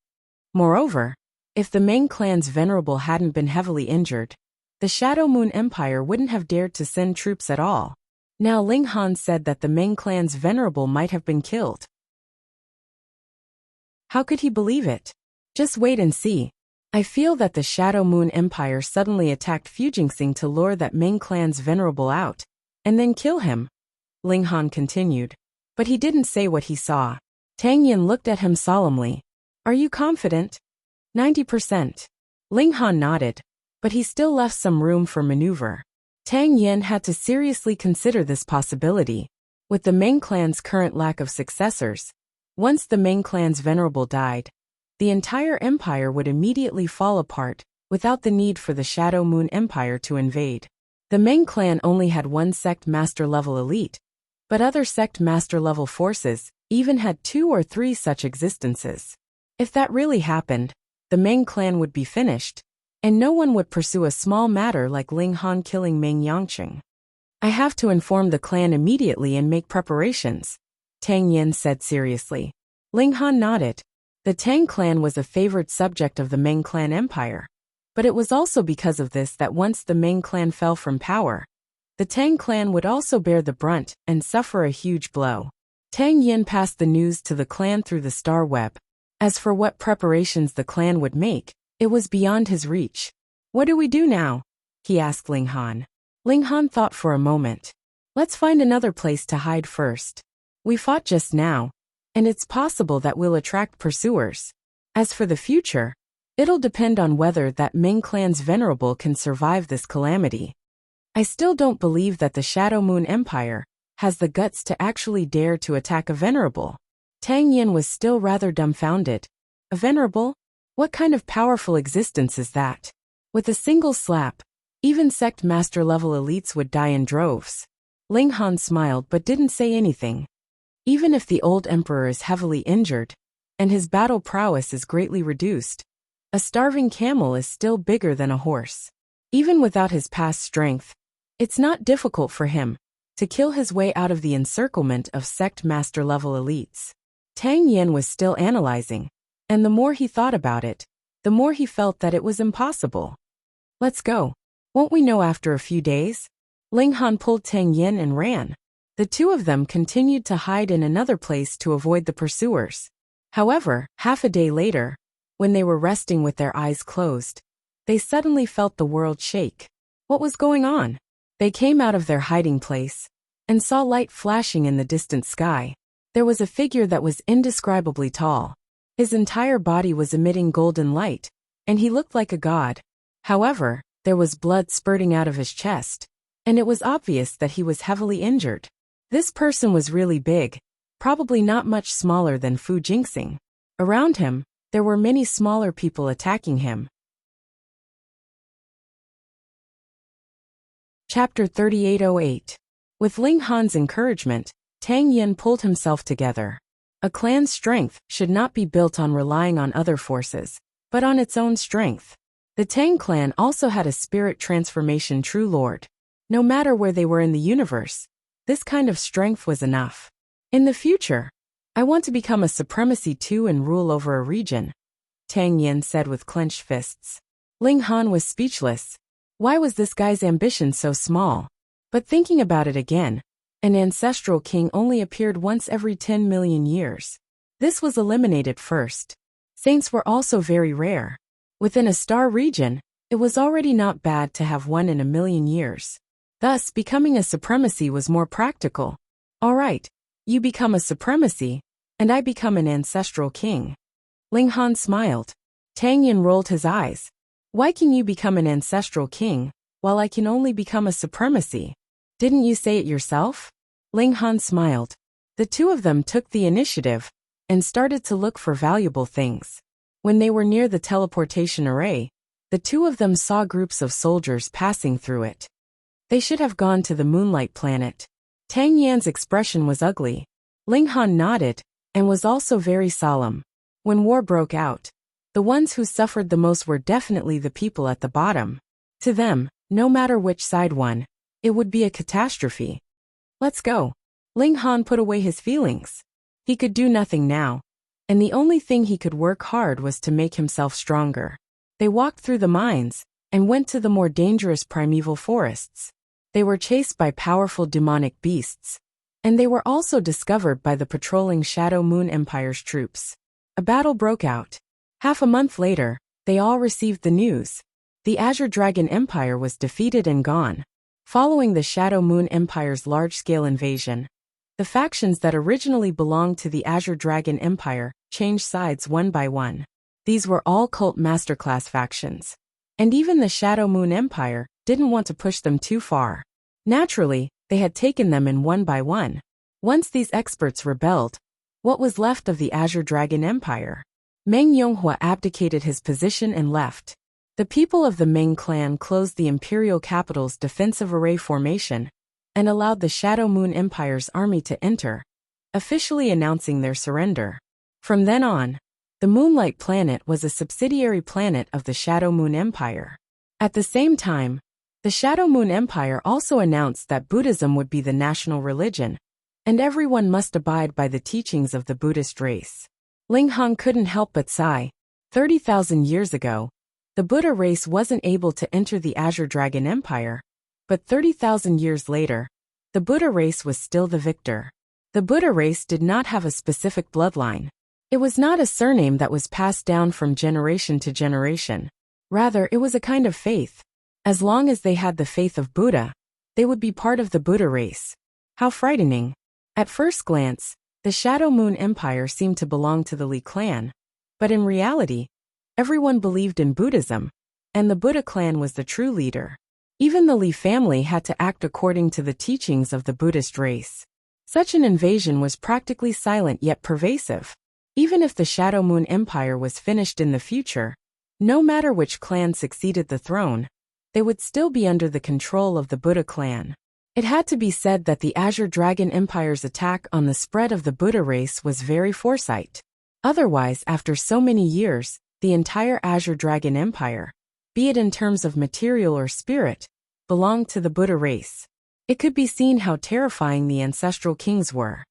Moreover, if the Meng clan's venerable hadn't been heavily injured, the Shadow Moon Empire wouldn't have dared to send troops at all. Now Ling Han said that the Meng clan's venerable might have been killed. How could he believe it? Just wait and see. I feel that the Shadow Moon Empire suddenly attacked Fujingsing to lure that Meng clan's venerable out, and then kill him. Ling Han continued. But he didn't say what he saw. Tang Yen looked at him solemnly. Are you confident? 90%. Ling Han nodded, but he still left some room for maneuver. Tang Yen had to seriously consider this possibility. With the Meng clan's current lack of successors, once the Meng clan's venerable died, the entire empire would immediately fall apart, without the need for the Shadow Moon Empire to invade. The Meng clan only had one sect master-level elite, but other sect master-level forces even had 2 or 3 such existences. If that really happened, the Meng clan would be finished, and no one would pursue a small matter like Ling Han killing Meng Yangqing. I have to inform the clan immediately and make preparations, Tang Yen said seriously. Ling Han nodded. The Tang clan was a favored subject of the Meng clan empire. But it was also because of this that once the Meng clan fell from power, the Tang clan would also bear the brunt and suffer a huge blow. Tang Yen passed the news to the clan through the star web. As for what preparations the clan would make, it was beyond his reach. What do we do now? He asked Ling Han. Ling Han thought for a moment. Let's find another place to hide first. We fought just now, and it's possible that we'll attract pursuers. As for the future, It'll depend on whether that Ming clan's venerable can survive this calamity. I still don't believe that the Shadow Moon Empire has the guts to actually dare to attack a venerable. Tang Yin was still rather dumbfounded. A venerable? What kind of powerful existence is that? With a single slap, even sect master level elites would die in droves. Ling Han smiled but didn't say anything. Even if the old emperor is heavily injured, and his battle prowess is greatly reduced, a starving camel is still bigger than a horse. Even without his past strength, it's not difficult for him to kill his way out of the encirclement of sect master level elites. Tang Yin was still analyzing, and the more he thought about it, the more he felt that it was impossible. Let's go. Won't we know after a few days? Ling Han pulled Tang Yin and ran. The two of them continued to hide in another place to avoid the pursuers. However, half a day later, when they were resting with their eyes closed, they suddenly felt the world shake. What was going on? They came out of their hiding place and saw light flashing in the distant sky. There was a figure that was indescribably tall. His entire body was emitting golden light, and he looked like a god. However, there was blood spurting out of his chest, and it was obvious that he was heavily injured. This person was really big, probably not much smaller than Fu Jingxing. Around him, there were many smaller people attacking him. Chapter 3808. With Ling Han's encouragement, Tang Yin pulled himself together. A clan's strength should not be built on relying on other forces, but on its own strength. The Tang clan also had a spirit transformation true lord. No matter where they were in the universe, this kind of strength was enough. In the future, I want to become a supremacy too and rule over a region, Tang Yin said with clenched fists. Ling Han was speechless. Why was this guy's ambition so small? But thinking about it again, an ancestral king only appeared once every 10 million years. This was eliminated first. Saints were also very rare. Within a star region, it was already not bad to have one in a million years. Thus, becoming a supremacy was more practical. All right, you become a supremacy, and I become an ancestral king. Ling Han smiled. Tang Yin rolled his eyes. Why can you become an ancestral king, while I can only become a supremacy? Didn't you say it yourself? Ling Han smiled. The two of them took the initiative and started to look for valuable things. When they were near the teleportation array, the two of them saw groups of soldiers passing through it. They should have gone to the Moonlight Planet. Tang Yan's expression was ugly. Ling Han nodded and was also very solemn. When war broke out, the ones who suffered the most were definitely the people at the bottom. To them, no matter which side won, it would be a catastrophe. Let's go. Ling Han put away his feelings. He could do nothing now, and the only thing he could work hard was to make himself stronger. They walked through the mines and went to the more dangerous primeval forests. They were chased by powerful demonic beasts, and they were also discovered by the patrolling Shadow Moon Empire's troops. A battle broke out. Half a month later, they all received the news. The Azure Dragon Empire was defeated and gone. Following the Shadow Moon Empire's large-scale invasion, the factions that originally belonged to the Azure Dragon Empire changed sides one by one. These were all cult masterclass factions. And even the Shadow Moon Empire didn't want to push them too far. Naturally, they had taken them in one by one. Once these experts rebelled, what was left of the Azure Dragon Empire? Meng Yonghua abdicated his position and left. The people of the Ming clan closed the imperial capital's defensive array formation and allowed the Shadow Moon Empire's army to enter, officially announcing their surrender. From then on, the Moonlight Planet was a subsidiary planet of the Shadow Moon Empire. At the same time, the Shadow Moon Empire also announced that Buddhism would be the national religion, and everyone must abide by the teachings of the Buddhist race. Ling Han couldn't help but sigh. 30,000 years ago, the Buddha race wasn't able to enter the Azure Dragon Empire, but 30,000 years later, the Buddha race was still the victor. The Buddha race did not have a specific bloodline. It was not a surname that was passed down from generation to generation. Rather, it was a kind of faith. As long as they had the faith of Buddha, they would be part of the Buddha race. How frightening. At first glance, the Shadow Moon Empire seemed to belong to the Li clan, but in reality, Everyone believed in Buddhism, and the Buddha clan was the true leader. Even the Li family had to act according to the teachings of the Buddhist race. Such an invasion was practically silent yet pervasive. Even if the Shadow Moon Empire was finished in the future, no matter which clan succeeded the throne, they would still be under the control of the Buddha clan. It had to be said that the Azure Dragon Empire's attack on the spread of the Buddha race was very foresight. Otherwise, after so many years, the entire Azure Dragon Empire, be it in terms of material or spirit, belonged to the Buddha race. It could be seen how terrifying the ancestral kings were.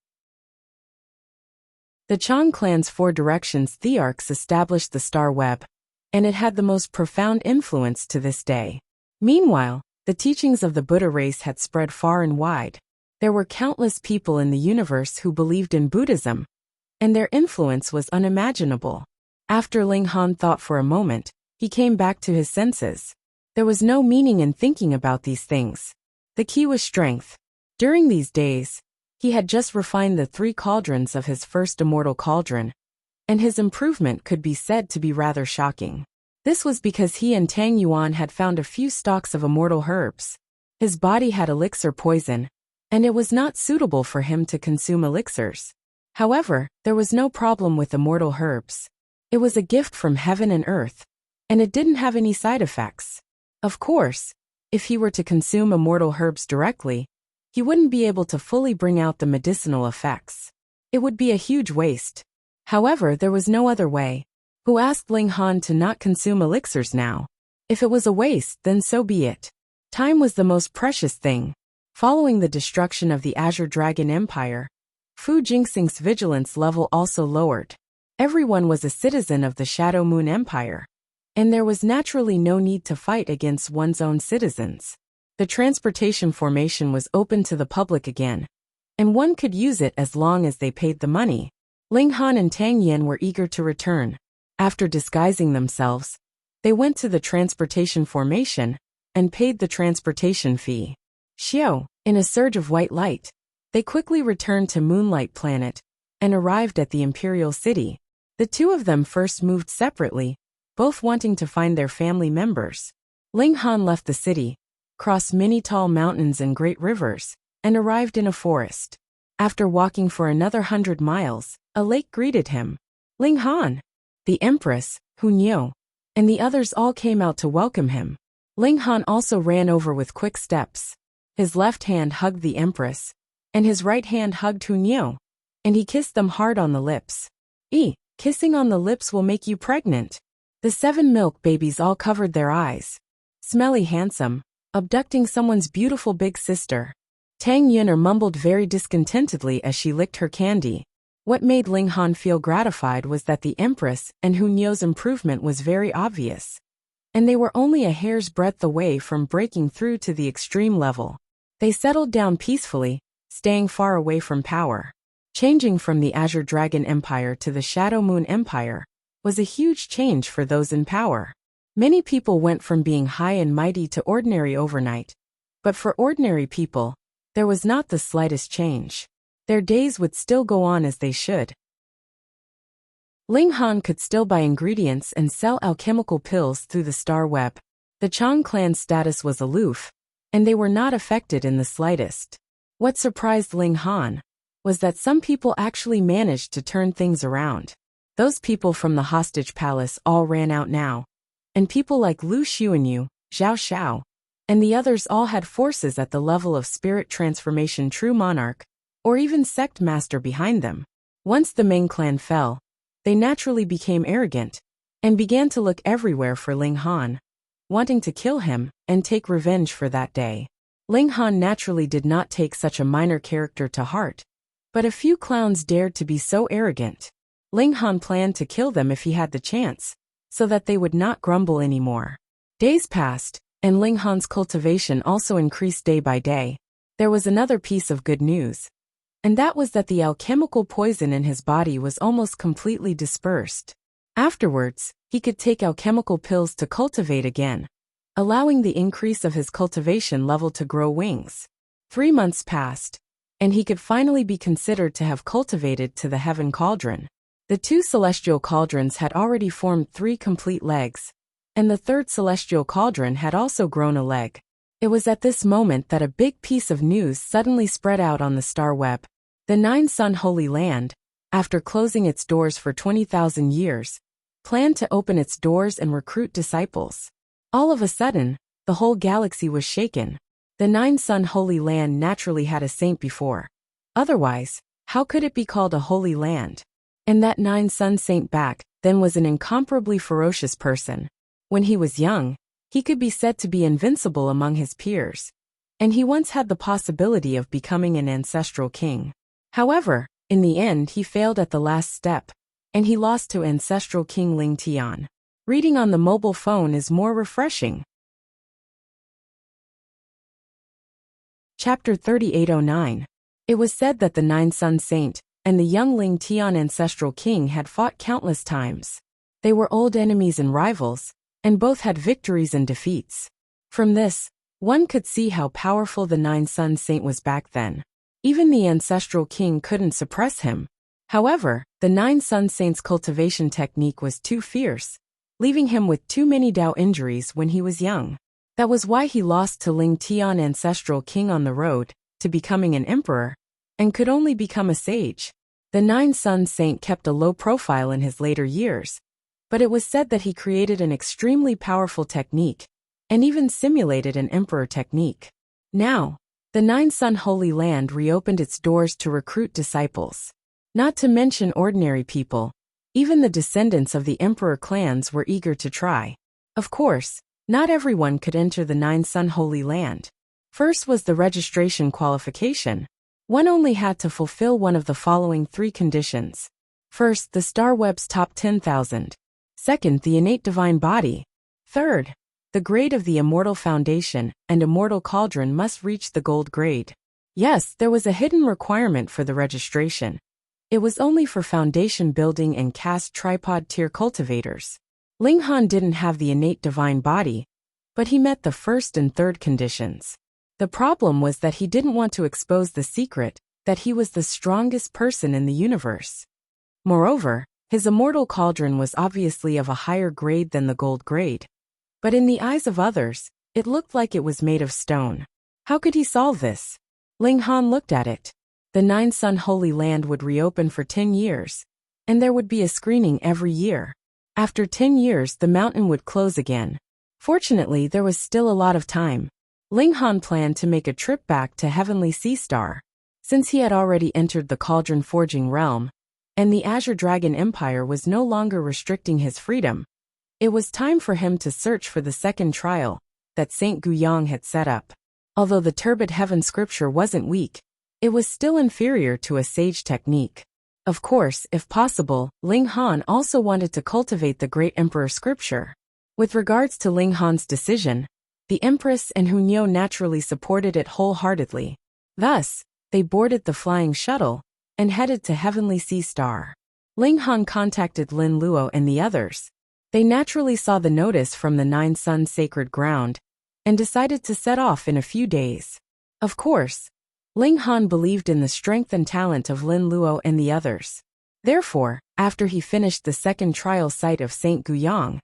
The Chang clan's four directions thearchs established the star web, and it had the most profound influence to this day. Meanwhile, the teachings of the Buddha race had spread far and wide. There were countless people in the universe who believed in Buddhism, and their influence was unimaginable. After Ling Han thought for a moment, he came back to his senses. There was no meaning in thinking about these things. The key was strength. During these days, he had just refined the 3 cauldrons of his first immortal cauldron, and his improvement could be said to be rather shocking. This was because he and Tang Yuan had found a few stalks of immortal herbs. His body had elixir poison, and it was not suitable for him to consume elixirs. However, there was no problem with immortal herbs. It was a gift from heaven and earth, and it didn't have any side effects. Of course, if he were to consume immortal herbs directly, he wouldn't be able to fully bring out the medicinal effects. It would be a huge waste. However, there was no other way. Who asked Ling Han to not consume elixirs now? If it was a waste, then so be it. Time was the most precious thing. Following the destruction of the Azure Dragon Empire, Fu Jingxing's vigilance level also lowered. Everyone was a citizen of the Shadow Moon Empire, and there was naturally no need to fight against one's own citizens. The transportation formation was open to the public again, and one could use it as long as they paid the money. Ling Han and Tang Yan were eager to return. After disguising themselves, they went to the transportation formation and paid the transportation fee. Xiao, in a surge of white light, they quickly returned to Moonlight Planet and arrived at the Imperial City. The two of them first moved separately, both wanting to find their family members. Ling Han left the city, crossed many tall mountains and great rivers, and arrived in a forest. After walking for another 100 miles, a lake greeted him. Ling Han, the Empress, Hu Niu, and the others all came out to welcome him. Ling Han also ran over with quick steps. His left hand hugged the Empress, and his right hand hugged Hu Niu, and he kissed them hard on the lips. Kissing on the lips will make you pregnant. The 7 milk babies all covered their eyes. Smelly handsome, abducting someone's beautiful big sister. Tang Yuner mumbled very discontentedly as she licked her candy. What made Ling Han feel gratified was that the Empress and Hu Niu's improvement was very obvious, and they were only a hair's breadth away from breaking through to the extreme level. They settled down peacefully, staying far away from power. Changing from the Azure Dragon Empire to the Shadow Moon Empire was a huge change for those in power. Many people went from being high and mighty to ordinary overnight, but for ordinary people, there was not the slightest change. Their days would still go on as they should. Ling Han could still buy ingredients and sell alchemical pills through the star web. The Chang clan's status was aloof, and they were not affected in the slightest. What surprised Ling Han was that some people actually managed to turn things around. Those people from the hostage palace all ran out now, and people like Lu Xuanyu, Zhao Xiao, and the others all had forces at the level of spirit transformation true monarch, or even sect master behind them. Once the Ming clan fell, they naturally became arrogant, and began to look everywhere for Ling Han, wanting to kill him and take revenge for that day. Ling Han naturally did not take such a minor character to heart, but a few clowns dared to be so arrogant. Ling Han planned to kill them if he had the chance, so that they would not grumble anymore. Days passed, and Ling Han's cultivation also increased day by day. There was another piece of good news, and that was that the alchemical poison in his body was almost completely dispersed. Afterwards, he could take alchemical pills to cultivate again, allowing the increase of his cultivation level to grow wings. 3 months passed, and he could finally be considered to have cultivated to the Heaven Cauldron. The two celestial cauldrons had already formed 3 complete legs, and the third celestial cauldron had also grown a leg. It was at this moment that a big piece of news suddenly spread out on the star web. The 9-Sun Holy Land, after closing its doors for 20,000 years, planned to open its doors and recruit disciples. All of a sudden, the whole galaxy was shaken. The 9-Sun Holy Land naturally had a saint before. Otherwise, how could it be called a holy land? And that 9-Sun saint back then was an incomparably ferocious person. When he was young, he could be said to be invincible among his peers, and he once had the possibility of becoming an ancestral king. However, in the end he failed at the last step, and he lost to ancestral King Ling Tian. Reading on the mobile phone is more refreshing. Chapter 3809. It was said that the 9-Sun Saint and the young Ling Tian ancestral king had fought countless times. They were old enemies and rivals, and both had victories and defeats. From this, one could see how powerful the 9-Sun Saint was back then. Even the ancestral king couldn't suppress him. However, the 9-Sun Saint's cultivation technique was too fierce, leaving him with too many Dao injuries when he was young. That was why he lost to Ling Tian ancestral king on the road to becoming an emperor, and could only become a sage. The 9-Sun Saint kept a low profile in his later years, but it was said that he created an extremely powerful technique, and even simulated an emperor technique. Now, the 9-Sun Holy Land reopened its doors to recruit disciples. Not to mention ordinary people, even the descendants of the emperor clans were eager to try. Of course, not everyone could enter the 9-Sun Holy Land. First was the registration qualification. One only had to fulfill one of the following 3 conditions. First, the star web's top 10,000. Second, the innate divine body. Third, the grade of the immortal foundation and immortal cauldron must reach the gold grade. Yes, there was a hidden requirement for the registration. It was only for foundation building and cast tripod tier cultivators. Ling Han didn't have the innate divine body, but he met the first and third conditions. The problem was that he didn't want to expose the secret that he was the strongest person in the universe. Moreover, his immortal cauldron was obviously of a higher grade than the gold grade. But in the eyes of others, it looked like it was made of stone. How could he solve this? Ling Han looked at it. The 9-Sun Holy Land would reopen for 10 years, and there would be a screening every year. After 10 years, the mountain would close again. Fortunately, there was still a lot of time. Ling Han planned to make a trip back to Heavenly Sea Star. Since he had already entered the cauldron forging realm, and the Azure Dragon Empire was no longer restricting his freedom, it was time for him to search for the second trial that Saint Guyang had set up. Although the turbid heaven scripture wasn't weak, it was still inferior to a sage technique. Of course, if possible, Ling Han also wanted to cultivate the Great Emperor scripture. With regards to Ling Han's decision, the Empress and Hunyou naturally supported it wholeheartedly. Thus, they boarded the flying shuttle and headed to Heavenly Sea Star. Ling Han contacted Lin Luo and the others. They naturally saw the notice from the 9-Sun sacred ground and decided to set off in a few days. Of course, Ling Han believed in the strength and talent of Lin Luo and the others. Therefore, after he finished the second trial site of Saint Guyang,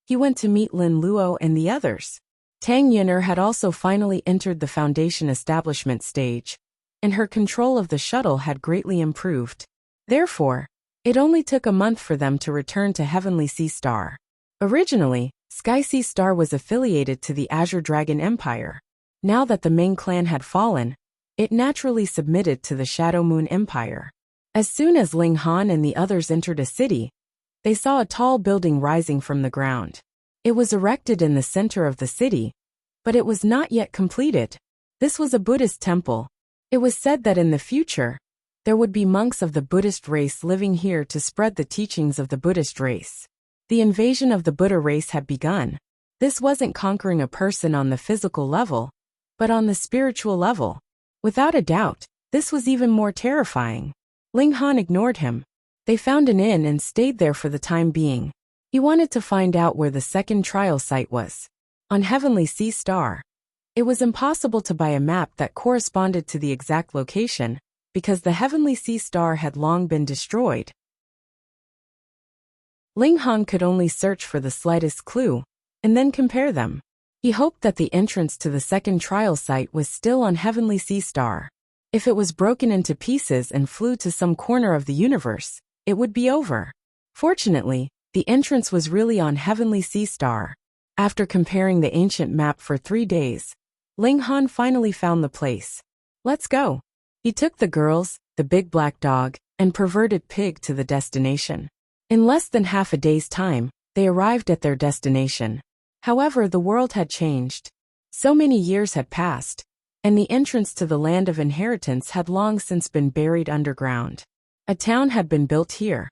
he went to meet Lin Luo and the others. Tang Yun'er had also finally entered the foundation establishment stage, and her control of the shuttle had greatly improved. Therefore, it only took a month for them to return to Heavenly Sea Star. Originally, Sky Sea Star was affiliated to the Azure Dragon Empire. Now that the Ming clan had fallen, it naturally submitted to the Shadow Moon Empire. As soon as Ling Han and the others entered a city, they saw a tall building rising from the ground. It was erected in the center of the city, but it was not yet completed. This was a Buddhist temple. It was said that in the future, there would be monks of the Buddhist race living here to spread the teachings of the Buddhist race. The invasion of the Buddha race had begun. This wasn't conquering a person on the physical level, but on the spiritual level. Without a doubt, this was even more terrifying. Ling Han ignored him. They found an inn and stayed there for the time being. He wanted to find out where the second trial site was. On Heavenly Sea Star, it was impossible to buy a map that corresponded to the exact location, because the Heavenly Sea Star had long been destroyed. Ling Han could only search for the slightest clue, and then compare them. He hoped that the entrance to the second trial site was still on Heavenly Sea Star. If it was broken into pieces and flew to some corner of the universe, it would be over. Fortunately, the entrance was really on Heavenly Sea Star. After comparing the ancient map for 3 days, Ling Han finally found the place. Let's go. He took the girls, the big black dog, and perverted pig to the destination. In less than half a day's time, they arrived at their destination. However, the world had changed. So many years had passed, and the entrance to the land of inheritance had long since been buried underground. A town had been built here,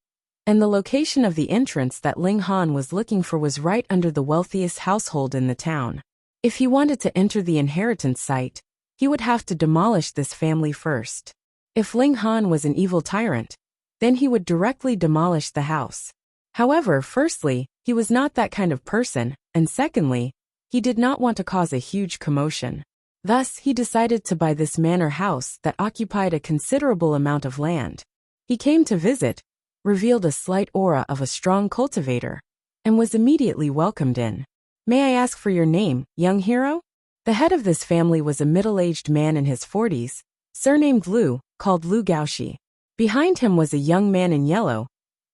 and the location of the entrance that Ling Han was looking for was right under the wealthiest household in the town. If he wanted to enter the inheritance site, he would have to demolish this family first. If Ling Han was an evil tyrant, then he would directly demolish the house. However, firstly, he was not that kind of person, and secondly, he did not want to cause a huge commotion. Thus, he decided to buy this manor house that occupied a considerable amount of land. He came to visit, revealed a slight aura of a strong cultivator, and was immediately welcomed in. May I ask for your name, young hero? The head of this family was a middle-aged man in his 40s, surnamed Lu, called Lu Gaoxi. Behind him was a young man in yellow,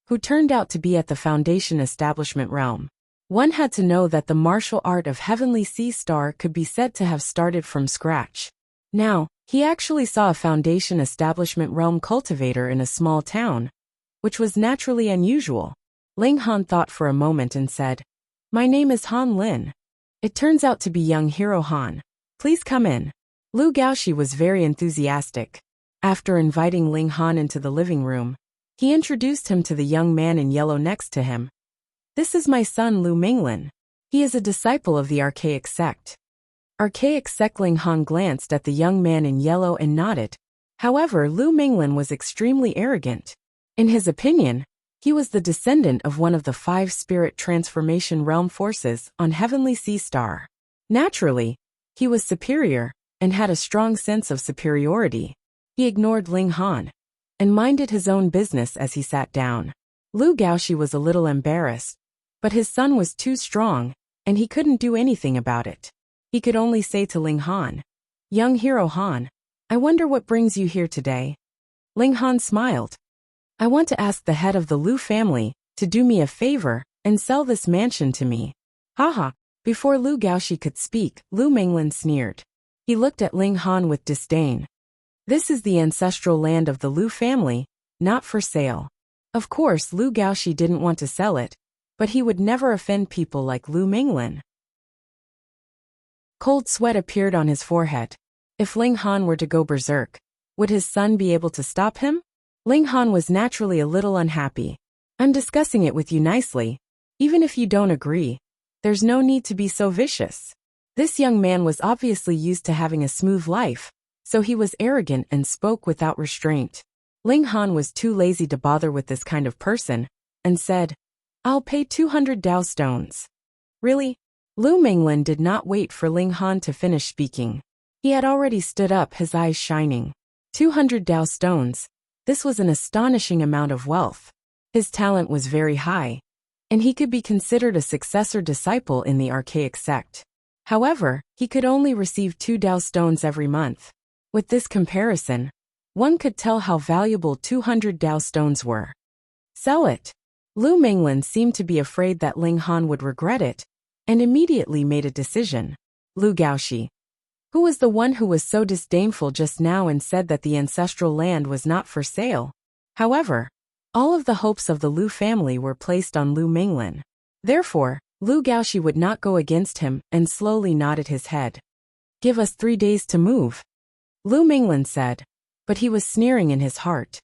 who turned out to be at the Foundation Establishment realm. One had to know that the martial art of Heavenly Sea Star could be said to have started from scratch. Now, he actually saw a Foundation Establishment realm cultivator in a small town, which was naturally unusual. Ling Han thought for a moment and said, "My name is Han Lin. It turns out to be young hero Han. Please come in." Lu Gaoxi was very enthusiastic. After inviting Ling Han into the living room, he introduced him to the young man in yellow next to him. "This is my son Lu Minglin. He is a disciple of the archaic sect." Archaic sect. Ling Han glanced at the young man in yellow and nodded. However, Lu Minglin was extremely arrogant. In his opinion, he was the descendant of one of the 5 spirit transformation realm forces on Heavenly Sea Star. Naturally, he was superior and had a strong sense of superiority. He ignored Ling Han and minded his own business as he sat down. Lu Gaoxi was a little embarrassed, but his son was too strong, and he couldn't do anything about it. He could only say to Ling Han, "Young hero Han, I wonder what brings you here today." Ling Han smiled. "I want to ask the head of the Lu family to do me a favor and sell this mansion to me." Haha. Before Lu Gaoxi could speak, Lu Minglin sneered. He looked at Ling Han with disdain. "This is the ancestral land of the Lu family, not for sale." Of course, Lu Gaoxi didn't want to sell it, but he would never offend people like Lu Minglin. Cold sweat appeared on his forehead. If Ling Han were to go berserk, would his son be able to stop him? Ling Han was naturally a little unhappy. "I'm discussing it with you nicely. Even if you don't agree, there's no need to be so vicious." This young man was obviously used to having a smooth life, so he was arrogant and spoke without restraint. Ling Han was too lazy to bother with this kind of person, and said, "I'll pay 200 Dao stones." "Really?" Lu Minglin did not wait for Ling Han to finish speaking. He had already stood up, his eyes shining. 200 Dao stones. This was an astonishing amount of wealth. His talent was very high, and he could be considered a successor disciple in the archaic sect. However, he could only receive 2 Dao stones every month. With this comparison, one could tell how valuable 200 Dao stones were. "Sell it." Lu Minglin seemed to be afraid that Ling Han would regret it, and immediately made a decision. Lu Gaoxi, who was the one who was so disdainful just now and said that the ancestral land was not for sale. However, all of the hopes of the Lu family were placed on Lu Minglin. Therefore, Lu Gaoxi would not go against him and slowly nodded his head. "Give us 3 days to move," Lu Minglin said, but he was sneering in his heart.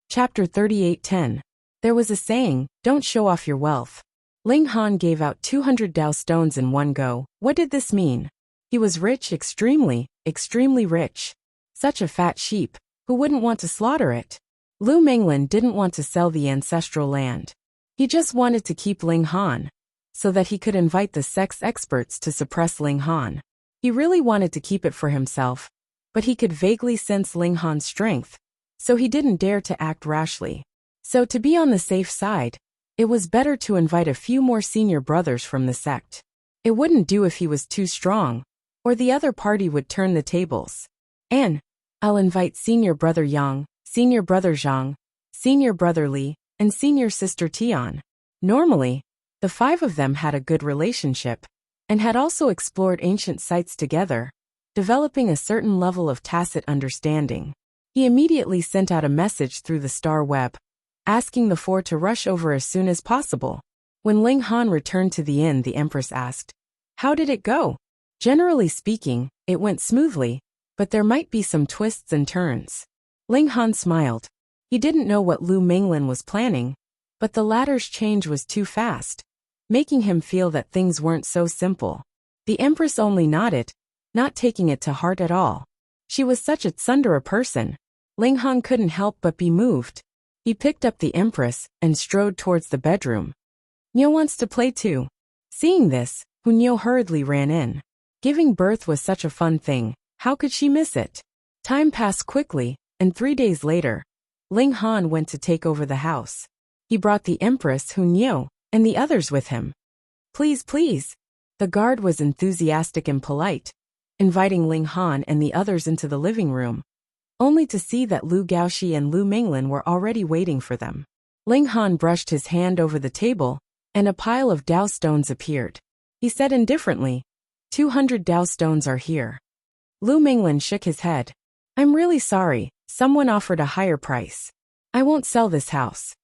Chapter 38:10. There was a saying, "Don't show off your wealth." Ling Han gave out 200 Dao stones in one go. What did this mean? He was rich, extremely rich. Such a fat sheep. Who wouldn't want to slaughter it? Lu Minglin didn't want to sell the ancestral land. He just wanted to keep Ling Han, so that he could invite the sex experts to suppress Ling Han. He really wanted to keep it for himself, but he could vaguely sense Ling Han's strength, so he didn't dare to act rashly. So to be on the safe side, it was better to invite a few more senior brothers from the sect. It wouldn't do if he was too strong, or the other party would turn the tables. And I'll invite senior brother Yang, senior brother Zhang, senior brother Li, and senior sister Tian. Normally, the five of them had a good relationship, and had also explored ancient sites together, developing a certain level of tacit understanding. He immediately sent out a message through the star web, asking the four to rush over as soon as possible. When Ling Han returned to the inn, the Empress asked, "How did it go?" Generally speaking, it went smoothly, but there might be some twists and turns. Ling Han smiled. He didn't know what Lu Minglin was planning, but the latter's change was too fast, making him feel that things weren't so simple. The Empress only nodded, not taking it to heart at all. She was such a tsundere person. Ling Han couldn't help but be moved. He picked up the Empress and strode towards the bedroom. "Niu wants to play too." Seeing this, Niu hurriedly ran in. Giving birth was such a fun thing, how could she miss it? Time passed quickly, and 3 days later, Ling Han went to take over the house. He brought the Empress, Niu, and the others with him. "Please, please." The guard was enthusiastic and polite, inviting Ling Han and the others into the living room, only to see that Lu Gaoxi and Lu Minglin were already waiting for them. Ling Han brushed his hand over the table, and a pile of Dao stones appeared. He said indifferently, 200 Dao stones are here." Lu Minglin shook his head. "I'm really sorry, someone offered a higher price. I won't sell this house."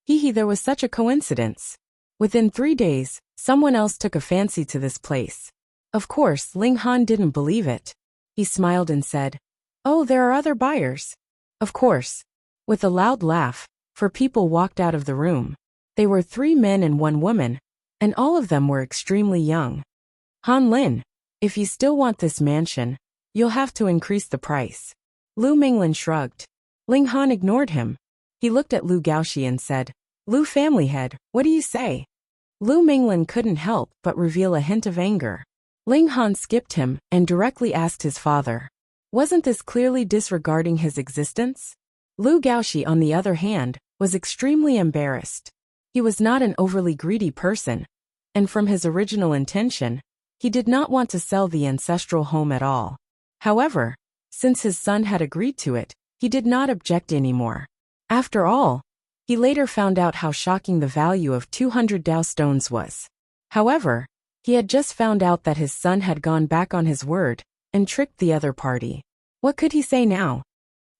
There was such a coincidence. Within 3 days, someone else took a fancy to this place. Of course, Ling Han didn't believe it. He smiled and said, "Oh, there are other buyers." Of course. With a loud laugh, 4 people walked out of the room. They were 3 men and 1 woman, and all of them were extremely young. "Han Lin, if you still want this mansion, you'll have to increase the price." Lu Minglin shrugged. Ling Han ignored him. He looked at Lu Gaoxi and said, "Lu family head, what do you say?" Lu Minglin couldn't help but reveal a hint of anger. Ling Han skipped him and directly asked his father. Wasn't this clearly disregarding his existence? Lu Gaoxi, on the other hand, was extremely embarrassed. He was not an overly greedy person, and from his original intention, he did not want to sell the ancestral home at all. However, since his son had agreed to it, he did not object anymore. After all, he later found out how shocking the value of 200 Dao stones was. However, he had just found out that his son had gone back on his word and tricked the other party. What could he say now?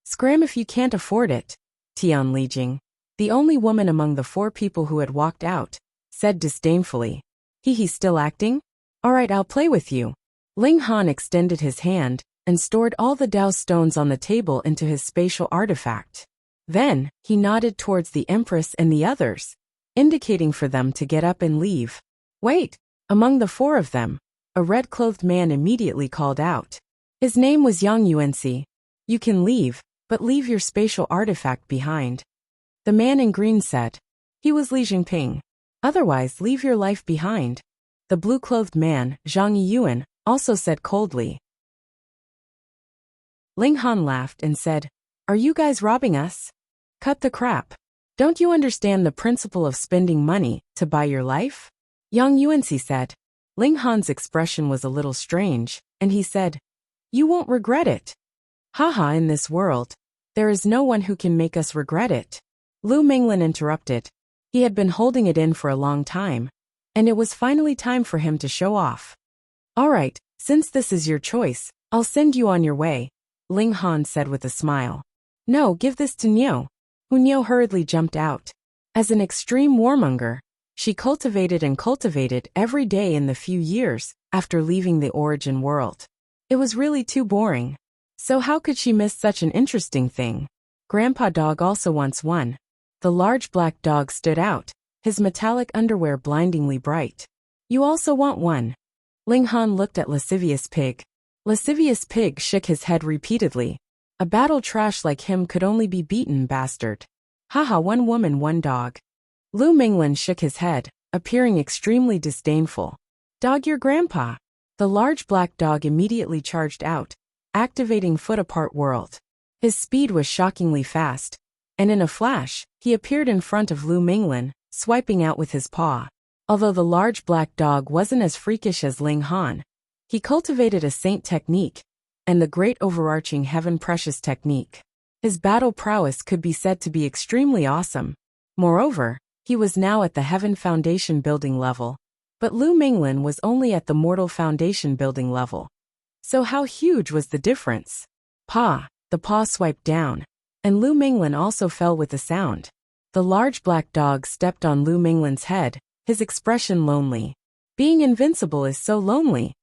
"Scram if you can't afford it," Tian Lijing, the only woman among the 4 people who had walked out, said disdainfully. He's still acting? Alright, I'll play with you." Ling Han extended his hand and stored all the Dao stones on the table into his spatial artifact. Then, he nodded towards the Empress and the others, indicating for them to get up and leave. "Wait!" Among the 4 of them, a red-clothed man immediately called out. His name was Yang Yuanxi. "You can leave, but leave your spatial artifact behind." The man in green said. He was Li Jingping. "Otherwise, leave your life behind." The blue-clothed man, Zhang Yuan, also said coldly. Ling Han laughed and said, "Are you guys robbing us? Cut the crap. Don't you understand the principle of spending money to buy your life?" Yang Yuanxi said. Ling Han's expression was a little strange, and he said, "You won't regret it." "Haha, in this world, there is no one who can make us regret it." Lu Minglin interrupted. He had been holding it in for a long time, and it was finally time for him to show off. "Alright, since this is your choice, I'll send you on your way," Ling Han said with a smile. "No, give this to Niu." Niu hurriedly jumped out. As an extreme warmonger, she cultivated every day in the few years after leaving the origin world. It was really too boring. So how could she miss such an interesting thing? Grandpa Dog also wants one. The large black dog stood out, his metallic underwear blindingly bright. "You also want one?" Ling Han looked at Lascivious Pig. Lascivious Pig shook his head repeatedly. A battle trash like him could only be beaten, bastard. "Haha, 1 woman, 1 dog." Lu Minglin shook his head, appearing extremely disdainful. "Dog your grandpa." The large black dog immediately charged out, activating Foot Apart World. His speed was shockingly fast, and in a flash, he appeared in front of Lu Minglin, swiping out with his paw. Although the large black dog wasn't as freakish as Ling Han, he cultivated a saint technique, and the great overarching heaven precious technique. His battle prowess could be said to be extremely awesome. Moreover, he was now at the heaven foundation building level, but Lu Minglin was only at the mortal foundation building level. So how huge was the difference? Paw, the paw swiped down, and Lu Minglin also fell with a sound. The large black dog stepped on Lu Minglin's head, his expression lonely. Being invincible is so lonely.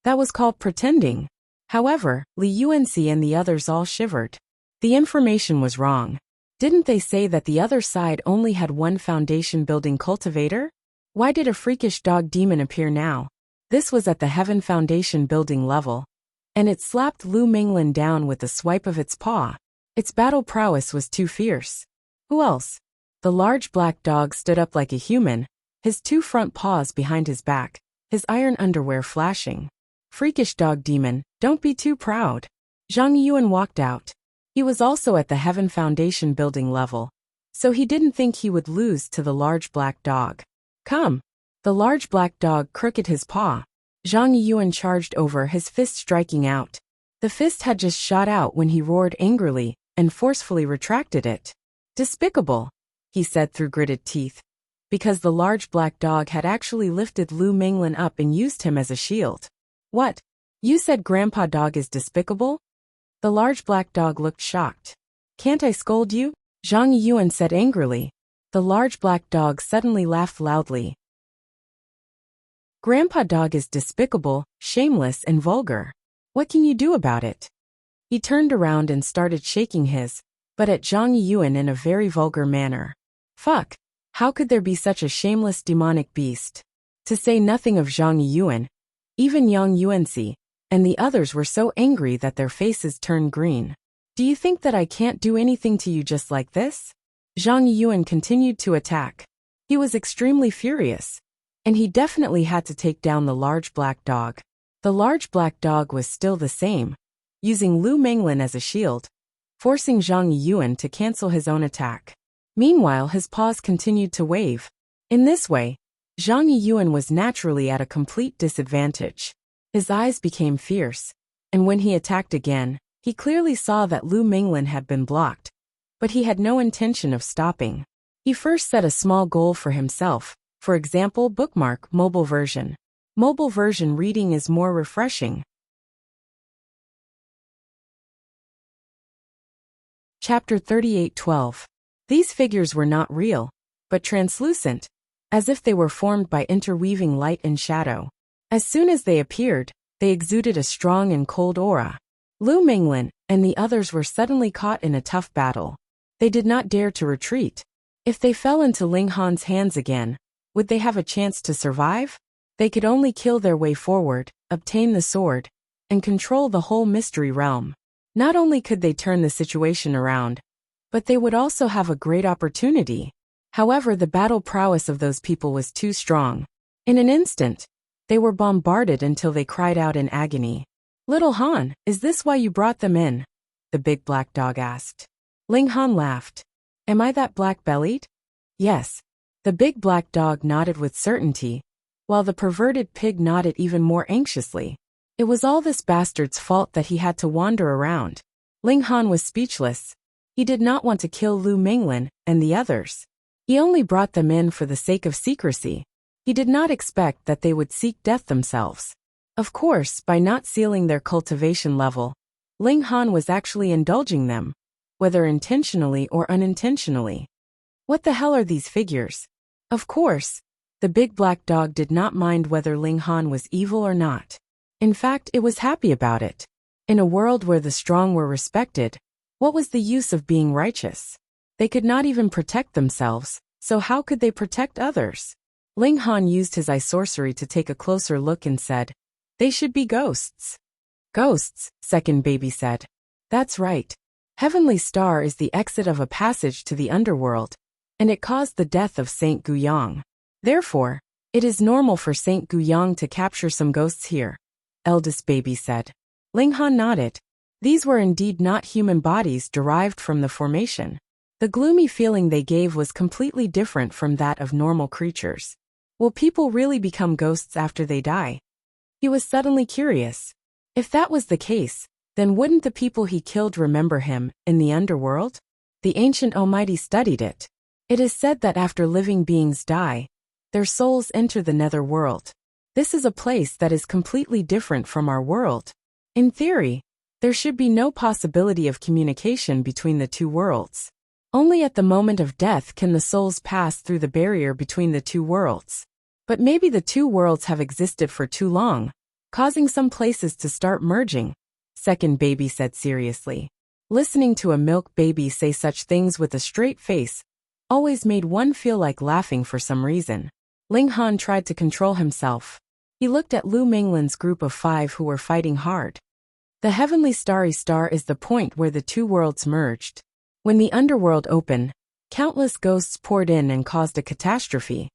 That was called pretending. However, Li Yuanxi and the others all shivered. The information was wrong. Didn't they say that the other side only had one foundation building cultivator? Why did a freakish dog demon appear now? This was at the heaven foundation building level, and it slapped Lu Minglin down with a swipe of its paw. Its battle prowess was too fierce. Who else? The large black dog stood up like a human, his two front paws behind his back, his iron underwear flashing. Freakish dog demon, don't be too proud. Zhang Yuan walked out. He was also at the heaven foundation building level, so he didn't think he would lose to the large black dog. Come. The large black dog crooked his paw. Zhang Yuan charged over, his fist striking out. The fist had just shot out when he roared angrily and forcefully retracted it. Despicable, he said through gritted teeth, because the large black dog had actually lifted Lu Minglin up and used him as a shield. What? You said Grandpa Dog is despicable? The large black dog looked shocked. Can't I scold you? Zhang Yuan said angrily. The large black dog suddenly laughed loudly. Grandpa Dog is despicable, shameless and vulgar. What can you do about it? He turned around and started shaking his, but at Zhang Yuan in a very vulgar manner. Fuck! How could there be such a shameless demonic beast? To say nothing of Zhang Yuan, even Yang Yuanxi, and the others were so angry that their faces turned green. Do you think that I can't do anything to you just like this? Zhang Yuan continued to attack. He was extremely furious, and he definitely had to take down the large black dog. The large black dog was still the same, using Lu Minglin as a shield, forcing Zhang Yuan to cancel his own attack. Meanwhile, his paws continued to wave. In this way, Zhang Yuan was naturally at a complete disadvantage. His eyes became fierce, and when he attacked again, he clearly saw that Lu Minglin had been blocked, but he had no intention of stopping. He first set a small goal for himself, for example, bookmark mobile version. Mobile version reading is more refreshing. Chapter 38:12. These figures were not real, but translucent, as if they were formed by interweaving light and shadow. As soon as they appeared, they exuded a strong and cold aura. Lu Minglin and the others were suddenly caught in a tough battle. They did not dare to retreat. If they fell into Ling Han's hands again, would they have a chance to survive? They could only kill their way forward, obtain the sword, and control the whole mystery realm. Not only could they turn the situation around, but they would also have a great opportunity. However, the battle prowess of those people was too strong. In an instant, they were bombarded until they cried out in agony. Little Han, is this why you brought them in? The big black dog asked. Ling Han laughed. Am I that black-bellied? Yes. The big black dog nodded with certainty, while the perverted pig nodded even more anxiously. It was all this bastard's fault that he had to wander around. Ling Han was speechless. He did not want to kill Lu Minglin and the others. He only brought them in for the sake of secrecy. He did not expect that they would seek death themselves. Of course, by not sealing their cultivation level, Ling Han was actually indulging them, whether intentionally or unintentionally. What the hell are these figures? Of course, the big black dog did not mind whether Ling Han was evil or not. In fact, it was happy about it. In a world where the strong were respected, what was the use of being righteous? They could not even protect themselves, so how could they protect others? Ling Han used his eye sorcery to take a closer look and said, they should be ghosts. Ghosts, second baby said. That's right. Heavenly Star is the exit of a passage to the underworld, and it caused the death of Saint Guyang. Therefore, it is normal for Saint Guyang to capture some ghosts here, eldest baby said. Ling Han nodded. These were indeed not human bodies derived from the formation. The gloomy feeling they gave was completely different from that of normal creatures. Will people really become ghosts after they die? He was suddenly curious. If that was the case, then wouldn't the people he killed remember him in the underworld? The ancient Almighty studied it. It is said that after living beings die, their souls enter the nether world. This is a place that is completely different from our world. In theory, there should be no possibility of communication between the two worlds. Only at the moment of death can the souls pass through the barrier between the two worlds. But maybe the two worlds have existed for too long, causing some places to start merging, Second Baby said seriously. Listening to a milk baby say such things with a straight face always made one feel like laughing for some reason. Ling Han tried to control himself. He looked at Lu Minglin's group of 5 who were fighting hard. The heavenly starry star is the point where the two worlds merged. When the underworld opened, countless ghosts poured in and caused a catastrophe.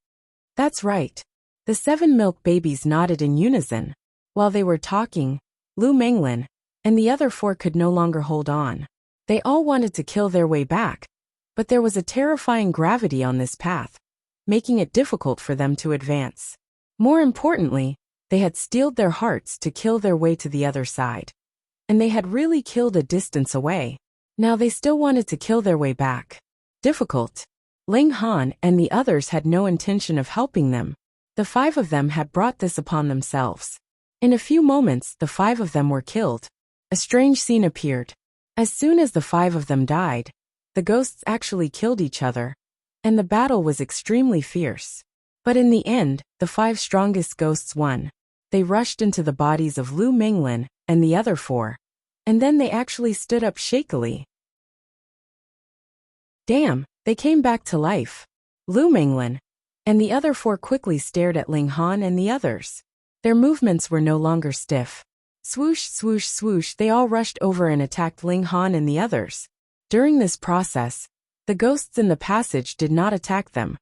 That's right. The 7 milk babies nodded in unison. While they were talking, Lu Minglin and the other 4 could no longer hold on. They all wanted to kill their way back, but there was a terrifying gravity on this path, making it difficult for them to advance. More importantly, they had steeled their hearts to kill their way to the other side. And they had really killed a distance away. Now they still wanted to kill their way back. Difficult. Ling Han and the others had no intention of helping them. The 5 of them had brought this upon themselves. In a few moments, the 5 of them were killed. A strange scene appeared. As soon as the 5 of them died, the ghosts actually killed each other, and the battle was extremely fierce. But in the end, the 5 strongest ghosts won. They rushed into the bodies of Lu Minglin and the other 4, and then they actually stood up shakily. Damn, they came back to life. Lu Minglin and the other 4 quickly stared at Ling Han and the others. Their movements were no longer stiff. Swoosh, swoosh, swoosh, they all rushed over and attacked Ling Han and the others. During this process, the ghosts in the passage did not attack them,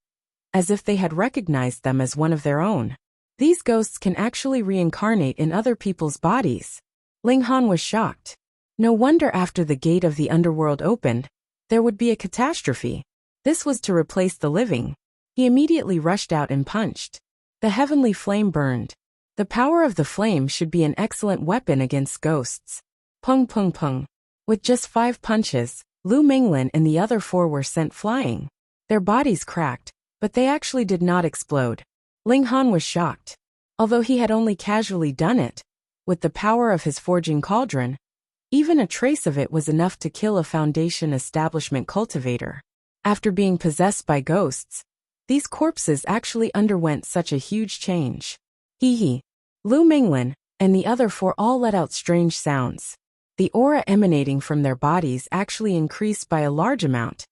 as if they had recognized them as one of their own. These ghosts can actually reincarnate in other people's bodies. Ling Han was shocked. No wonder after the gate of the underworld opened, there would be a catastrophe. This was to replace the living. He immediately rushed out and punched. The heavenly flame burned. The power of the flame should be an excellent weapon against ghosts. Pung pung pung. With just 5 punches, Lu Minglin and the other 4 were sent flying. Their bodies cracked, but they actually did not explode. Ling Han was shocked. Although he had only casually done it, with the power of his forging cauldron, even a trace of it was enough to kill a Foundation establishment cultivator. After being possessed by ghosts, these corpses actually underwent such a huge change. Hee hee. Lu Minglin and the other 4 all let out strange sounds. The aura emanating from their bodies actually increased by a large amount,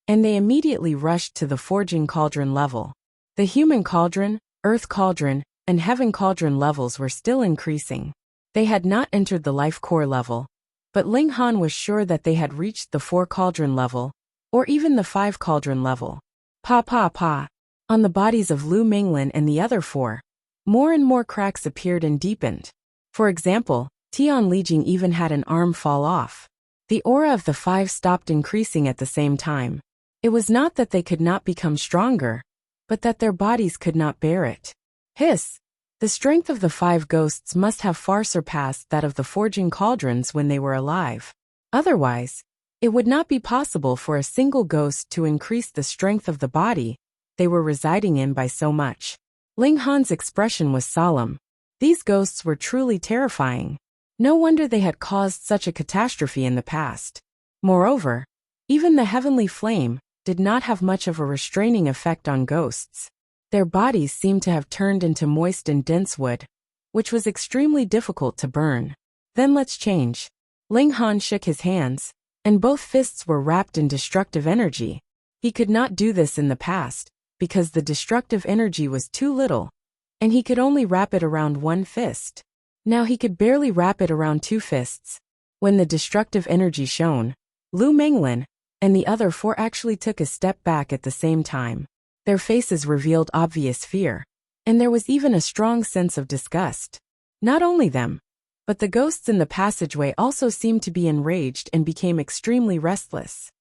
and they immediately rushed to the forging cauldron level. The human cauldron, earth cauldron, and heaven cauldron levels were still increasing. They had not entered the life core level, but Ling Han was sure that they had reached the 4 cauldron level, or even the 5 cauldron level. Pa pa pa. On the bodies of Lu Minglin and the other 4, more and more cracks appeared and deepened. For example, Tian Lijing even had an arm fall off. The aura of the 5 stopped increasing at the same time. It was not that they could not become stronger, but that their bodies could not bear it. Hiss! The strength of the 5 ghosts must have far surpassed that of the forging cauldrons when they were alive. Otherwise, it would not be possible for a single ghost to increase the strength of the body they were residing in by so much. Ling Han's expression was solemn. These ghosts were truly terrifying. No wonder they had caused such a catastrophe in the past. Moreover, even the heavenly flame did not have much of a restraining effect on ghosts. Their bodies seemed to have turned into moist and dense wood, which was extremely difficult to burn. Then let's change. Ling Han shook his hands, and both fists were wrapped in destructive energy. He could not do this in the past, because the destructive energy was too little, and he could only wrap it around 1 fist. Now he could barely wrap it around 2 fists. When the destructive energy shone, Lu Minglin and the other 4 actually took a step back at the same time. Their faces revealed obvious fear, and there was even a strong sense of disgust. Not only them, But the ghosts in the passageway also seemed to be enraged and became extremely restless.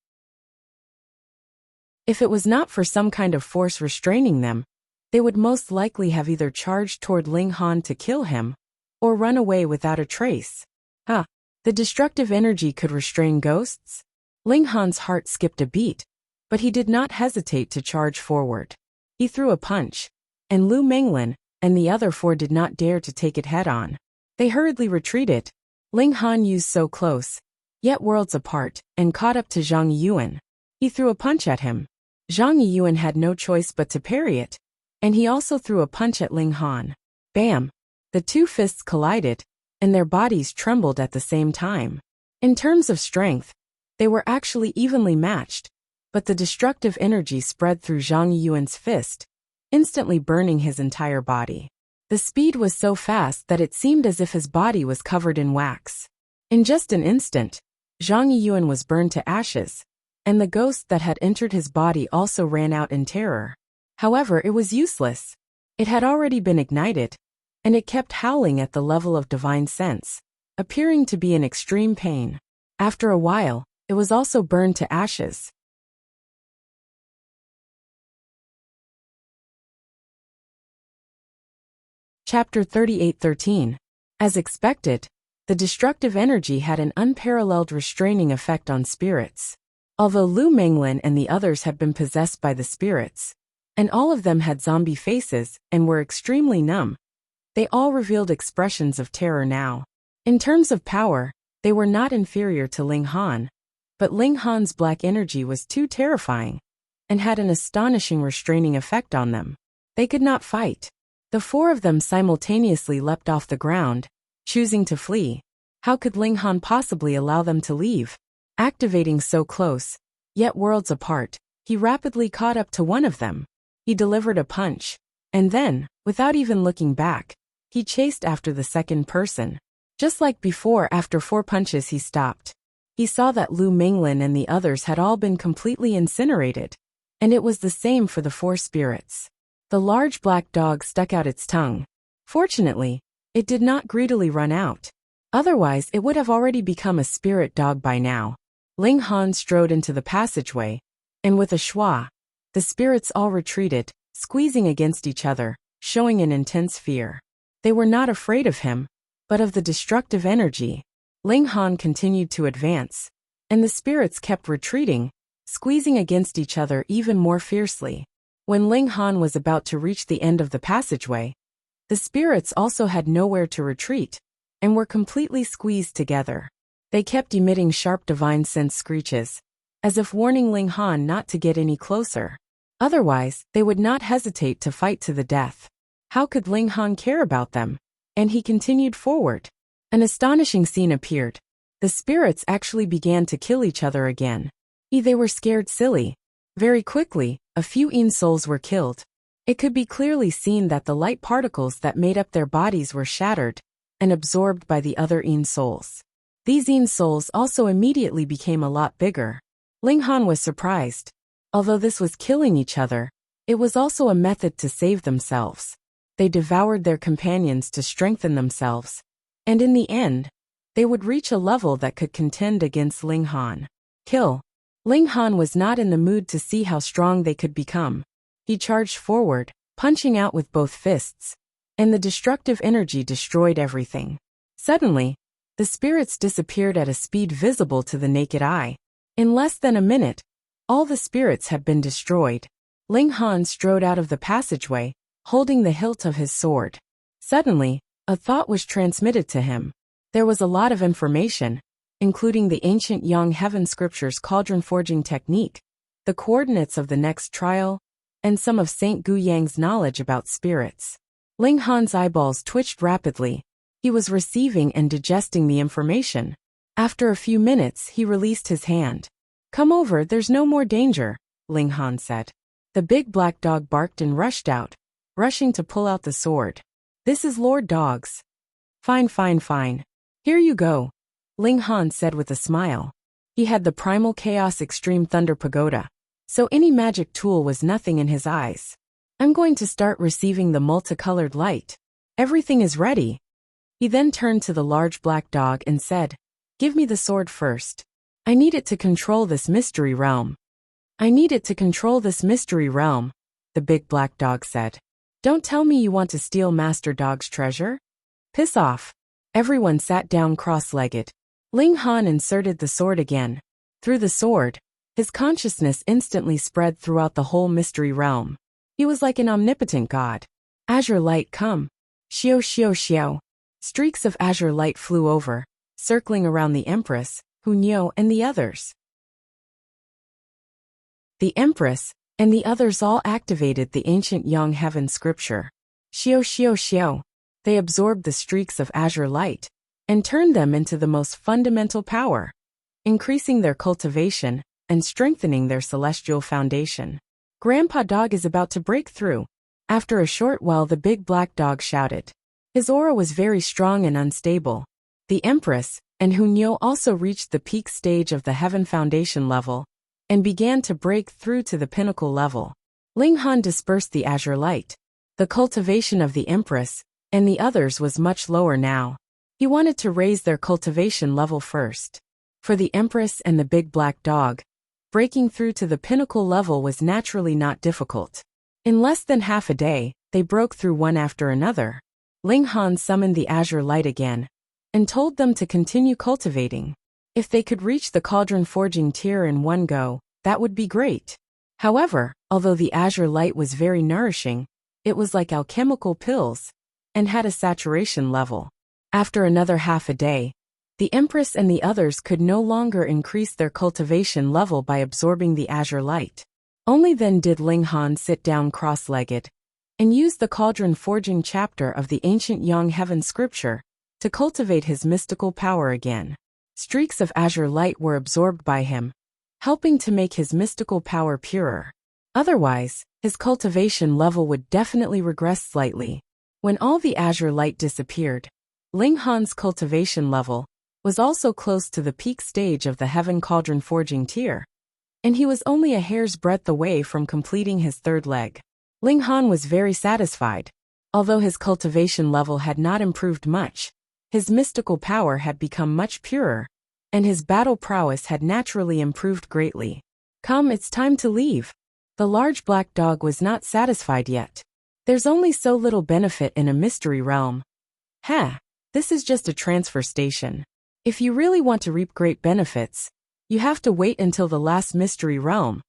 If it was not for some kind of force restraining them, they would most likely have either charged toward Ling Han to kill him, or run away without a trace. The destructive energy could restrain ghosts? Ling Han's heart skipped a beat, but he did not hesitate to charge forward. He threw a punch, and Lu Menglin and the other four did not dare to take it head-on. They hurriedly retreated. Ling Han used so close, yet worlds apart, and caught up to Zhang Yuan. He threw a punch at him. Zhang Yuan had no choice but to parry it, and he also threw a punch at Ling Han. Bam! The two fists collided, and their bodies trembled at the same time. In terms of strength, they were actually evenly matched, but the destructive energy spread through Zhang Yuan's fist, instantly burning his entire body. The speed was so fast that it seemed as if his body was covered in wax. In just an instant, Zhang Yuan was burned to ashes, and the ghost that had entered his body also ran out in terror. However, it was useless. It had already been ignited, and it kept howling at the level of divine sense, appearing to be in extreme pain. After a while, it was also burned to ashes. Chapter 38:13. As expected, the destructive energy had an unparalleled restraining effect on spirits. Although Lu Menglin and the others had been possessed by the spirits, and all of them had zombie faces and were extremely numb, they all revealed expressions of terror now. In terms of power, they were not inferior to Ling Han, but Ling Han's black energy was too terrifying, and had an astonishing restraining effect on them. They could not fight. The four of them simultaneously leapt off the ground, choosing to flee. How could Ling Han possibly allow them to leave? Activating so close, yet worlds apart, he rapidly caught up to one of them. He delivered a punch, and then, without even looking back, he chased after the second person. Just like before, after 4 punches he stopped. He saw that Lu Menglin and the others had all been completely incinerated, and it was the same for the 4 spirits. The large black dog stuck out its tongue. Fortunately, it did not greedily run out. Otherwise, it would have already become a spirit dog by now. Ling Han strode into the passageway, and with a schwa, the spirits all retreated, squeezing against each other, showing an intense fear. They were not afraid of him, but of the destructive energy. Ling Han continued to advance, and the spirits kept retreating, squeezing against each other even more fiercely. When Ling Han was about to reach the end of the passageway, the spirits also had nowhere to retreat, and were completely squeezed together. They kept emitting sharp divine sense screeches, as if warning Ling Han not to get any closer. Otherwise, they would not hesitate to fight to the death. How could Ling Han care about them? And he continued forward. An astonishing scene appeared. The spirits actually began to kill each other again. They were scared silly. Very quickly, a few Yin souls were killed. It could be clearly seen that the light particles that made up their bodies were shattered and absorbed by the other Yin souls. These Yin souls also immediately became a lot bigger. Ling Han was surprised. Although this was killing each other, it was also a method to save themselves. They devoured their companions to strengthen themselves, and in the end, they would reach a level that could contend against Ling Han. Kill. Ling Han was not in the mood to see how strong they could become. He charged forward, punching out with both fists, and the destructive energy destroyed everything. Suddenly, the spirits disappeared at a speed visible to the naked eye. In less than a minute, all the spirits had been destroyed. Ling Han strode out of the passageway, holding the hilt of his sword. Suddenly, a thought was transmitted to him. There was a lot of information, including the ancient Yang Heaven scriptures cauldron forging technique, the coordinates of the next trial, and some of Saint Gu Yang's knowledge about spirits. Ling Han's eyeballs twitched rapidly. He was receiving and digesting the information. After a few minutes, he released his hand. "Come over, there's no more danger," Ling Han said. The big black dog barked and rushed out, rushing to pull out the sword. "This is Lord Dog's." Fine, fine, fine. Here you go," Ling Han said with a smile. He had the Primal Chaos Extreme Thunder Pagoda, so any magic tool was nothing in his eyes. "I'm going to start receiving the multicolored light. Everything is ready." He then turned to the large black dog and said, "Give me the sword first. I need it to control this mystery realm." "I need it to control this mystery realm," the big black dog said. "Don't tell me you want to steal Master Dog's treasure? Piss off." Everyone sat down cross-legged. Ling Han inserted the sword again. Through the sword, his consciousness instantly spread throughout the whole mystery realm. He was like an omnipotent god. Azure light come. Xiao xiao xiao. Streaks of azure light flew over, circling around the Empress, Hunyo, and the others. The Empress and the others all activated the ancient Yang Heaven scripture. Xiao xiao xiao. They absorbed the streaks of azure light and turned them into the most fundamental power, increasing their cultivation and strengthening their celestial foundation. Grandpa Dog is about to break through. After a short while, the big black dog shouted. His aura was very strong and unstable. The Empress and Hunyo also reached the peak stage of the Heaven Foundation level and began to break through to the pinnacle level. Ling Han dispersed the azure light. The cultivation of the Empress and the others was much lower now. He wanted to raise their cultivation level first. For the Empress and the big black dog, breaking through to the pinnacle level was naturally not difficult. In less than half a day, they broke through one after another. Ling Han summoned the azure light again and told them to continue cultivating. If they could reach the cauldron forging tier in one go, that would be great. However, although the azure light was very nourishing, it was like alchemical pills and had a saturation level. After another half a day, the Empress and the others could no longer increase their cultivation level by absorbing the azure light. Only then did Ling Han sit down cross-legged and use the cauldron forging chapter of the ancient Yang Heaven scripture to cultivate his mystical power again. Streaks of azure light were absorbed by him, helping to make his mystical power purer. Otherwise, his cultivation level would definitely regress slightly. When all the azure light disappeared, Ling Han's cultivation level was also close to the peak stage of the Heaven Cauldron Forging tier, and he was only a hair's breadth away from completing his third leg. Ling Han was very satisfied. Although his cultivation level had not improved much, his mystical power had become much purer, and his battle prowess had naturally improved greatly. "Come, it's time to leave." The large black dog was not satisfied yet. "There's only so little benefit in a mystery realm. This is just a transfer station. If you really want to reap great benefits, you have to wait until the last mystery realm,"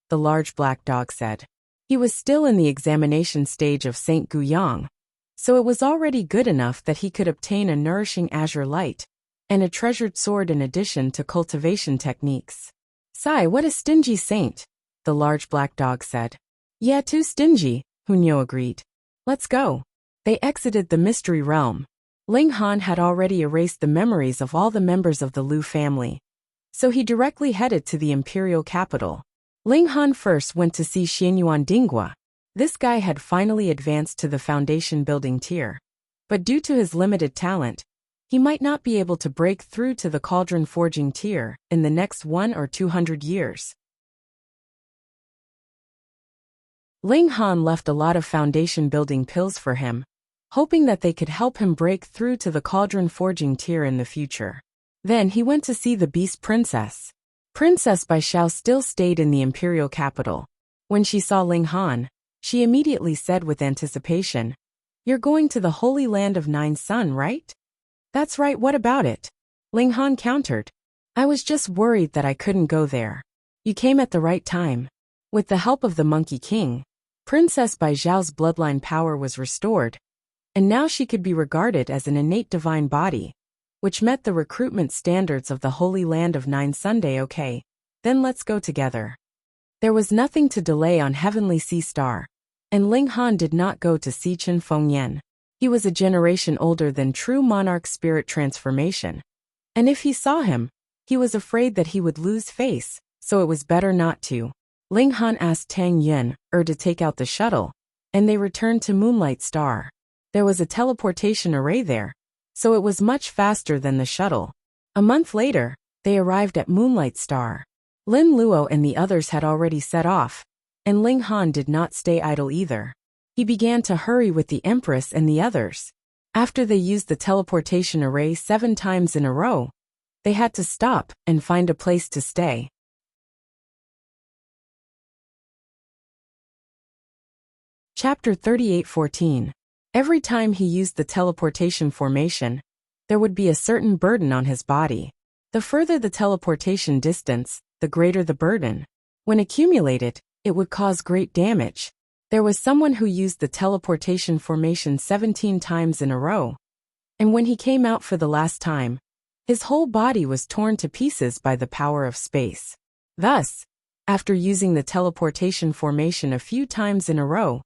the large black dog said. He was still in the examination stage of St. Guyang, so it was already good enough that he could obtain a nourishing azure light and a treasured sword in addition to cultivation techniques. "Sai, what a stingy saint," the large black dog said. "Yeah, too stingy," Hunyo agreed. "Let's go." They exited the mystery realm. Ling Han had already erased the memories of all the members of the Lu family, so he directly headed to the imperial capital. Ling Han first went to see Xianyuan Dingua. This guy had finally advanced to the foundation building tier, but due to his limited talent, he might not be able to break through to the cauldron forging tier in the next 1 or 200 years. Ling Han left a lot of foundation building pills for him, hoping that they could help him break through to the cauldron forging tier in the future. Then he went to see the Beast Princess. Princess Bai Xiao still stayed in the imperial capital. When she saw Ling Han, she immediately said with anticipation, "You're going to the Holy Land of Nine Sun, right?" "That's right, what about it?" Ling Han countered. "I was just worried that I couldn't go there." "You came at the right time." With the help of the Monkey King, Princess Bai Xiao's bloodline power was restored, and now she could be regarded as an innate divine body, which met the recruitment standards of the Holy Land of Nine Sunday. "Okay, then let's go together." There was nothing to delay on Heavenly Sea Star, and Ling Han did not go to Xichen Fengyan. He was a generation older than true monarch spirit transformation, and if he saw him, he was afraid that he would lose face, so it was better not to. Ling Han asked Tang Yun to take out the shuttle, and they returned to Moonlight Star. There was a teleportation array there, so it was much faster than the shuttle. A month later, they arrived at Moonlight Star. Lin Luo and the others had already set off, and Ling Han did not stay idle either. He began to hurry with the Empress and the others. After they used the teleportation array 7 times in a row, they had to stop and find a place to stay. Chapter 38:14. Every time he used the teleportation formation, there would be a certain burden on his body. The further the teleportation distance, the greater the burden. When accumulated, it would cause great damage. There was someone who used the teleportation formation 17 times in a row, and when he came out for the last time, his whole body was torn to pieces by the power of space. Thus, after using the teleportation formation a few times in a row,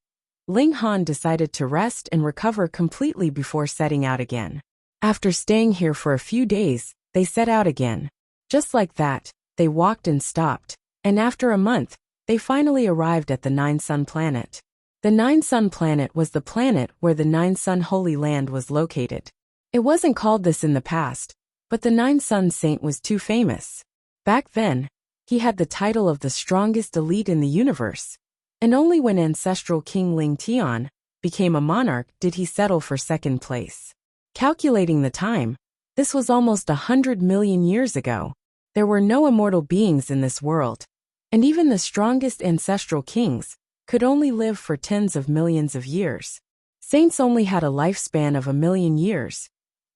Ling Han decided to rest and recover completely before setting out again. After staying here for a few days, they set out again. Just like that, they walked and stopped, and after a month, they finally arrived at the 9-Sun planet. The 9-Sun planet was the planet where the 9-Sun Holy Land was located. It wasn't called this in the past, but the 9-Sun Saint was too famous. Back then, he had the title of the strongest elite in the universe, and only when ancestral King Ling Tian became a monarch did he settle for second place. Calculating the time, this was almost 100 million years ago. There were no immortal beings in this world, and even the strongest ancestral kings could only live for tens of millions of years. Saints only had a lifespan of 1,000,000 years,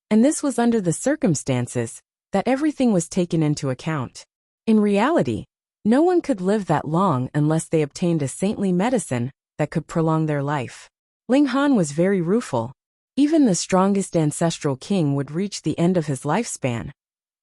and this was under the circumstances that everything was taken into account. In reality, no one could live that long unless they obtained a saintly medicine that could prolong their life. Ling Han was very rueful. Even the strongest ancestral king would reach the end of his lifespan,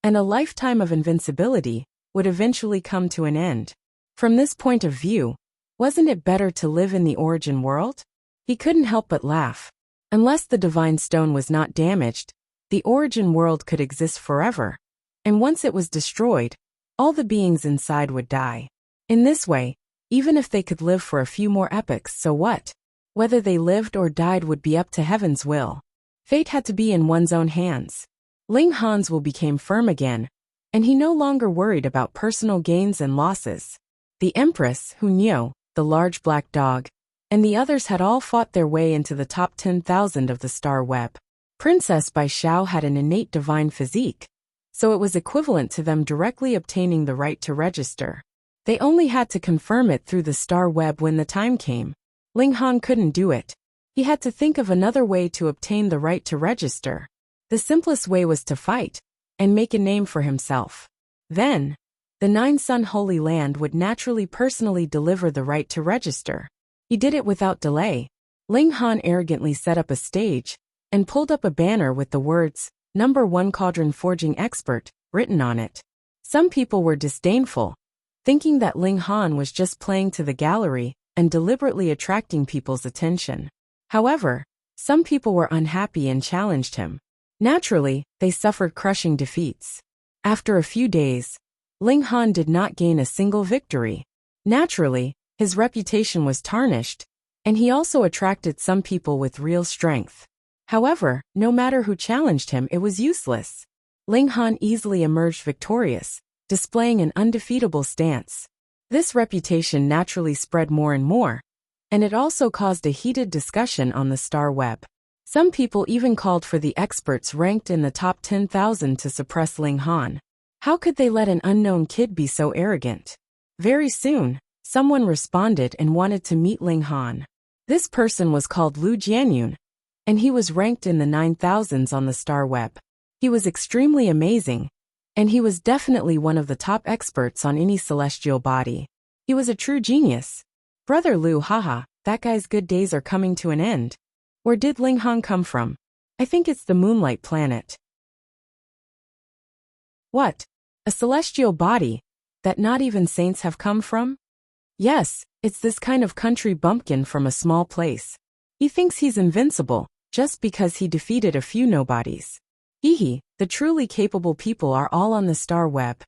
and a lifetime of invincibility would eventually come to an end. From this point of view, wasn't it better to live in the origin world? He couldn't help but laugh. Unless the divine stone was not damaged, the origin world could exist forever, and once it was destroyed, all the beings inside would die. In this way, even if they could live for a few more epochs, so what? Whether they lived or died would be up to heaven's will. Fate had to be in one's own hands. Ling Han's will became firm again, and he no longer worried about personal gains and losses. The Empress, Hunyeo, the large black dog, and the others had all fought their way into the top 10,000 of the star web. Princess Bai Xiao had an innate divine physique, so it was equivalent to them directly obtaining the right to register. They only had to confirm it through the star web when the time came. Ling Han couldn't do it. He had to think of another way to obtain the right to register. The simplest way was to fight and make a name for himself. Then, the 9-Sun Holy Land would naturally personally deliver the right to register. He did it without delay. Ling Han arrogantly set up a stage and pulled up a banner with the words, "Number 1 Cauldron Forging Expert," written on it. Some people were disdainful, thinking that Ling Han was just playing to the gallery and deliberately attracting people's attention. However, some people were unhappy and challenged him. Naturally, they suffered crushing defeats. After a few days, Ling Han did not gain a single victory. Naturally, his reputation was tarnished, and he also attracted some people with real strength. However, no matter who challenged him, it was useless. Ling Han easily emerged victorious, displaying an undefeatable stance. This reputation naturally spread more and more, and it also caused a heated discussion on the star web. Some people even called for the experts ranked in the top 10,000 to suppress Ling Han. How could they let an unknown kid be so arrogant? Very soon, someone responded and wanted to meet Ling Han. This person was called Lu Jianyun, and he was ranked in the 9,000s on the star web. He was extremely amazing, and he was definitely one of the top experts on any celestial body. He was a true genius. Brother Lu, haha, that guy's good days are coming to an end. Where did Ling Han come from? I think it's the Moonlight planet. What? A celestial body that not even saints have come from? Yes, it's this kind of country bumpkin from a small place. He thinks he's invincible, just because he defeated a few nobodies. Hee, the truly capable people are all on the star web.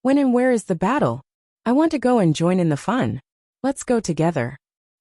When and where is the battle? I want to go and join in the fun. Let's go together.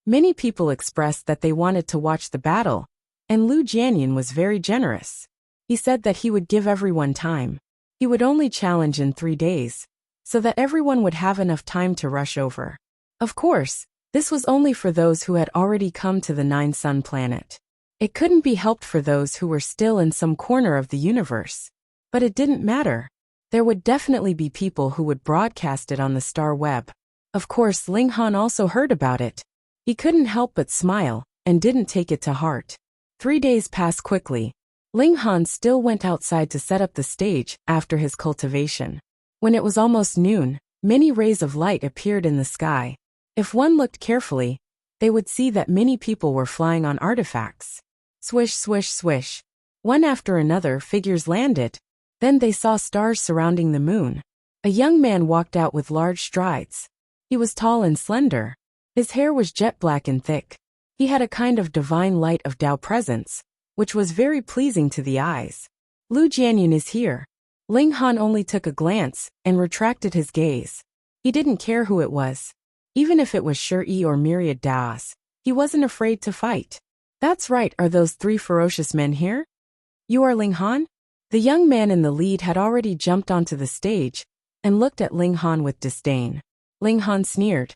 Many people expressed that they wanted to watch the battle, and Lu Jianyun was very generous. He said that he would give everyone time. He would only challenge in 3 days, so that everyone would have enough time to rush over. Of course, this was only for those who had already come to the 9-Sun planet. It couldn't be helped for those who were still in some corner of the universe. But it didn't matter. There would definitely be people who would broadcast it on the star web. Of course, Ling Han also heard about it. He couldn't help but smile, and didn't take it to heart. 3 days passed quickly. Ling Han still went outside to set up the stage after his cultivation. When it was almost noon, many rays of light appeared in the sky. If one looked carefully, they would see that many people were flying on artifacts. Swish, swish, swish. One after another, figures landed. Then they saw stars surrounding the moon. A young man walked out with large strides. He was tall and slender. His hair was jet black and thick. He had a kind of divine light of Tao presence, which was very pleasing to the eyes. Lu Jianyun is here. Ling Han only took a glance and retracted his gaze. He didn't care who it was. Even if it was Shi or myriad Daos, he wasn't afraid to fight. That's right, are those 3 ferocious men here? You are Ling Han? The young man in the lead had already jumped onto the stage and looked at Ling Han with disdain. Ling Han sneered.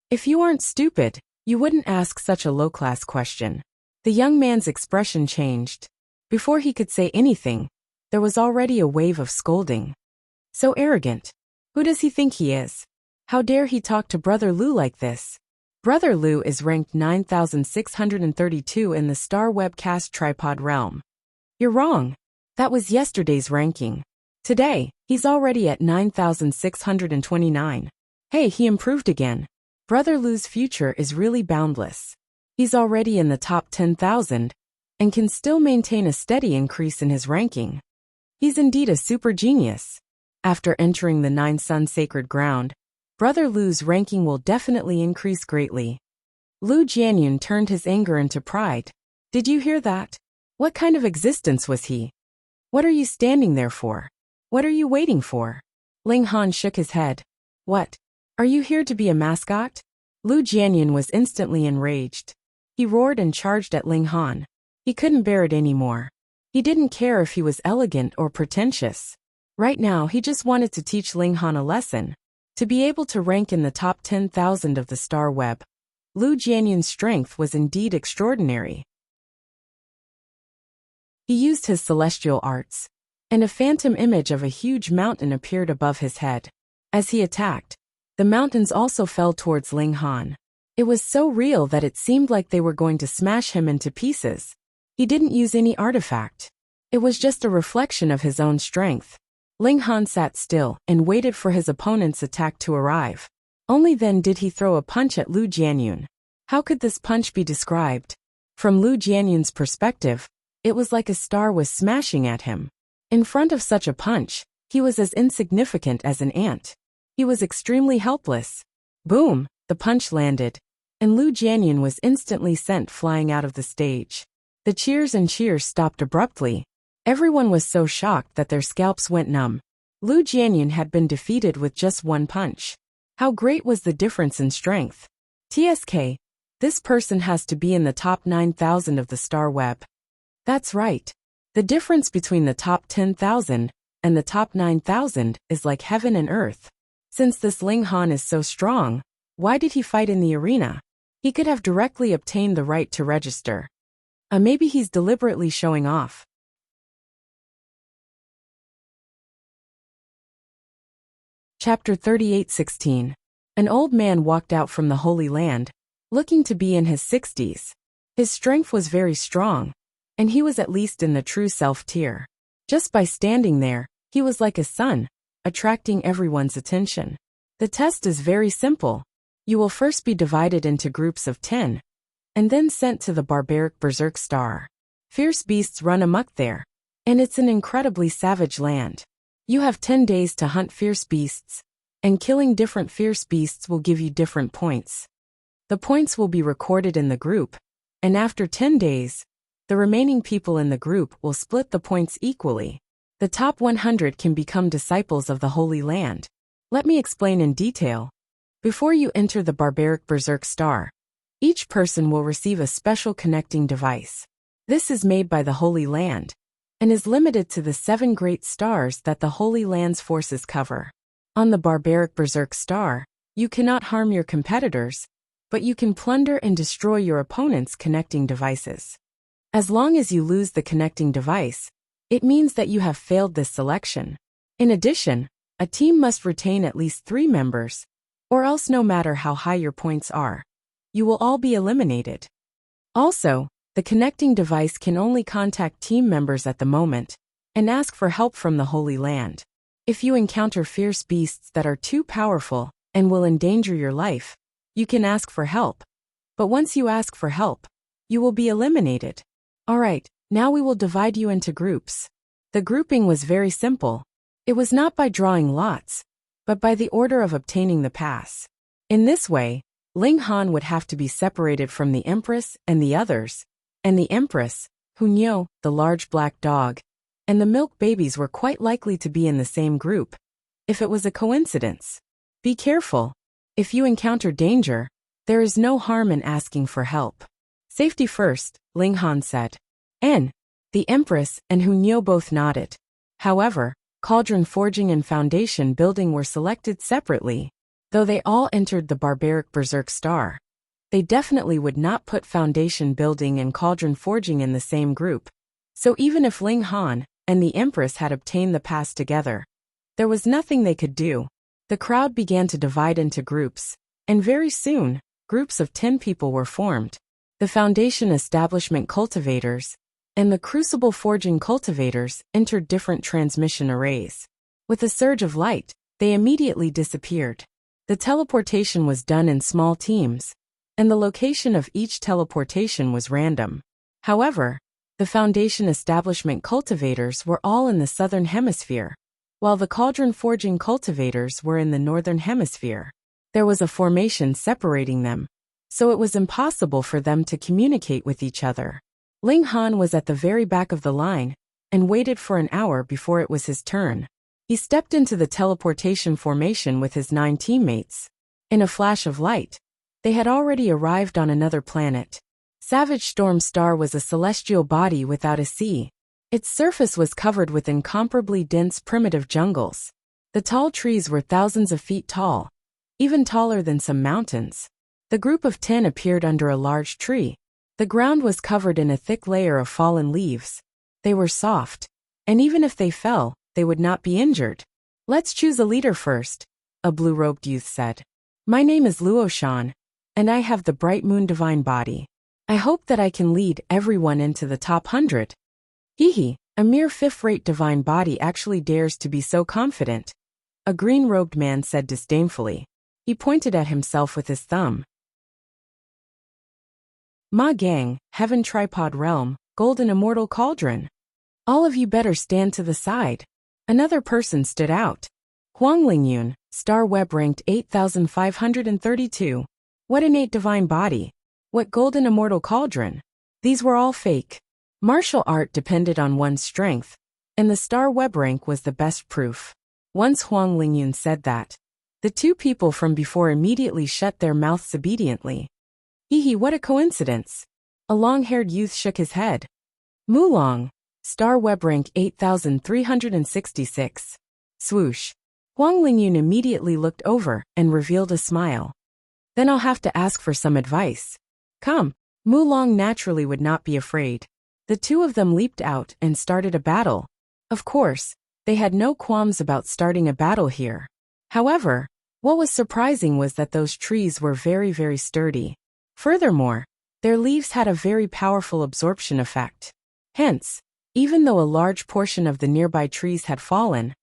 If you aren't stupid, you wouldn't ask such a low-class question. The young man's expression changed. Before he could say anything, there was already a wave of scolding. So arrogant. Who does he think he is? How dare he talk to Brother Lu like this? Brother Lu is ranked 9632 in the Star Webcast Tripod realm. You're wrong. That was yesterday's ranking. Today, he's already at 9629. Hey, he improved again. Brother Lu's future is really boundless. He's already in the top 10,000 and can still maintain a steady increase in his ranking. He's indeed a super genius. After entering the 9 Sun Sacred Ground, Brother Lu's ranking will definitely increase greatly. Lu Jianyun turned his anger into pride. Did you hear that? What kind of existence was he? What are you standing there for? What are you waiting for? Ling Han shook his head. What? Are you here to be a mascot? Lu Jianyun was instantly enraged. He roared and charged at Ling Han. He couldn't bear it anymore. He didn't care if he was elegant or pretentious. Right now, he just wanted to teach Ling Han a lesson. To be able to rank in the top 10,000 of the star web, Lu Jianyun's strength was indeed extraordinary. He used his celestial arts, and a phantom image of a huge mountain appeared above his head. As he attacked, the mountains also fell towards Ling Han. It was so real that it seemed like they were going to smash him into pieces. He didn't use any artifact. It was just a reflection of his own strength. Ling Han sat still and waited for his opponent's attack to arrive. Only then did he throw a punch at Lu Jianyun. How could this punch be described? From Lu Jianyun's perspective, it was like a star was smashing at him. In front of such a punch, he was as insignificant as an ant. He was extremely helpless. Boom! The punch landed, and Lu Jianyun was instantly sent flying out of the stage. The cheers and cheers stopped abruptly. Everyone was so shocked that their scalps went numb. Lu Jianyun had been defeated with just one punch. How great was the difference in strength? TSK, this person has to be in the top 9,000 of the star web. That's right. The difference between the top 10,000 and the top 9,000 is like heaven and earth. Since this Ling Han is so strong, why did he fight in the arena? He could have directly obtained the right to register. Maybe he's deliberately showing off. Chapter 38:16. An old man walked out from the Holy Land, looking to be in his 60s. His strength was very strong, and he was at least in the true self tier. Just by standing there, he was like a sun, attracting everyone's attention. The test is very simple. You will first be divided into groups of 10, and then sent to the barbaric berserk star. Fierce beasts run amok there, and it's an incredibly savage land. You have 10 days to hunt fierce beasts, and killing different fierce beasts will give you different points. The points will be recorded in the group, and after 10 days, the remaining people in the group will split the points equally. The top 100 can become disciples of the Holy Land. Let me explain in detail. Before you enter the barbaric berserk star, each person will receive a special connecting device. This is made by the Holy Land, and is limited to the 7 great stars that the Holy Land's forces cover. On the barbaric berserk star, you cannot harm your competitors, but you can plunder and destroy your opponent's connecting devices. As long as you lose the connecting device, it means that you have failed this selection. In addition, a team must retain at least 3 members, or else no matter how high your points are, you will all be eliminated. Also, the connecting device can only contact team members at the moment and ask for help from the Holy Land. If you encounter fierce beasts that are too powerful and will endanger your life, you can ask for help. But once you ask for help, you will be eliminated. Alright, now we will divide you into groups. The grouping was very simple. It was not by drawing lots, but by the order of obtaining the pass. In this way, Ling Han would have to be separated from the Empress and the others, and the Empress, Hunyo, the large black dog, and the milk babies were quite likely to be in the same group, if it was a coincidence. Be careful. If you encounter danger, there is no harm in asking for help. Safety first, Ling Han said. The Empress and Hunyo both nodded. However, cauldron forging and foundation building were selected separately. Though they all entered the barbaric berserk star, they definitely would not put foundation building and cauldron forging in the same group. So even if Ling Han and the Empress had obtained the pass together, there was nothing they could do. The crowd began to divide into groups, and very soon, groups of 10 people were formed. The foundation establishment cultivators and the crucible forging cultivators entered different transmission arrays. With a surge of light, they immediately disappeared. The teleportation was done in small teams, and the location of each teleportation was random. However, the foundation establishment cultivators were all in the southern hemisphere, while the cauldron forging cultivators were in the northern hemisphere. There was a formation separating them, so it was impossible for them to communicate with each other. Ling Han was at the very back of the line and waited for an hour before it was his turn. He stepped into the teleportation formation with his 9 teammates. In a flash of light, they had already arrived on another planet. Savage Storm Star was a celestial body without a sea. Its surface was covered with incomparably dense primitive jungles. The tall trees were thousands of feet tall, even taller than some mountains. The group of 10 appeared under a large tree. The ground was covered in a thick layer of fallen leaves. They were soft, and even if they fell, they would not be injured. Let's choose a leader first, a blue-robed youth said. My name is Luo Shan, and I have the bright moon divine body. I hope that I can lead everyone into the top 100. Hehe, a mere 5th-rate divine body actually dares to be so confident, a green-robed man said disdainfully. He pointed at himself with his thumb. Ma Gang, Heaven Tripod Realm, Golden Immortal Cauldron. All of you better stand to the side. Another person stood out. Huang Lingyun, Star Web ranked 8,532. What innate divine body. What golden immortal cauldron. These were all fake. Martial art depended on one's strength, and the Star Web rank was the best proof. Once Huang Lingyun said that, the 2 people from before immediately shut their mouths obediently. Hehe, what a coincidence. A long-haired youth shook his head. Mulong, Star Web rank 8,366. Swoosh. Huang Lingyun immediately looked over and revealed a smile. Then I'll have to ask for some advice. Come. Mulong naturally would not be afraid. The 2 of them leaped out and started a battle. Of course, they had no qualms about starting a battle here. However, what was surprising was that those trees were very, very sturdy. Furthermore, their leaves had a very powerful absorption effect. Hence, even though a large portion of the nearby trees had fallen,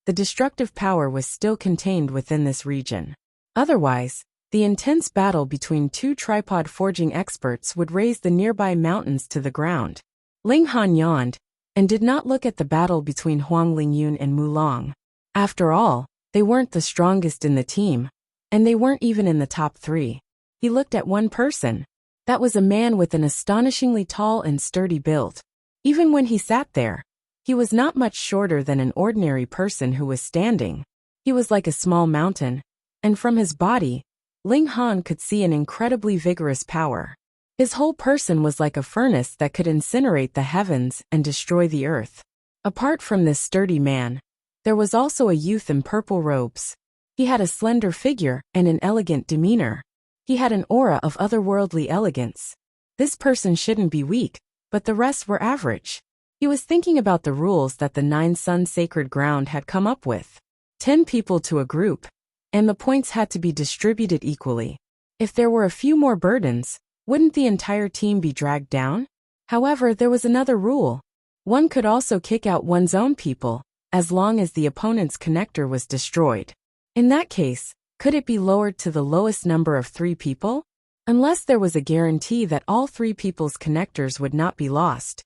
the destructive power was still contained within this region. Otherwise, the intense battle between 2 tripod forging experts would raise the nearby mountains to the ground. Ling Han yawned and did not look at the battle between Huang Lingyun and Mulong. After all, they weren't the strongest in the team, and they weren't even in the top 3. He looked at one person. That was a man with an astonishingly tall and sturdy build. Even when he sat there, he was not much shorter than an ordinary person who was standing. He was like a small mountain, and from his body, Ling Han could see an incredibly vigorous power. His whole person was like a furnace that could incinerate the heavens and destroy the earth. Apart from this sturdy man, there was also a youth in purple robes. He had a slender figure and an elegant demeanor. He had an aura of otherworldly elegance. This person shouldn't be weak, but the rest were average. He was thinking about the rules that the 9-sun sacred ground had come up with. 10 people to a group, and the points had to be distributed equally. If there were a few more burdens, wouldn't the entire team be dragged down? However, there was another rule. One could also kick out one's own people, as long as the opponent's connector was destroyed. In that case, could it be lowered to the lowest number of 3 people? Unless there was a guarantee that all 3 people's connectors would not be lost.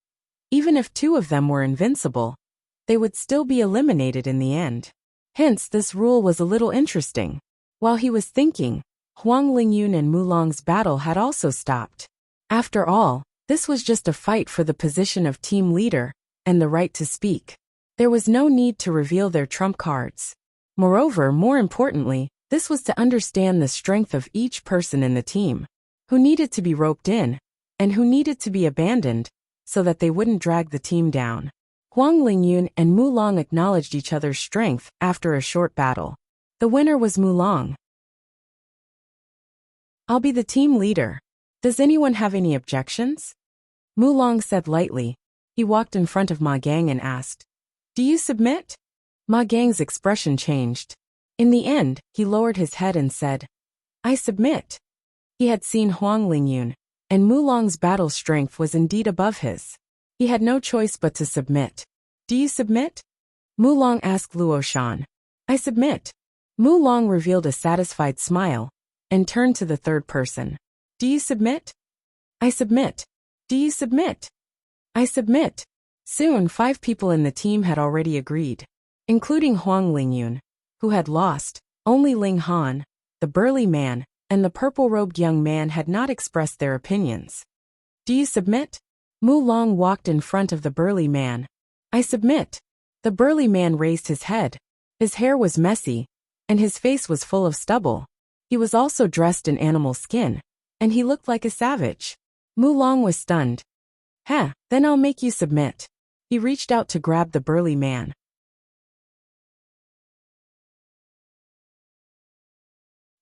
Even if 2 of them were invincible, they would still be eliminated in the end. Hence, this rule was a little interesting. While he was thinking, Huang Lingyun and Mulong's battle had also stopped. After all, this was just a fight for the position of team leader and the right to speak. There was no need to reveal their trump cards. Moreover, more importantly, this was to understand the strength of each person in the team, who needed to be roped in, and who needed to be abandoned, so that they wouldn't drag the team down. Huang Lingyun and Mulong acknowledged each other's strength after a short battle. The winner was Mulong. "I'll be the team leader. Does anyone have any objections?" Mulong said lightly. He walked in front of Ma Gang and asked, "Do you submit?" Ma Gang's expression changed. In the end, he lowered his head and said, "I submit." He had seen Huang Lingyun, and Mulong's battle strength was indeed above his. He had no choice but to submit. "Do you submit?" Mulong asked Luo Shan. "I submit." Mulong revealed a satisfied smile and turned to the third person. "Do you submit?" "I submit." "Do you submit?" "I submit." Soon 5 people in the team had already agreed, including Huang Lingyun, who had lost. Only Ling Han, the burly man, and the purple-robed young man had not expressed their opinions. "Do you submit?" Mulong walked in front of the burly man. "I submit." The burly man raised his head. His hair was messy, and his face was full of stubble. He was also dressed in animal skin, and he looked like a savage. Mulong was stunned. Then I'll make you submit." He reached out to grab the burly man.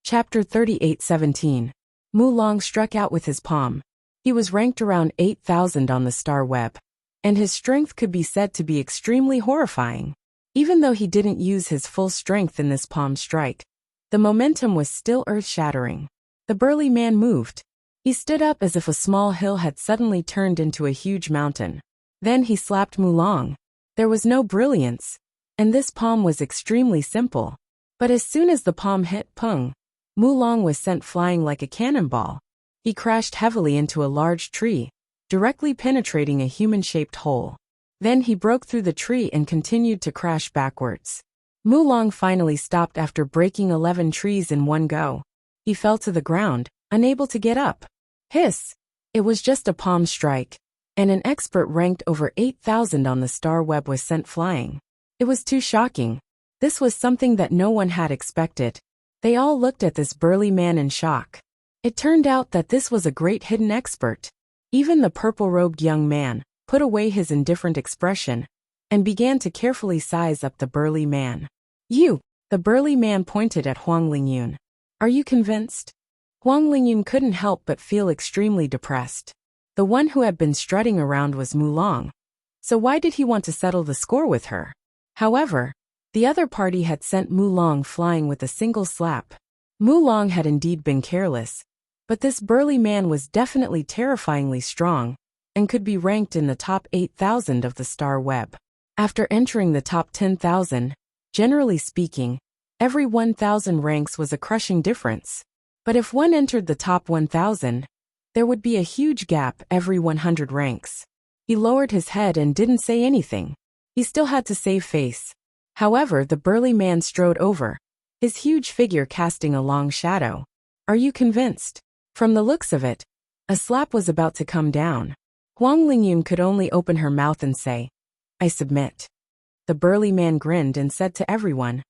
Chapter 38:17. Mulong struck out with his palm. He was ranked around 8,000 on the star web, and his strength could be said to be extremely horrifying. Even though he didn't use his full strength in this palm strike, the momentum was still earth-shattering. The burly man moved. He stood up as if a small hill had suddenly turned into a huge mountain. Then he slapped Mulong. There was no brilliance, and this palm was extremely simple. But as soon as the palm hit Peng, Mulong was sent flying like a cannonball. He crashed heavily into a large tree, directly penetrating a human-shaped hole. Then he broke through the tree and continued to crash backwards. Mulong finally stopped after breaking 11 trees in one go. He fell to the ground, unable to get up. Hiss! It was just a palm strike, and an expert ranked over 8,000 on the star web was sent flying. It was too shocking. This was something that no one had expected. They all looked at this burly man in shock. It turned out that this was a great hidden expert. Even the purple-robed young man put away his indifferent expression and began to carefully size up the burly man. "You!" The burly man pointed at Huang Lingyun. "Are you convinced?" Huang Lingyun couldn't help but feel extremely depressed. The one who had been strutting around was Mulong. So why did he want to settle the score with her? However, the other party had sent Mulong flying with a single slap. Mulong had indeed been careless, but this burly man was definitely terrifyingly strong and could be ranked in the top 8,000 of the star web. After entering the top 10,000, generally speaking, every 1,000 ranks was a crushing difference. But if one entered the top 1,000, there would be a huge gap every 100 ranks. He lowered his head and didn't say anything. He still had to save face. However, the burly man strode over, his huge figure casting a long shadow. "Are you convinced?" From the looks of it, a slap was about to come down. Huang Lingyun could only open her mouth and say, "I submit." The burly man grinned and said to everyone,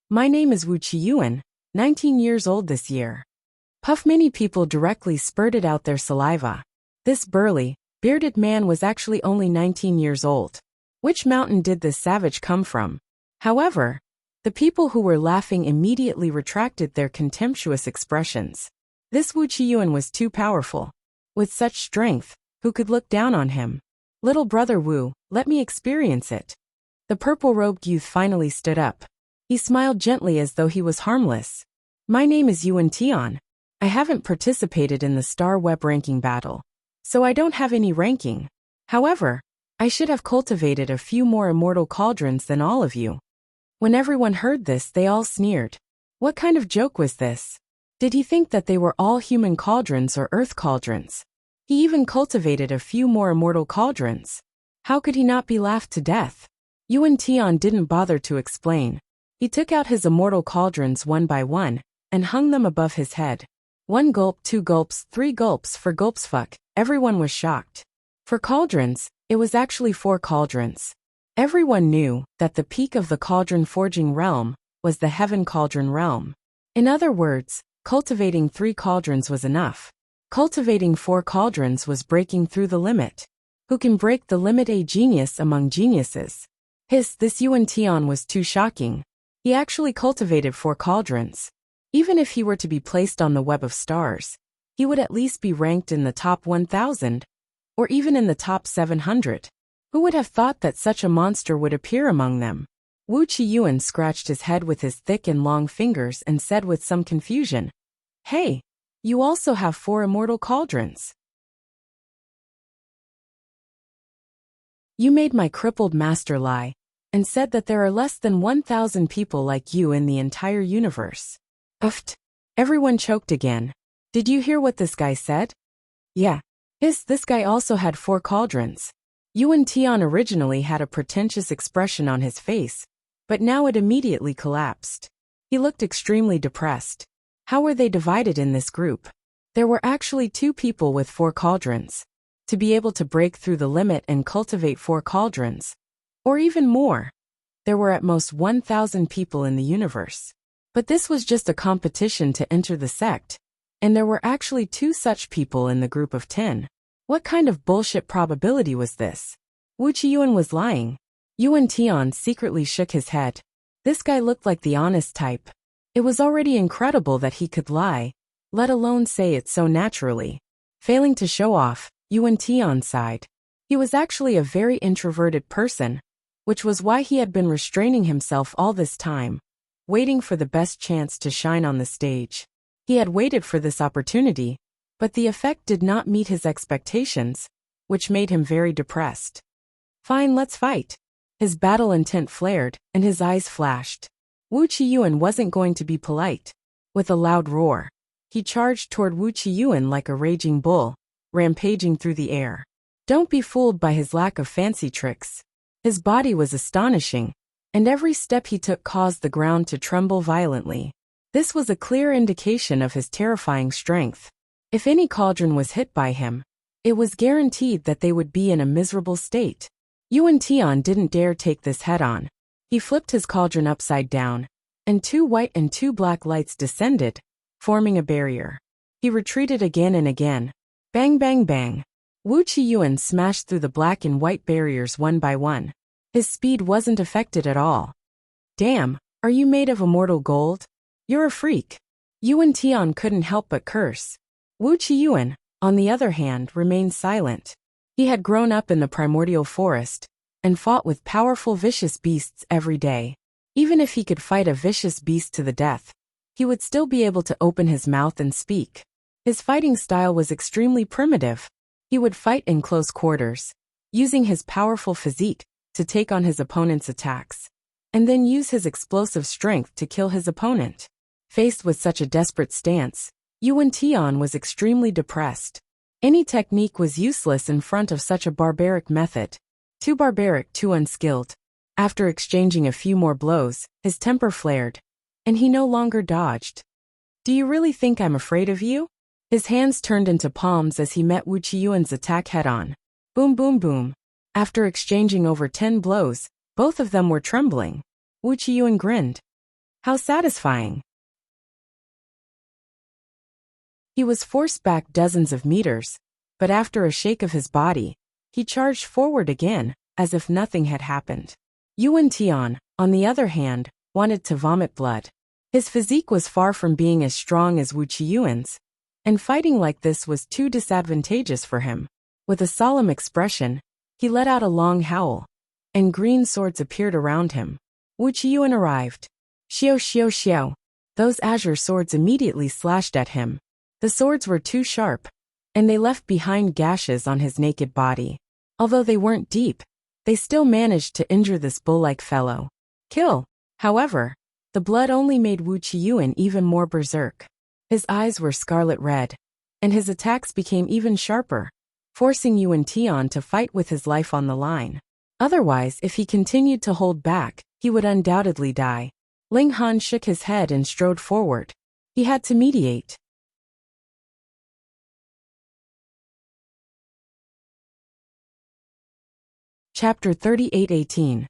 "My name is Wuxia, 19 years old this year." Many people directly spurted out their saliva. This burly, bearded man was actually only 19 years old. Which mountain did this savage come from? However, the people who were laughing immediately retracted their contemptuous expressions. This Wuxia was too powerful. With such strength, who could look down on him? Little brother Wu, let me experience it. The purple-robed youth finally stood up. He smiled gently as though he was harmless. My name is Yuan Tian. I haven't participated in the Star Web ranking battle, so I don't have any ranking. However, I should have cultivated a few more immortal cauldrons than all of you. When everyone heard this, they all sneered. What kind of joke was this? Did he think that they were all human cauldrons or earth cauldrons? He even cultivated a few more immortal cauldrons. How could he not be laughed to death? Yuan Tian didn't bother to explain. He took out his immortal cauldrons one by one and hung them above his head. 1 gulp, 2 gulps, 3 gulps, 4 gulps. Fuck, everyone was shocked. For cauldrons, it was actually 4 cauldrons. Everyone knew that the peak of the cauldron forging realm was the Heaven Cauldron realm. In other words, cultivating 3 cauldrons was enough. Cultivating 4 cauldrons was breaking through the limit. Who can break the limit? A genius among geniuses. This Yuan Tian was too shocking. He actually cultivated 4 cauldrons. Even if he were to be placed on the web of stars, he would at least be ranked in the top 1,000, or even in the top 700. Who would have thought that such a monster would appear among them? Wuxia scratched his head with his thick and long fingers and said with some confusion, Hey, you also have 4 immortal cauldrons. You made my crippled master lie, and said that there are less than 1,000 people like you in the entire universe. Uft. Everyone choked again. Did you hear what this guy said? Yeah. This guy also had 4 cauldrons. Yuan Tian originally had a pretentious expression on his face, but now it immediately collapsed. He looked extremely depressed. How were they divided in this group? There were actually 2 people with 4 cauldrons. To be able to break through the limit and cultivate 4 cauldrons, or even more, there were at most 1,000 people in the universe. But this was just a competition to enter the sect, and there were actually 2 such people in the group of 10. What kind of bullshit probability was this? Wuxia was lying. Yuan Tian secretly shook his head. This guy looked like the honest type. It was already incredible that he could lie, let alone say it so naturally. Failing to show off, Yuan Tian sighed. He was actually a very introverted person, which was why he had been restraining himself all this time, waiting for the best chance to shine on the stage. He had waited for this opportunity, but the effect did not meet his expectations, which made him very depressed. Fine, let's fight. His battle intent flared, and his eyes flashed. Wuxia wasn't going to be polite. With a loud roar, he charged toward Wuxia like a raging bull, rampaging through the air. Don't be fooled by his lack of fancy tricks. His body was astonishing, and every step he took caused the ground to tremble violently. This was a clear indication of his terrifying strength. If any cauldron was hit by him, it was guaranteed that they would be in a miserable state. Yuan Tian didn't dare take this head-on. He flipped his cauldron upside down, and 2 white and 2 black lights descended, forming a barrier. He retreated again and again. Bang bang bang. Wuxia smashed through the black and white barriers one by one. His speed wasn't affected at all. Damn, are you made of immortal gold? You're a freak. Yuan Tian couldn't help but curse. Wuxia, on the other hand, remained silent. He had grown up in the primordial forest, and fought with powerful vicious beasts every day. Even if he could fight a vicious beast to the death, he would still be able to open his mouth and speak. His fighting style was extremely primitive. He would fight in close quarters, using his powerful physique to take on his opponent's attacks, and then use his explosive strength to kill his opponent. Faced with such a desperate stance, Yuan Tian was extremely depressed. Any technique was useless in front of such a barbaric method. Too barbaric, too unskilled. After exchanging a few more blows, his temper flared, and he no longer dodged. Do you really think I'm afraid of you? His hands turned into palms as he met Wuxia's attack head-on. Boom boom boom. After exchanging over 10 blows, both of them were trembling. Wuxia grinned. How satisfying. He was forced back dozens of meters, but after a shake of his body, he charged forward again, as if nothing had happened. Yuan Tian, on the other hand, wanted to vomit blood. His physique was far from being as strong as Wuxia's, and fighting like this was too disadvantageous for him. With a solemn expression, He let out a long howl, and green swords appeared around him. Wuxia arrived. Xiao xiao xiao. Those azure swords immediately slashed at him. The swords were too sharp, and they left behind gashes on his naked body. Although they weren't deep, they still managed to injure this bull-like fellow. Kill. However, the blood only made Wuxia even more berserk. His eyes were scarlet red, and his attacks became even sharper, forcing Yuan Tian to fight with his life on the line. Otherwise, if he continued to hold back, he would undoubtedly die. Ling Han shook his head and strode forward. He had to mediate. Chapter 38:18.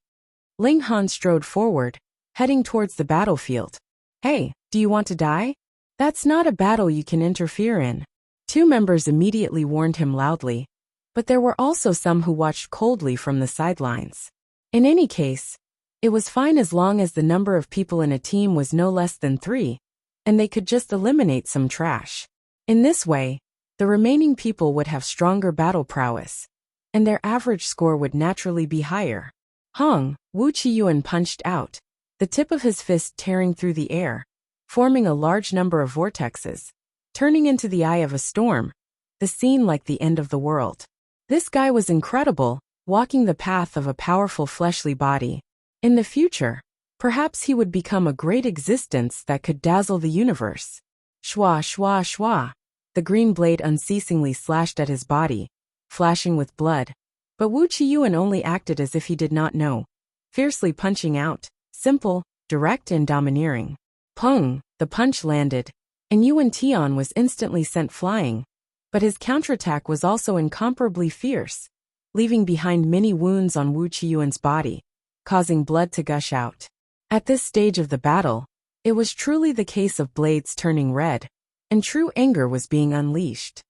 Ling Han strode forward, heading towards the battlefield. Hey, do you want to die? That's not a battle you can interfere in. Two members immediately warned him loudly, but there were also some who watched coldly from the sidelines. In any case, it was fine as long as the number of people in a team was no less than 3, and they could just eliminate some trash. In this way, the remaining people would have stronger battle prowess, and their average score would naturally be higher. Hong, Wuxia punched out, the tip of his fist tearing through the air, forming a large number of vortexes, turning into the eye of a storm, the scene like the end of the world. This guy was incredible, walking the path of a powerful fleshly body. In the future, perhaps he would become a great existence that could dazzle the universe. Shwa shwa shwa. The green blade unceasingly slashed at his body, flashing with blood. But Wuxia only acted as if he did not know, fiercely punching out, simple, direct and domineering. Pung, the punch landed, and Yuan Tian was instantly sent flying. But his counterattack was also incomparably fierce, leaving behind many wounds on Wuxia's body, causing blood to gush out. At this stage of the battle, it was truly the case of blades turning red, and true anger was being unleashed.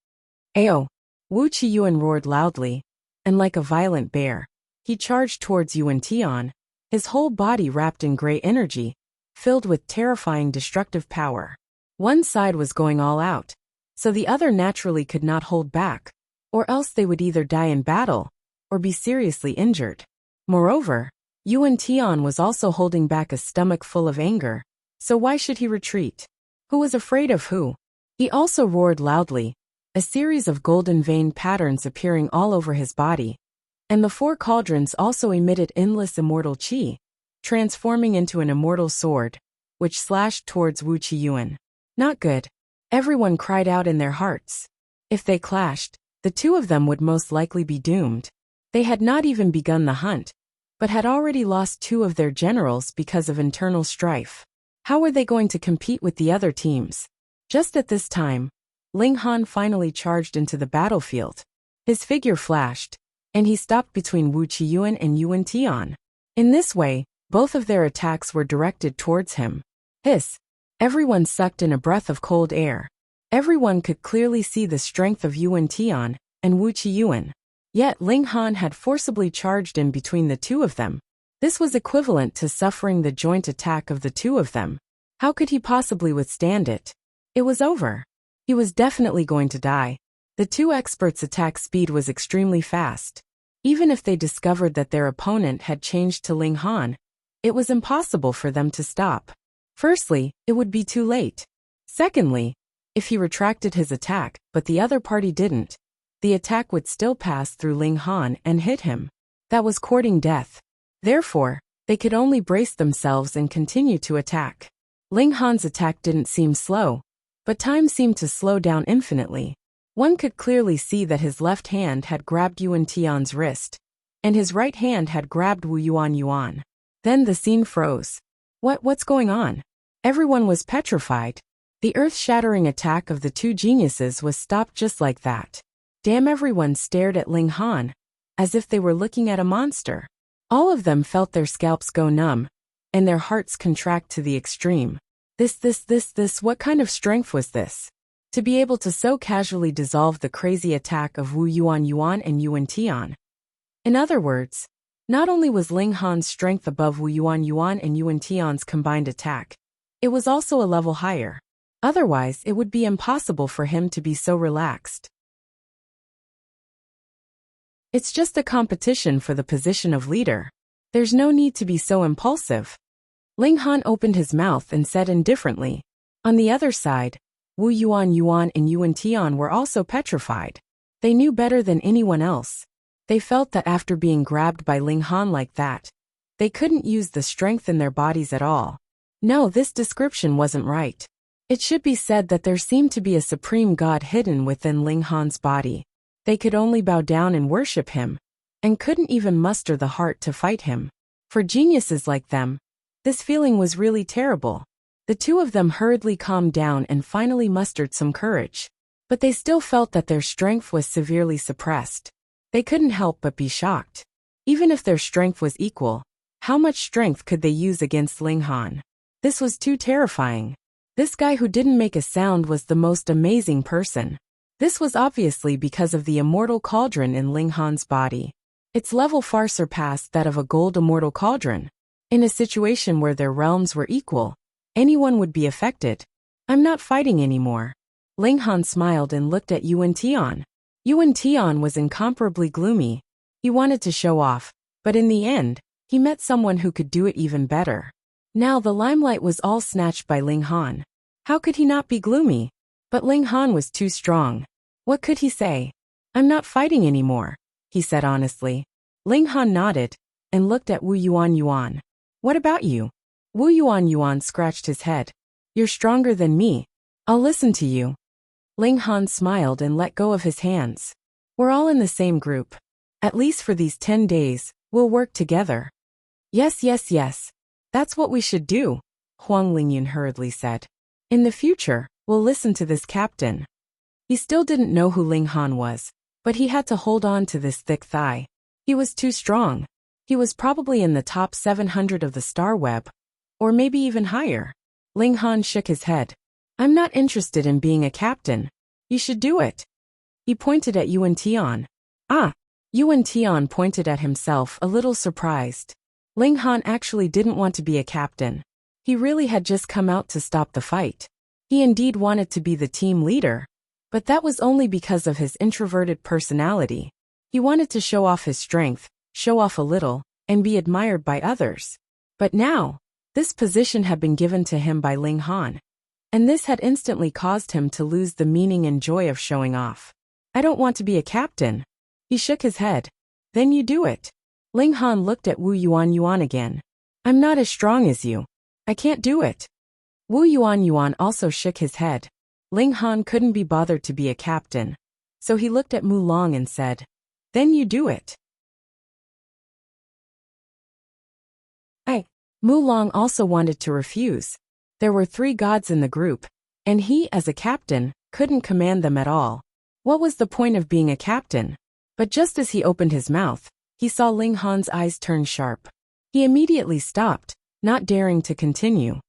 Ayo! Wuxia roared loudly, and like a violent bear, he charged towards Yuan Tian, his whole body wrapped in gray energy, filled with terrifying destructive power. One side was going all out, so the other naturally could not hold back, or else they would either die in battle, or be seriously injured. Moreover, Yuan Tian was also holding back a stomach full of anger, so why should he retreat? Who was afraid of who? He also roared loudly, a series of golden vein patterns appearing all over his body, and the 4 cauldrons also emitted endless immortal qi, transforming into an immortal sword, which slashed towards Wuxia. Not good. Everyone cried out in their hearts. If they clashed, the two of them would most likely be doomed. They had not even begun the hunt, but had already lost 2 of their generals because of internal strife. How were they going to compete with the other teams? Just at this time, Ling Han finally charged into the battlefield. His figure flashed, and he stopped between Wuxia and Yuan Tian. In this way, both of their attacks were directed towards him. Hiss! Everyone sucked in a breath of cold air. Everyone could clearly see the strength of Yuan Tian and Wuxia. Yet Ling Han had forcibly charged in between the two of them. This was equivalent to suffering the joint attack of the two of them. How could he possibly withstand it? It was over. He was definitely going to die. The two experts' attack speed was extremely fast. Even if they discovered that their opponent had changed to Ling Han, it was impossible for them to stop. Firstly, it would be too late. Secondly, if he retracted his attack, but the other party didn't, the attack would still pass through Ling Han and hit him. That was courting death. Therefore, they could only brace themselves and continue to attack. Ling Han's attack didn't seem slow, but time seemed to slow down infinitely. One could clearly see that his left hand had grabbed Yuan Tian's wrist, and his right hand had grabbed Wu Yuan. Then the scene froze. What's going on? Everyone was petrified. The earth-shattering attack of the two geniuses was stopped just like that. Damn, everyone stared at Ling Han, as if they were looking at a monster. All of them felt their scalps go numb, and their hearts contract to the extreme. What kind of strength was this? To be able to so casually dissolve the crazy attack of Wu Yuan and Yuan Tian. In other words, not only was Ling Han's strength above Wu Yuan and Yuan Tian's combined attack, it was also a level higher. Otherwise, it would be impossible for him to be so relaxed. It's just a competition for the position of leader. There's no need to be so impulsive. Ling Han opened his mouth and said indifferently. On the other side, Wu Yuan and Yuan Tian were also petrified. They knew better than anyone else. They felt that after being grabbed by Ling Han like that, they couldn't use the strength in their bodies at all. No, this description wasn't right. It should be said that there seemed to be a supreme god hidden within Ling Han's body. They could only bow down and worship him, and couldn't even muster the heart to fight him. For geniuses like them, this feeling was really terrible. The two of them hurriedly calmed down and finally mustered some courage. But they still felt that their strength was severely suppressed. They couldn't help but be shocked. Even if their strength was equal, how much strength could they use against Ling Han? This was too terrifying. This guy who didn't make a sound was the most amazing person. This was obviously because of the immortal cauldron in Ling Han's body. Its level far surpassed that of a gold immortal cauldron. In a situation where their realms were equal, anyone would be affected. I'm not fighting anymore. Ling Han smiled and looked at Yuan Tian. Yuan Tian was incomparably gloomy. He wanted to show off, but in the end, he met someone who could do it even better. Now the limelight was all snatched by Ling Han. How could he not be gloomy? But Ling Han was too strong. What could he say? I'm not fighting anymore, he said honestly. Ling Han nodded and looked at Wu Yuan. What about you? Wu Yuan scratched his head. You're stronger than me. I'll listen to you. Ling Han smiled and let go of his hands. We're all in the same group. At least for these 10 days, we'll work together. Yes. That's what we should do, Huang Lingyun hurriedly said. In the future, we'll listen to this captain. He still didn't know who Ling Han was, but he had to hold on to this thick thigh. He was too strong. He was probably in the top 700 of the star web, or maybe even higher. Ling Han shook his head. I'm not interested in being a captain. You should do it. He pointed at Yuan Tian. Yuan Tian pointed at himself, a little surprised. Ling Han actually didn't want to be a captain. He really had just come out to stop the fight. He indeed wanted to be the team leader, but that was only because of his introverted personality. He wanted to show off his strength, show off a little, and be admired by others. But now, this position had been given to him by Ling Han, and this had instantly caused him to lose the meaning and joy of showing off. I don't want to be a captain. He shook his head. Then you do it. Ling Han looked at Wu Yuan again. I'm not as strong as you. I can't do it. Wu Yuan also shook his head. Ling Han couldn't be bothered to be a captain, so he looked at Mu Long and said, Then you do it. Mu Long also wanted to refuse. There were 3 gods in the group, and he, as a captain, couldn't command them at all. What was the point of being a captain? But just as he opened his mouth, he saw Ling Han's eyes turn sharp. He immediately stopped, not daring to continue.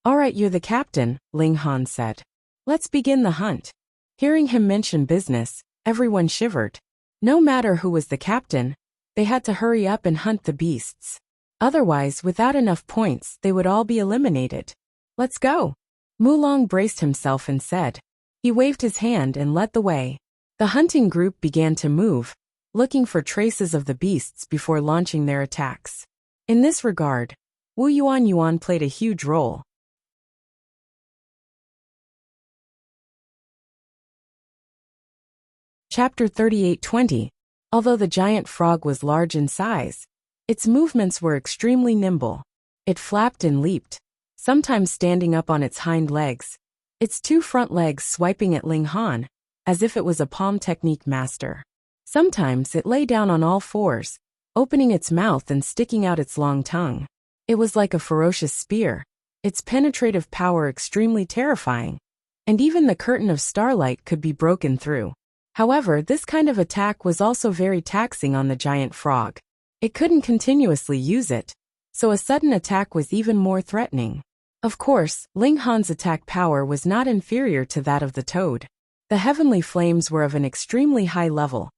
All right, you're the captain, Ling Han said. Let's begin the hunt. Hearing him mention business, everyone shivered. No matter who was the captain, they had to hurry up and hunt the beasts. Otherwise, without enough points, they would all be eliminated. Let's go. Mu Long braced himself and said. He waved his hand and led the way. The hunting group began to move, looking for traces of the beasts before launching their attacks. In this regard, Wu Yuan played a huge role. Chapter 38:20. Although the giant frog was large in size, its movements were extremely nimble. It flapped and leaped, sometimes standing up on its hind legs, its 2 front legs swiping at Ling Han, as if it was a palm technique master. Sometimes it lay down on all 4s, opening its mouth and sticking out its long tongue. It was like a ferocious spear, its penetrative power extremely terrifying, and even the curtain of starlight could be broken through. However, this kind of attack was also very taxing on the giant frog. It couldn't continuously use it, so a sudden attack was even more threatening. Of course, Ling Han's attack power was not inferior to that of the toad. The heavenly flames were of an extremely high level,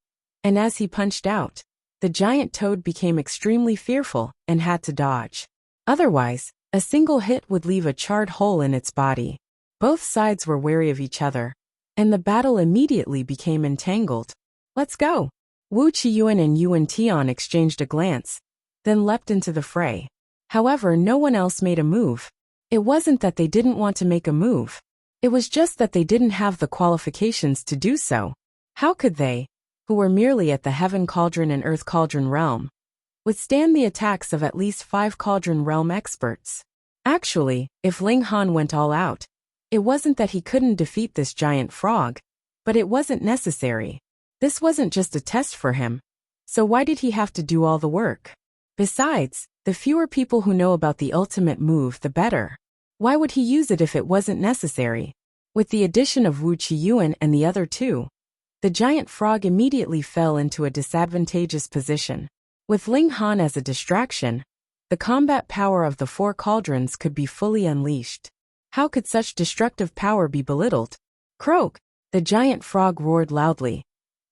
and as he punched out, the giant toad became extremely fearful and had to dodge. Otherwise, a single hit would leave a charred hole in its body. Both sides were wary of each other, and the battle immediately became entangled. Let's go. Wu Qiyuan and Yuan Tian exchanged a glance, then leapt into the fray. However, no one else made a move. It wasn't that they didn't want to make a move. It was just that they didn't have the qualifications to do so. How could they, who were merely at the Heaven Cauldron and Earth Cauldron realm, withstand the attacks of at least 5 Cauldron realm experts? Actually, if Ling Han went all out, it wasn't that he couldn't defeat this giant frog, but it wasn't necessary. This wasn't just a test for him. So why did he have to do all the work? Besides, the fewer people who know about the ultimate move, the better. Why would he use it if it wasn't necessary? With the addition of Wu Qiyuan and the other two, the giant frog immediately fell into a disadvantageous position. With Ling Han as a distraction, the combat power of the 4 cauldrons could be fully unleashed. How could such destructive power be belittled? Croak! The giant frog roared loudly,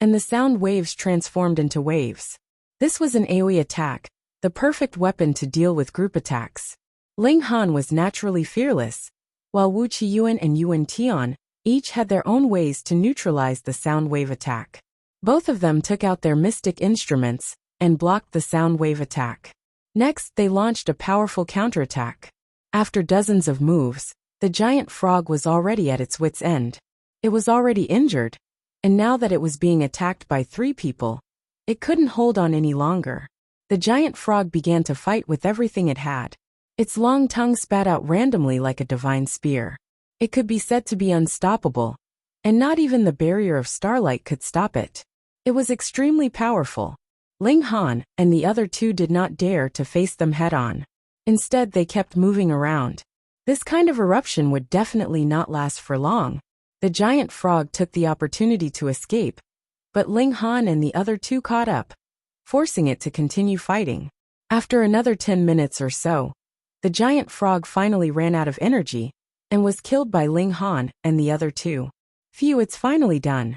and the sound waves transformed into waves. This was an AoE attack, the perfect weapon to deal with group attacks. Ling Han was naturally fearless, while Wu Qiyuan and Yuan Tian each had their own ways to neutralize the sound wave attack. Both of them took out their mystic instruments and blocked the sound wave attack. Next, they launched a powerful counterattack. After dozens of moves, the giant frog was already at its wit's end. It was already injured, and now that it was being attacked by 3 people, it couldn't hold on any longer. The giant frog began to fight with everything it had. Its long tongue spat out randomly like a divine spear. It could be said to be unstoppable, and not even the barrier of starlight could stop it. It was extremely powerful. Ling Han and the other 2 did not dare to face them head-on. Instead, they kept moving around. This kind of eruption would definitely not last for long. The giant frog took the opportunity to escape, but Ling Han and the other 2 caught up, forcing it to continue fighting. After another 10 minutes or so, the giant frog finally ran out of energy and was killed by Ling Han and the other 2. Phew, it's finally done.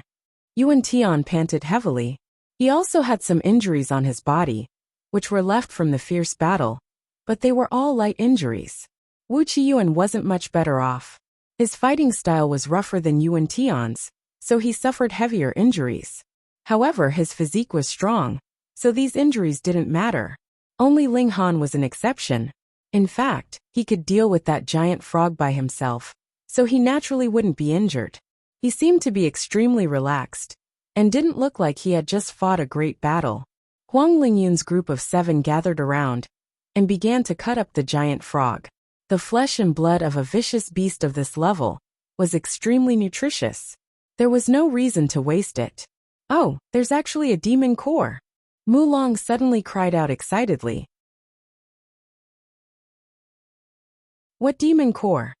Yuan Tian panted heavily. He also had some injuries on his body, which were left from the fierce battle, but they were all light injuries. Wu Qiyuan wasn't much better off. His fighting style was rougher than Yuan Tian's, so he suffered heavier injuries. However, his physique was strong, so these injuries didn't matter. Only Ling Han was an exception. In fact, he could deal with that giant frog by himself, so he naturally wouldn't be injured. He seemed to be extremely relaxed, and didn't look like he had just fought a great battle. Huang Lingyun's group of 7 gathered around, and began to cut up the giant frog. The flesh and blood of a vicious beast of this level was extremely nutritious. There was no reason to waste it. Oh, there's actually a demon core! Mu Long suddenly cried out excitedly. What demon core?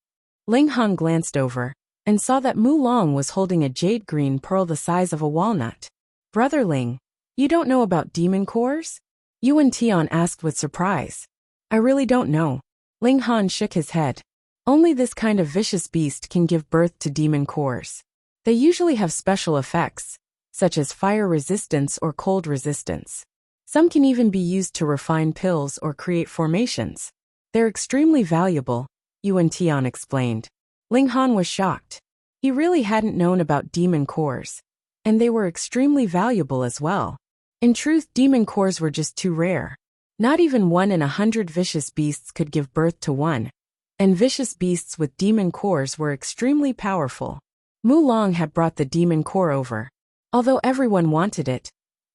Ling Han glanced over, and saw that Mu Long was holding a jade green pearl the size of a walnut. Brother Ling, you don't know about demon cores? Yuan Tian asked with surprise. I really don't know. Ling Han shook his head. Only this kind of vicious beast can give birth to demon cores. They usually have special effects, such as fire resistance or cold resistance. Some can even be used to refine pills or create formations. They're extremely valuable, Yuan Tian explained. Ling Han was shocked. He really hadn't known about demon cores, and they were extremely valuable as well. In truth, demon cores were just too rare. Not even 1 in 100 vicious beasts could give birth to one, and vicious beasts with demon cores were extremely powerful. Mu Long had brought the demon core over. Although everyone wanted it,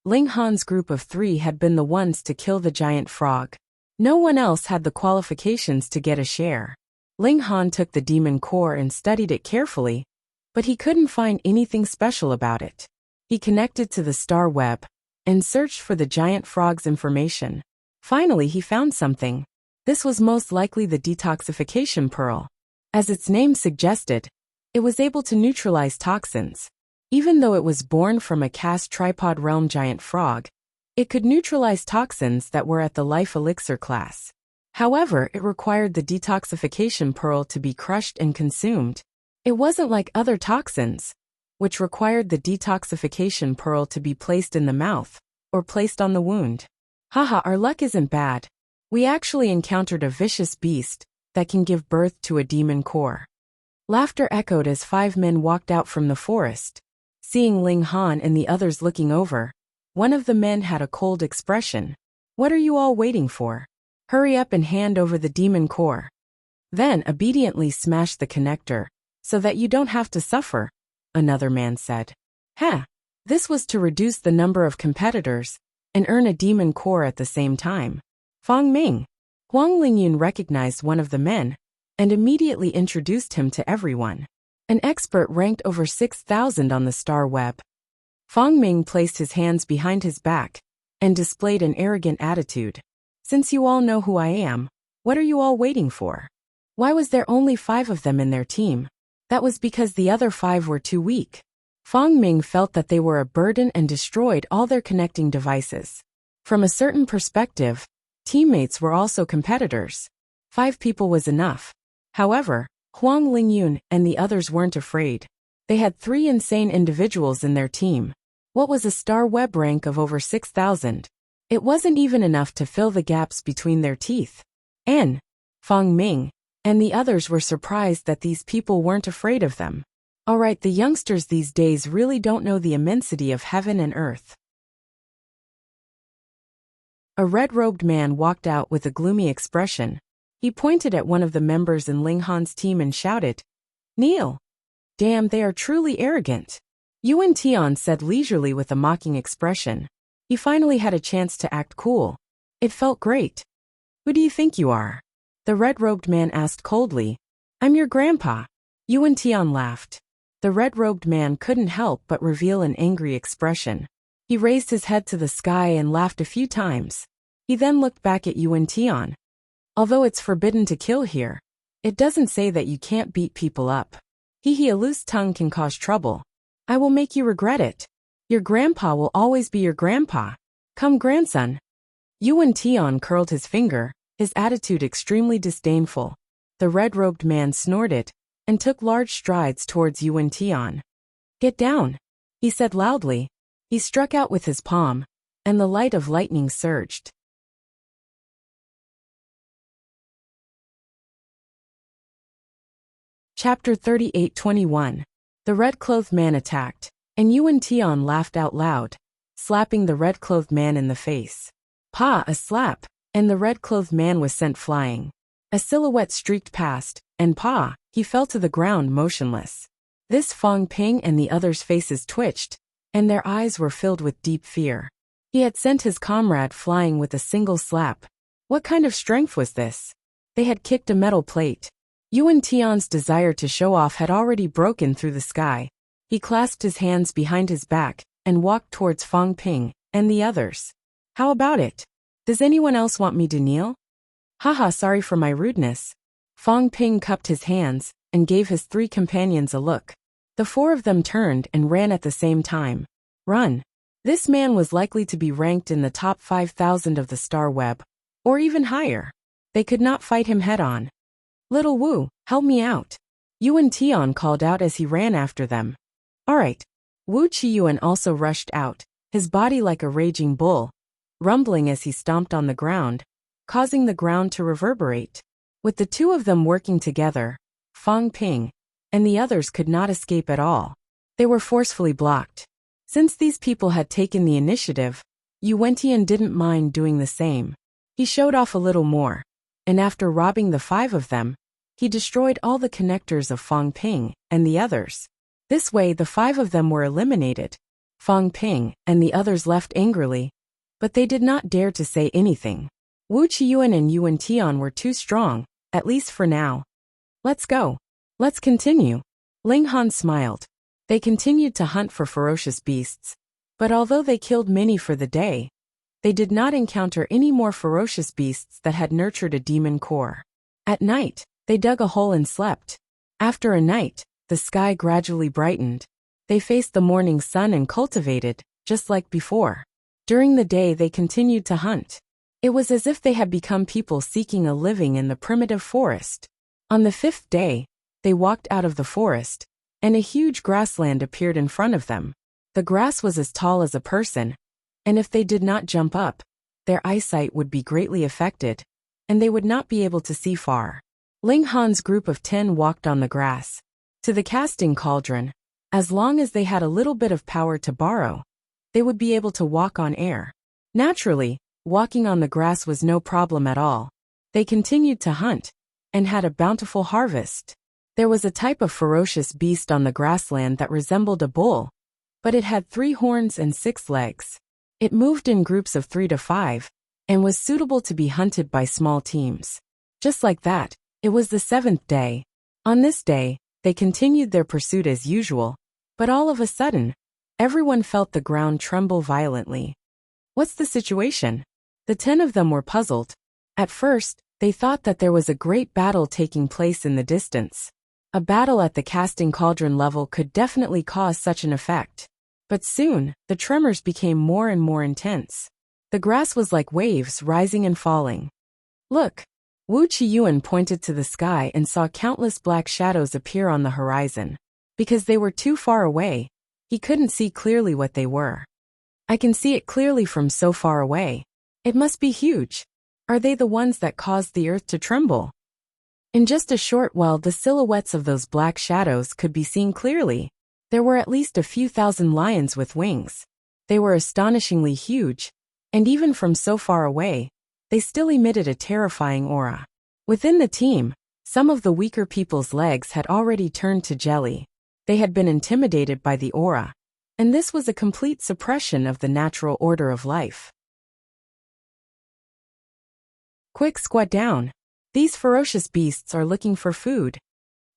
Ling Han's group of 3 had been the ones to kill the giant frog. No one else had the qualifications to get a share. Ling Han took the demon core and studied it carefully, but he couldn't find anything special about it. He connected to the star web and searched for the giant frog's information. Finally, he found something. This was most likely the detoxification pearl. As its name suggested, it was able to neutralize toxins. Even though it was born from a cast tripod realm giant frog, it could neutralize toxins that were at the life elixir class. However, it required the detoxification pearl to be crushed and consumed. It wasn't like other toxins, which required the detoxification pearl to be placed in the mouth or placed on the wound. Haha, our luck isn't bad. We actually encountered a vicious beast that can give birth to a demon core. Laughter echoed as 5 men walked out from the forest. Seeing Ling Han and the others looking over, One of the men had a cold expression. What are you all waiting for? Hurry up and hand over the demon core. Then obediently smash the connector, so that you don't have to suffer, another man said. This was to reduce the number of competitors and earn a demon core at the same time. Fang Ming. Huang Lingyun recognized one of the men and immediately introduced him to everyone. An expert ranked over 6,000 on the star web. Fang Ming placed his hands behind his back and displayed an arrogant attitude. Since you all know who I am, what are you all waiting for? Why was there only 5 of them in their team? That was because the other 5 were too weak. Fang Ming felt that they were a burden and destroyed all their connecting devices. From a certain perspective, teammates were also competitors. 5 people was enough. However, Huang Lingyun and the others weren't afraid. They had 3 insane individuals in their team. What was a star web rank of over 6,000? It wasn't even enough to fill the gaps between their teeth. Fang Ming and the others were surprised that these people weren't afraid of them. Alright, the youngsters these days really don't know the immensity of heaven and earth. A red-robed man walked out with a gloomy expression. He pointed at one of the members in Ling Han's team and shouted, "Kneel!" Damn, they are truly arrogant. Yuan Tian said leisurely with a mocking expression. He finally had a chance to act cool. It felt great. Who do you think you are? The red-robed man asked coldly. I'm your grandpa. Yuan Tian laughed. The red-robed man couldn't help but reveal an angry expression. He raised his head to the sky and laughed a few times. He then looked back at Yuan Tian. Although it's forbidden to kill here, it doesn't say that you can't beat people up. A loose tongue can cause trouble. I will make you regret it. Your grandpa will always be your grandpa. Come, grandson. Yuan Tian curled his finger, his attitude extremely disdainful. The red-robed man snorted and took large strides towards Yuan Tian. Get down, he said loudly. He struck out with his palm, and the light of lightning surged. Chapter 38-21. The red-clothed man attacked, and Yuan Tian laughed out loud, slapping the red-clothed man in the face. Pa! A slap, and the red-clothed man was sent flying. A silhouette streaked past, and he fell to the ground motionless. This Fang Ping and the others' faces twitched, and their eyes were filled with deep fear. He had sent his comrade flying with a single slap. What kind of strength was this? They had kicked a metal plate. Yuan Tian's desire to show off had already broken through the sky. He clasped his hands behind his back and walked towards Fang Ping and the others. How about it? Does anyone else want me to kneel? Haha, sorry for my rudeness. Fang Ping cupped his hands and gave his 3 companions a look. The 4 of them turned and ran at the same time. Run. This man was likely to be ranked in the top 5,000 of the star web, or even higher. They could not fight him head-on. Little Wu, help me out. Yuan Tian called out as he ran after them. Alright. Wu Qiyuan also rushed out, his body like a raging bull, rumbling as he stomped on the ground, causing the ground to reverberate. With the 2 of them working together, Fang Ping and the others could not escape at all. They were forcefully blocked. Since these people had taken the initiative, Yuan Tian didn't mind doing the same. He showed off a little more, and after robbing the 5 of them, he destroyed all the connectors of Fang Ping and the others. This way the 5 of them were eliminated. Fang Ping and the others left angrily, but they did not dare to say anything. Wu Qiyuan and Yuan Tian were too strong, at least for now. Let's go. Let's continue. Ling Han smiled. They continued to hunt for ferocious beasts, but although they killed many for the day, they did not encounter any more ferocious beasts that had nurtured a demon core. At night, they dug a hole and slept. After a night, the sky gradually brightened. They faced the morning sun and cultivated, just like before. During the day they continued to hunt. It was as if they had become people seeking a living in the primitive forest. On the 5th day, they walked out of the forest, and a huge grassland appeared in front of them. The grass was as tall as a person, and if they did not jump up, their eyesight would be greatly affected, and they would not be able to see far. Ling Han's group of 10 walked on the grass to the casting cauldron. As long as they had a little bit of power to borrow, they would be able to walk on air. Naturally, walking on the grass was no problem at all. They continued to hunt, and had a bountiful harvest. There was a type of ferocious beast on the grassland that resembled a bull, but it had 3 horns and 6 legs. It moved in groups of 3 to 5, and was suitable to be hunted by small teams. Just like that, it was the 7th day. On this day, they continued their pursuit as usual, but all of a sudden, everyone felt the ground tremble violently. What's the situation? The 10 of them were puzzled. At first, they thought that there was a great battle taking place in the distance. A battle at the casting cauldron level could definitely cause such an effect. But soon, the tremors became more and more intense. The grass was like waves rising and falling. Look! Wuxia pointed to the sky and saw countless black shadows appear on the horizon. Because they were too far away, he couldn't see clearly what they were. I can see it clearly from so far away. It must be huge. Are they the ones that caused the earth to tremble? In just a short while, the silhouettes of those black shadows could be seen clearly. There were at least a few thousand lions with wings. They were astonishingly huge, and even from so far away, they still emitted a terrifying aura. Within the team, some of the weaker people's legs had already turned to jelly. They had been intimidated by the aura, and this was a complete suppression of the natural order of life. Quick, squat down. These ferocious beasts are looking for food.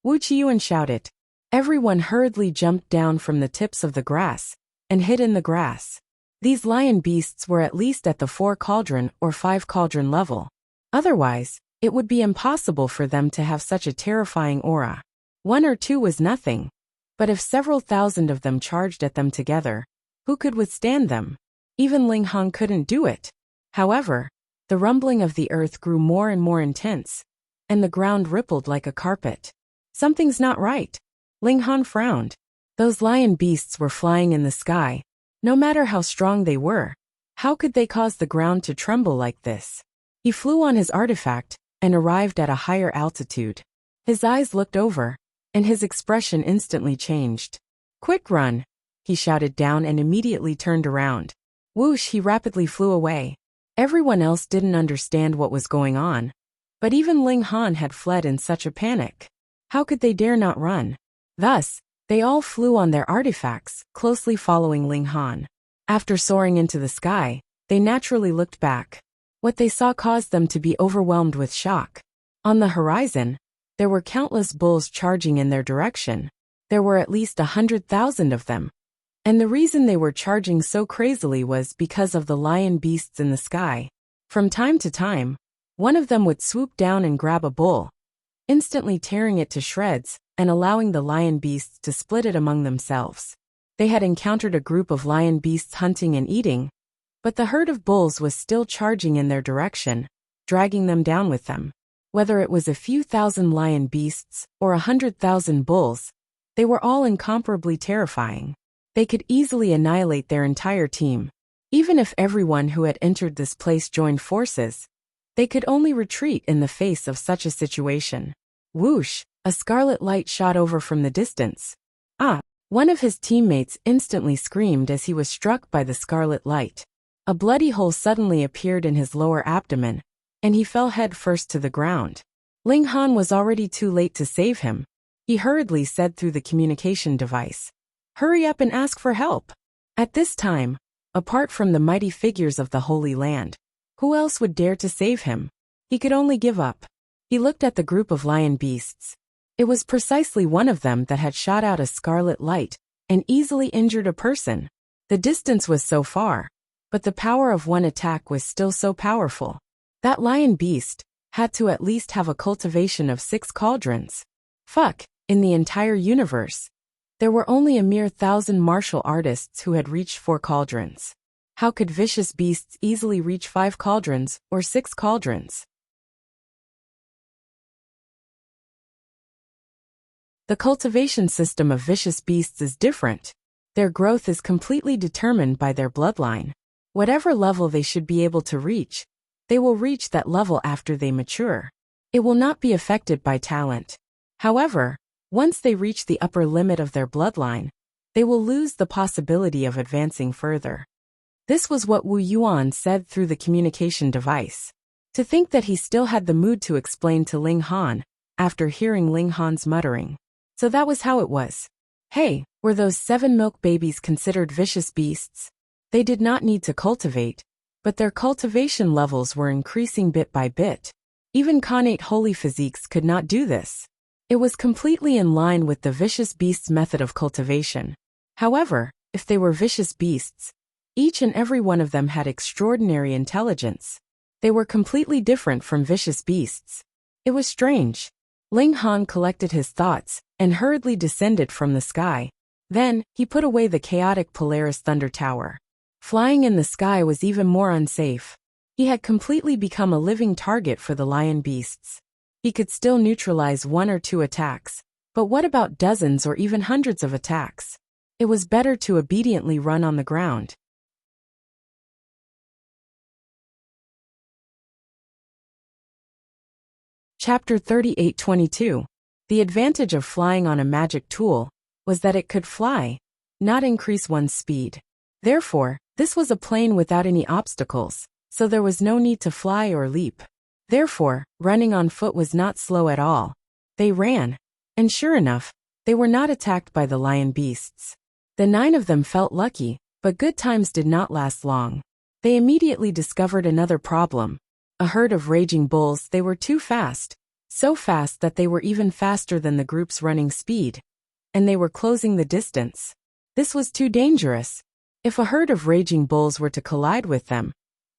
Wuxia shouted. Everyone hurriedly jumped down from the tips of the grass and hid in the grass. These lion beasts were at least at the 4 cauldron or 5 cauldron level. Otherwise, it would be impossible for them to have such a terrifying aura. 1 or 2 was nothing, but if several thousand of them charged at them together, who could withstand them? Even Ling Han couldn't do it. However, the rumbling of the earth grew more and more intense, and the ground rippled like a carpet. Something's not right. Ling Han frowned. Those lion beasts were flying in the sky. No matter how strong they were, how could they cause the ground to tremble like this? He flew on his artifact and arrived at a higher altitude. His eyes looked over, and his expression instantly changed. Quick run! He shouted down and immediately turned around. Whoosh! He rapidly flew away. Everyone else didn't understand what was going on, but even Ling Han had fled in such a panic. How could they dare not run? Thus, they all flew on their artifacts, closely following Ling Han. After soaring into the sky, they naturally looked back. What they saw caused them to be overwhelmed with shock. On the horizon, there were countless bulls charging in their direction. There were at least 100,000 of them. And the reason they were charging so crazily was because of the lion beasts in the sky. From time to time, one of them would swoop down and grab a bull, instantly tearing it to shreds and allowing the lion beasts to split it among themselves. They had encountered a group of lion beasts hunting and eating, but the herd of bulls was still charging in their direction, dragging them down with them. Whether it was a few thousand lion beasts or 100,000 bulls, they were all incomparably terrifying. They could easily annihilate their entire team. Even if everyone who had entered this place joined forces, they could only retreat in the face of such a situation. Whoosh! A scarlet light shot over from the distance. Ah! One of his teammates instantly screamed as he was struck by the scarlet light. A bloody hole suddenly appeared in his lower abdomen, and he fell head first to the ground. Ling Han was already too late to save him. He hurriedly said through the communication device, "Hurry up and ask for help." At this time, apart from the mighty figures of the Holy Land, who else would dare to save him? He could only give up. He looked at the group of lion beasts. It was precisely one of them that had shot out a scarlet light and easily injured a person. The distance was so far, but the power of one attack was still so powerful. That lion beast had to at least have a cultivation of 6 cauldrons. Fuck, in the entire universe, there were only a mere 1,000 martial artists who had reached 4 cauldrons. How could vicious beasts easily reach 5 cauldrons or 6 cauldrons? The cultivation system of vicious beasts is different. Their growth is completely determined by their bloodline. Whatever level they should be able to reach, they will reach that level after they mature. It will not be affected by talent. However, once they reach the upper limit of their bloodline, they will lose the possibility of advancing further. This was what Wu Yuan said through the communication device. To think that he still had the mood to explain to Ling Han, after hearing Ling Han's muttering. So that was how it was. Hey, were those 7 milk babies considered vicious beasts? They did not need to cultivate, but their cultivation levels were increasing bit by bit. Even connate holy physiques could not do this. It was completely in line with the vicious beasts method of cultivation. However, if they were vicious beasts, each and every one of them had extraordinary intelligence. They were completely different from vicious beasts. It was strange. Ling Han collected his thoughts and hurriedly descended from the sky. Then, he put away the chaotic Polaris Thunder Tower. Flying in the sky was even more unsafe. He had completely become a living target for the lion beasts. He could still neutralize 1 or 2 attacks, but what about dozens or even hundreds of attacks? It was better to obediently run on the ground. Chapter 38:22. The advantage of flying on a magic tool was that it could fly, not increase one's speed. Therefore, this was a plane without any obstacles, so there was no need to fly or leap. Therefore, running on foot was not slow at all. They ran, and sure enough, they were not attacked by the lion beasts. The 9 of them felt lucky, but good times did not last long. They immediately discovered another problem. A herd of raging bulls, they were too fast. So fast that they were even faster than the group's running speed. And they were closing the distance. This was too dangerous. If a herd of raging bulls were to collide with them,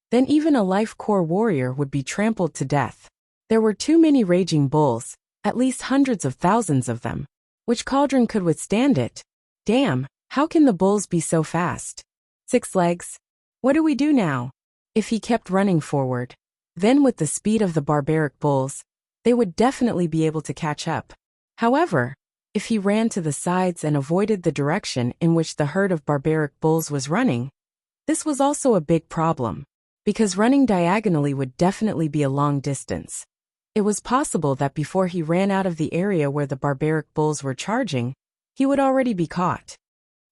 then even a life core warrior would be trampled to death. There were too many raging bulls, at least hundreds of thousands of them. Which cauldron could withstand it? Damn, how can the bulls be so fast? 6 legs. What do we do now? If he kept running forward, then with the speed of the barbaric bulls, they would definitely be able to catch up. However, if he ran to the sides and avoided the direction in which the herd of barbaric bulls was running, this was also a big problem, because running diagonally would definitely be a long distance. It was possible that before he ran out of the area where the barbaric bulls were charging, he would already be caught.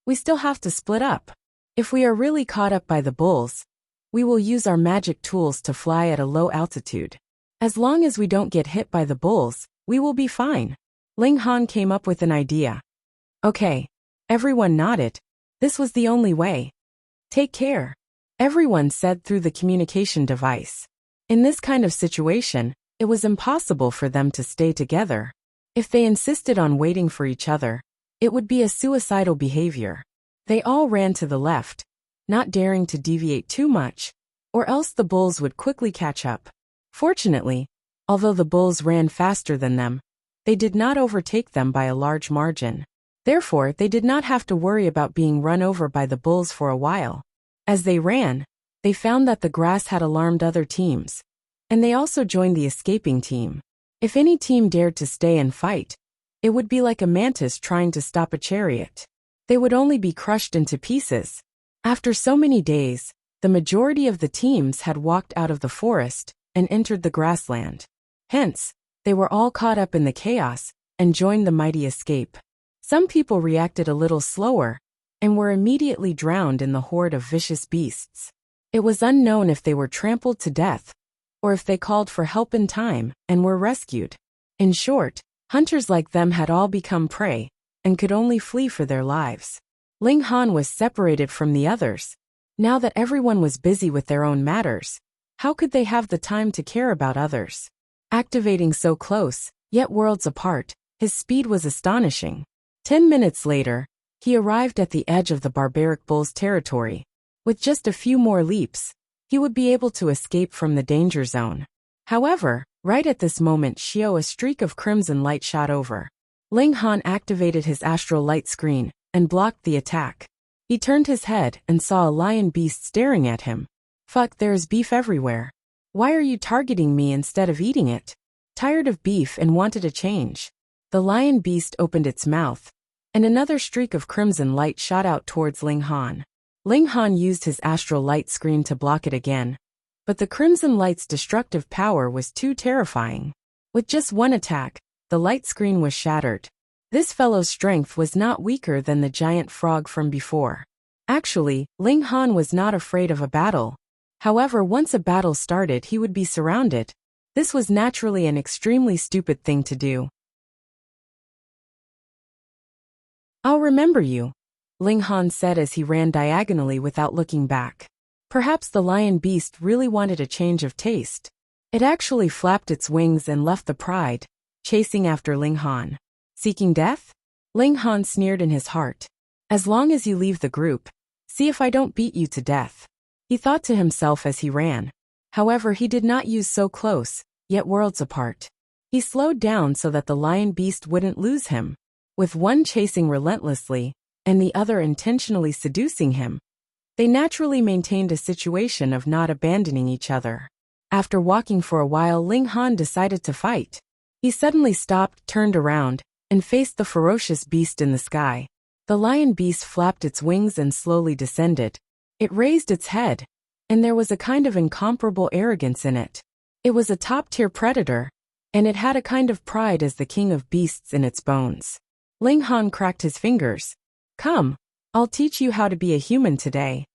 We still have to split up. If we are really caught up by the bulls, we will use our magic tools to fly at a low altitude. As long as we don't get hit by the bulls, we will be fine. Ling Han came up with an idea. Okay. Everyone nodded. This was the only way. Take care. Everyone said through the communication device. In this kind of situation, it was impossible for them to stay together. If they insisted on waiting for each other, it would be a suicidal behavior. They all ran to the left, not daring to deviate too much, or else the bulls would quickly catch up. Fortunately, although the bulls ran faster than them, they did not overtake them by a large margin. Therefore, they did not have to worry about being run over by the bulls for a while. As they ran, they found that the grass had alarmed other teams, and they also joined the escaping team. If any team dared to stay and fight, it would be like a mantis trying to stop a chariot. They would only be crushed into pieces. After so many days, the majority of the teams had walked out of the forest and entered the grassland. Hence, they were all caught up in the chaos and joined the mighty escape. Some people reacted a little slower and were immediately drowned in the horde of vicious beasts. It was unknown if they were trampled to death or if they called for help in time and were rescued. In short, hunters like them had all become prey and could only flee for their lives. Ling Han was separated from the others. Now that everyone was busy with their own matters, how could they have the time to care about others? Activating so close, yet worlds apart, his speed was astonishing. 10 minutes later, he arrived at the edge of the barbaric bull's territory. With just a few more leaps, he would be able to escape from the danger zone. However, right at this moment, a streak of crimson light shot over. Ling Han activated his astral light screen and blocked the attack. He turned his head and saw a lion beast staring at him. Fuck, there's beef everywhere. Why are you targeting me instead of eating it? Tired of beef and wanted a change. The lion beast opened its mouth, and another streak of crimson light shot out towards Ling Han. Ling Han used his astral light screen to block it again, but the crimson light's destructive power was too terrifying. With just one attack, the light screen was shattered. This fellow's strength was not weaker than the giant frog from before. Actually, Ling Han was not afraid of a battle. However, once a battle started, he would be surrounded. This was naturally an extremely stupid thing to do. "I'll remember you," Ling Han said as he ran diagonally without looking back. Perhaps the lion beast really wanted a change of taste. It actually flapped its wings and left the pride, chasing after Ling Han. "Seeking death?" Ling Han sneered in his heart. "As long as you leave the group, see if I don't beat you to death," he thought to himself as he ran. However, he did not use so close, yet worlds apart. He slowed down so that the lion beast wouldn't lose him. With one chasing relentlessly, and the other intentionally seducing him, they naturally maintained a situation of not abandoning each other. After walking for a while, Ling Han decided to fight. He suddenly stopped, turned around, and faced the ferocious beast in the sky. The lion beast flapped its wings and slowly descended. It raised its head, and there was a kind of incomparable arrogance in it. It was a top-tier predator, and it had a kind of pride as the king of beasts in its bones. Ling Han cracked his fingers. "Come, I'll teach you how to be a human today."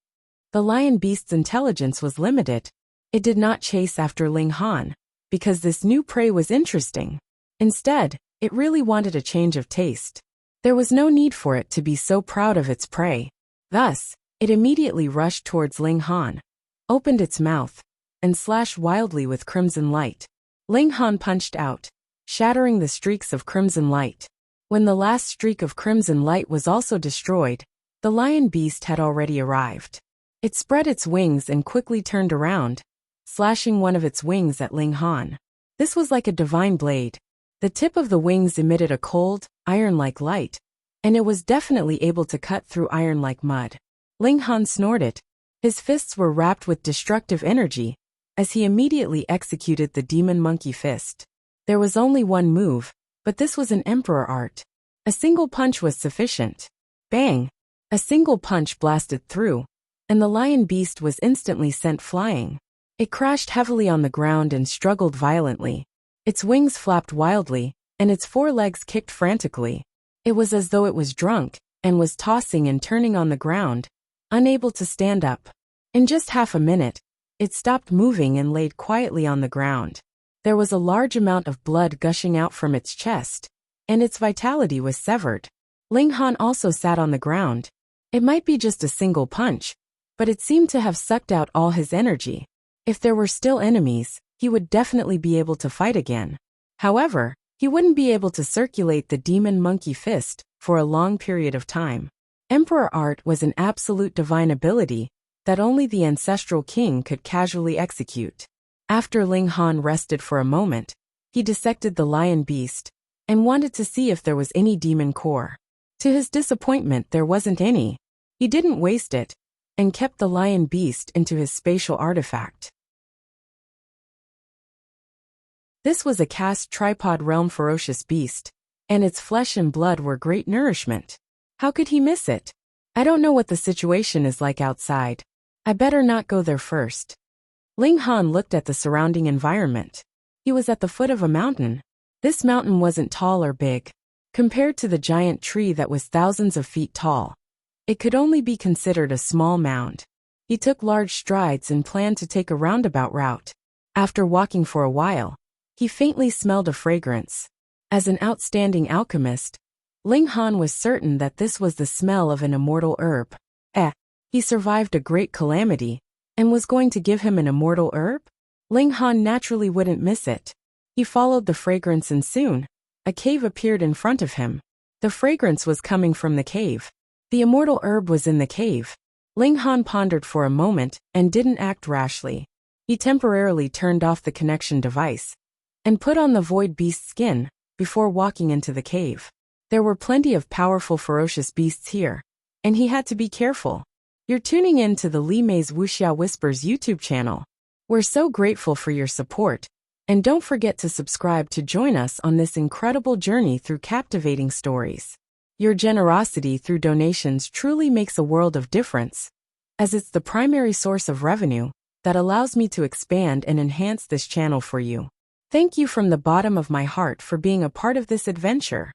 The lion beast's intelligence was limited. It did not chase after Ling Han, because this new prey was interesting. Instead, it really wanted a change of taste. There was no need for it to be so proud of its prey. Thus, it immediately rushed towards Ling Han, opened its mouth, and slashed wildly with crimson light. Ling Han punched out, shattering the streaks of crimson light. When the last streak of crimson light was also destroyed, the lion beast had already arrived. It spread its wings and quickly turned around, slashing one of its wings at Ling Han. This was like a divine blade. The tip of the wings emitted a cold, iron-like light, and it was definitely able to cut through iron like mud. Ling Han snorted. His fists were wrapped with destructive energy, as he immediately executed the demon monkey fist. There was only one move, but this was an emperor art. A single punch was sufficient. Bang! A single punch blasted through, and the lion beast was instantly sent flying. It crashed heavily on the ground and struggled violently. Its wings flapped wildly, and its forelegs kicked frantically. It was as though it was drunk, and was tossing and turning on the ground, unable to stand up. In just half a minute, it stopped moving and laid quietly on the ground. There was a large amount of blood gushing out from its chest, and its vitality was severed. Ling Han also sat on the ground. It might be just a single punch, but it seemed to have sucked out all his energy. If there were still enemies, he would definitely be able to fight again. However, he wouldn't be able to circulate the demon monkey fist for a long period of time. Emperor art was an absolute divine ability that only the ancestral king could casually execute. After Ling Han rested for a moment, he dissected the lion beast and wanted to see if there was any demon core. To his disappointment, there wasn't any. He didn't waste it, and kept the lion beast into his spatial artifact. This was a cast tripod realm ferocious beast, and its flesh and blood were great nourishment. How could he miss it? I don't know what the situation is like outside. I better not go there first. Ling Han looked at the surrounding environment. He was at the foot of a mountain. This mountain wasn't tall or big. Compared to the giant tree that was thousands of feet tall, it could only be considered a small mound. He took large strides and planned to take a roundabout route. After walking for a while, he faintly smelled a fragrance. As an outstanding alchemist, Ling Han was certain that this was the smell of an immortal herb. He survived a great calamity, and was going to give him an immortal herb? Ling Han naturally wouldn't miss it. He followed the fragrance and soon, a cave appeared in front of him. The fragrance was coming from the cave. The immortal herb was in the cave. Ling Han pondered for a moment and didn't act rashly. He temporarily turned off the connection device and put on the void beast skin before walking into the cave. There were plenty of powerful ferocious beasts here, and he had to be careful. You're tuning in to the Li Mei's Wuxia Whispers YouTube channel. We're so grateful for your support, and don't forget to subscribe to join us on this incredible journey through captivating stories. Your generosity through donations truly makes a world of difference, as it's the primary source of revenue that allows me to expand and enhance this channel for you. Thank you from the bottom of my heart for being a part of this adventure.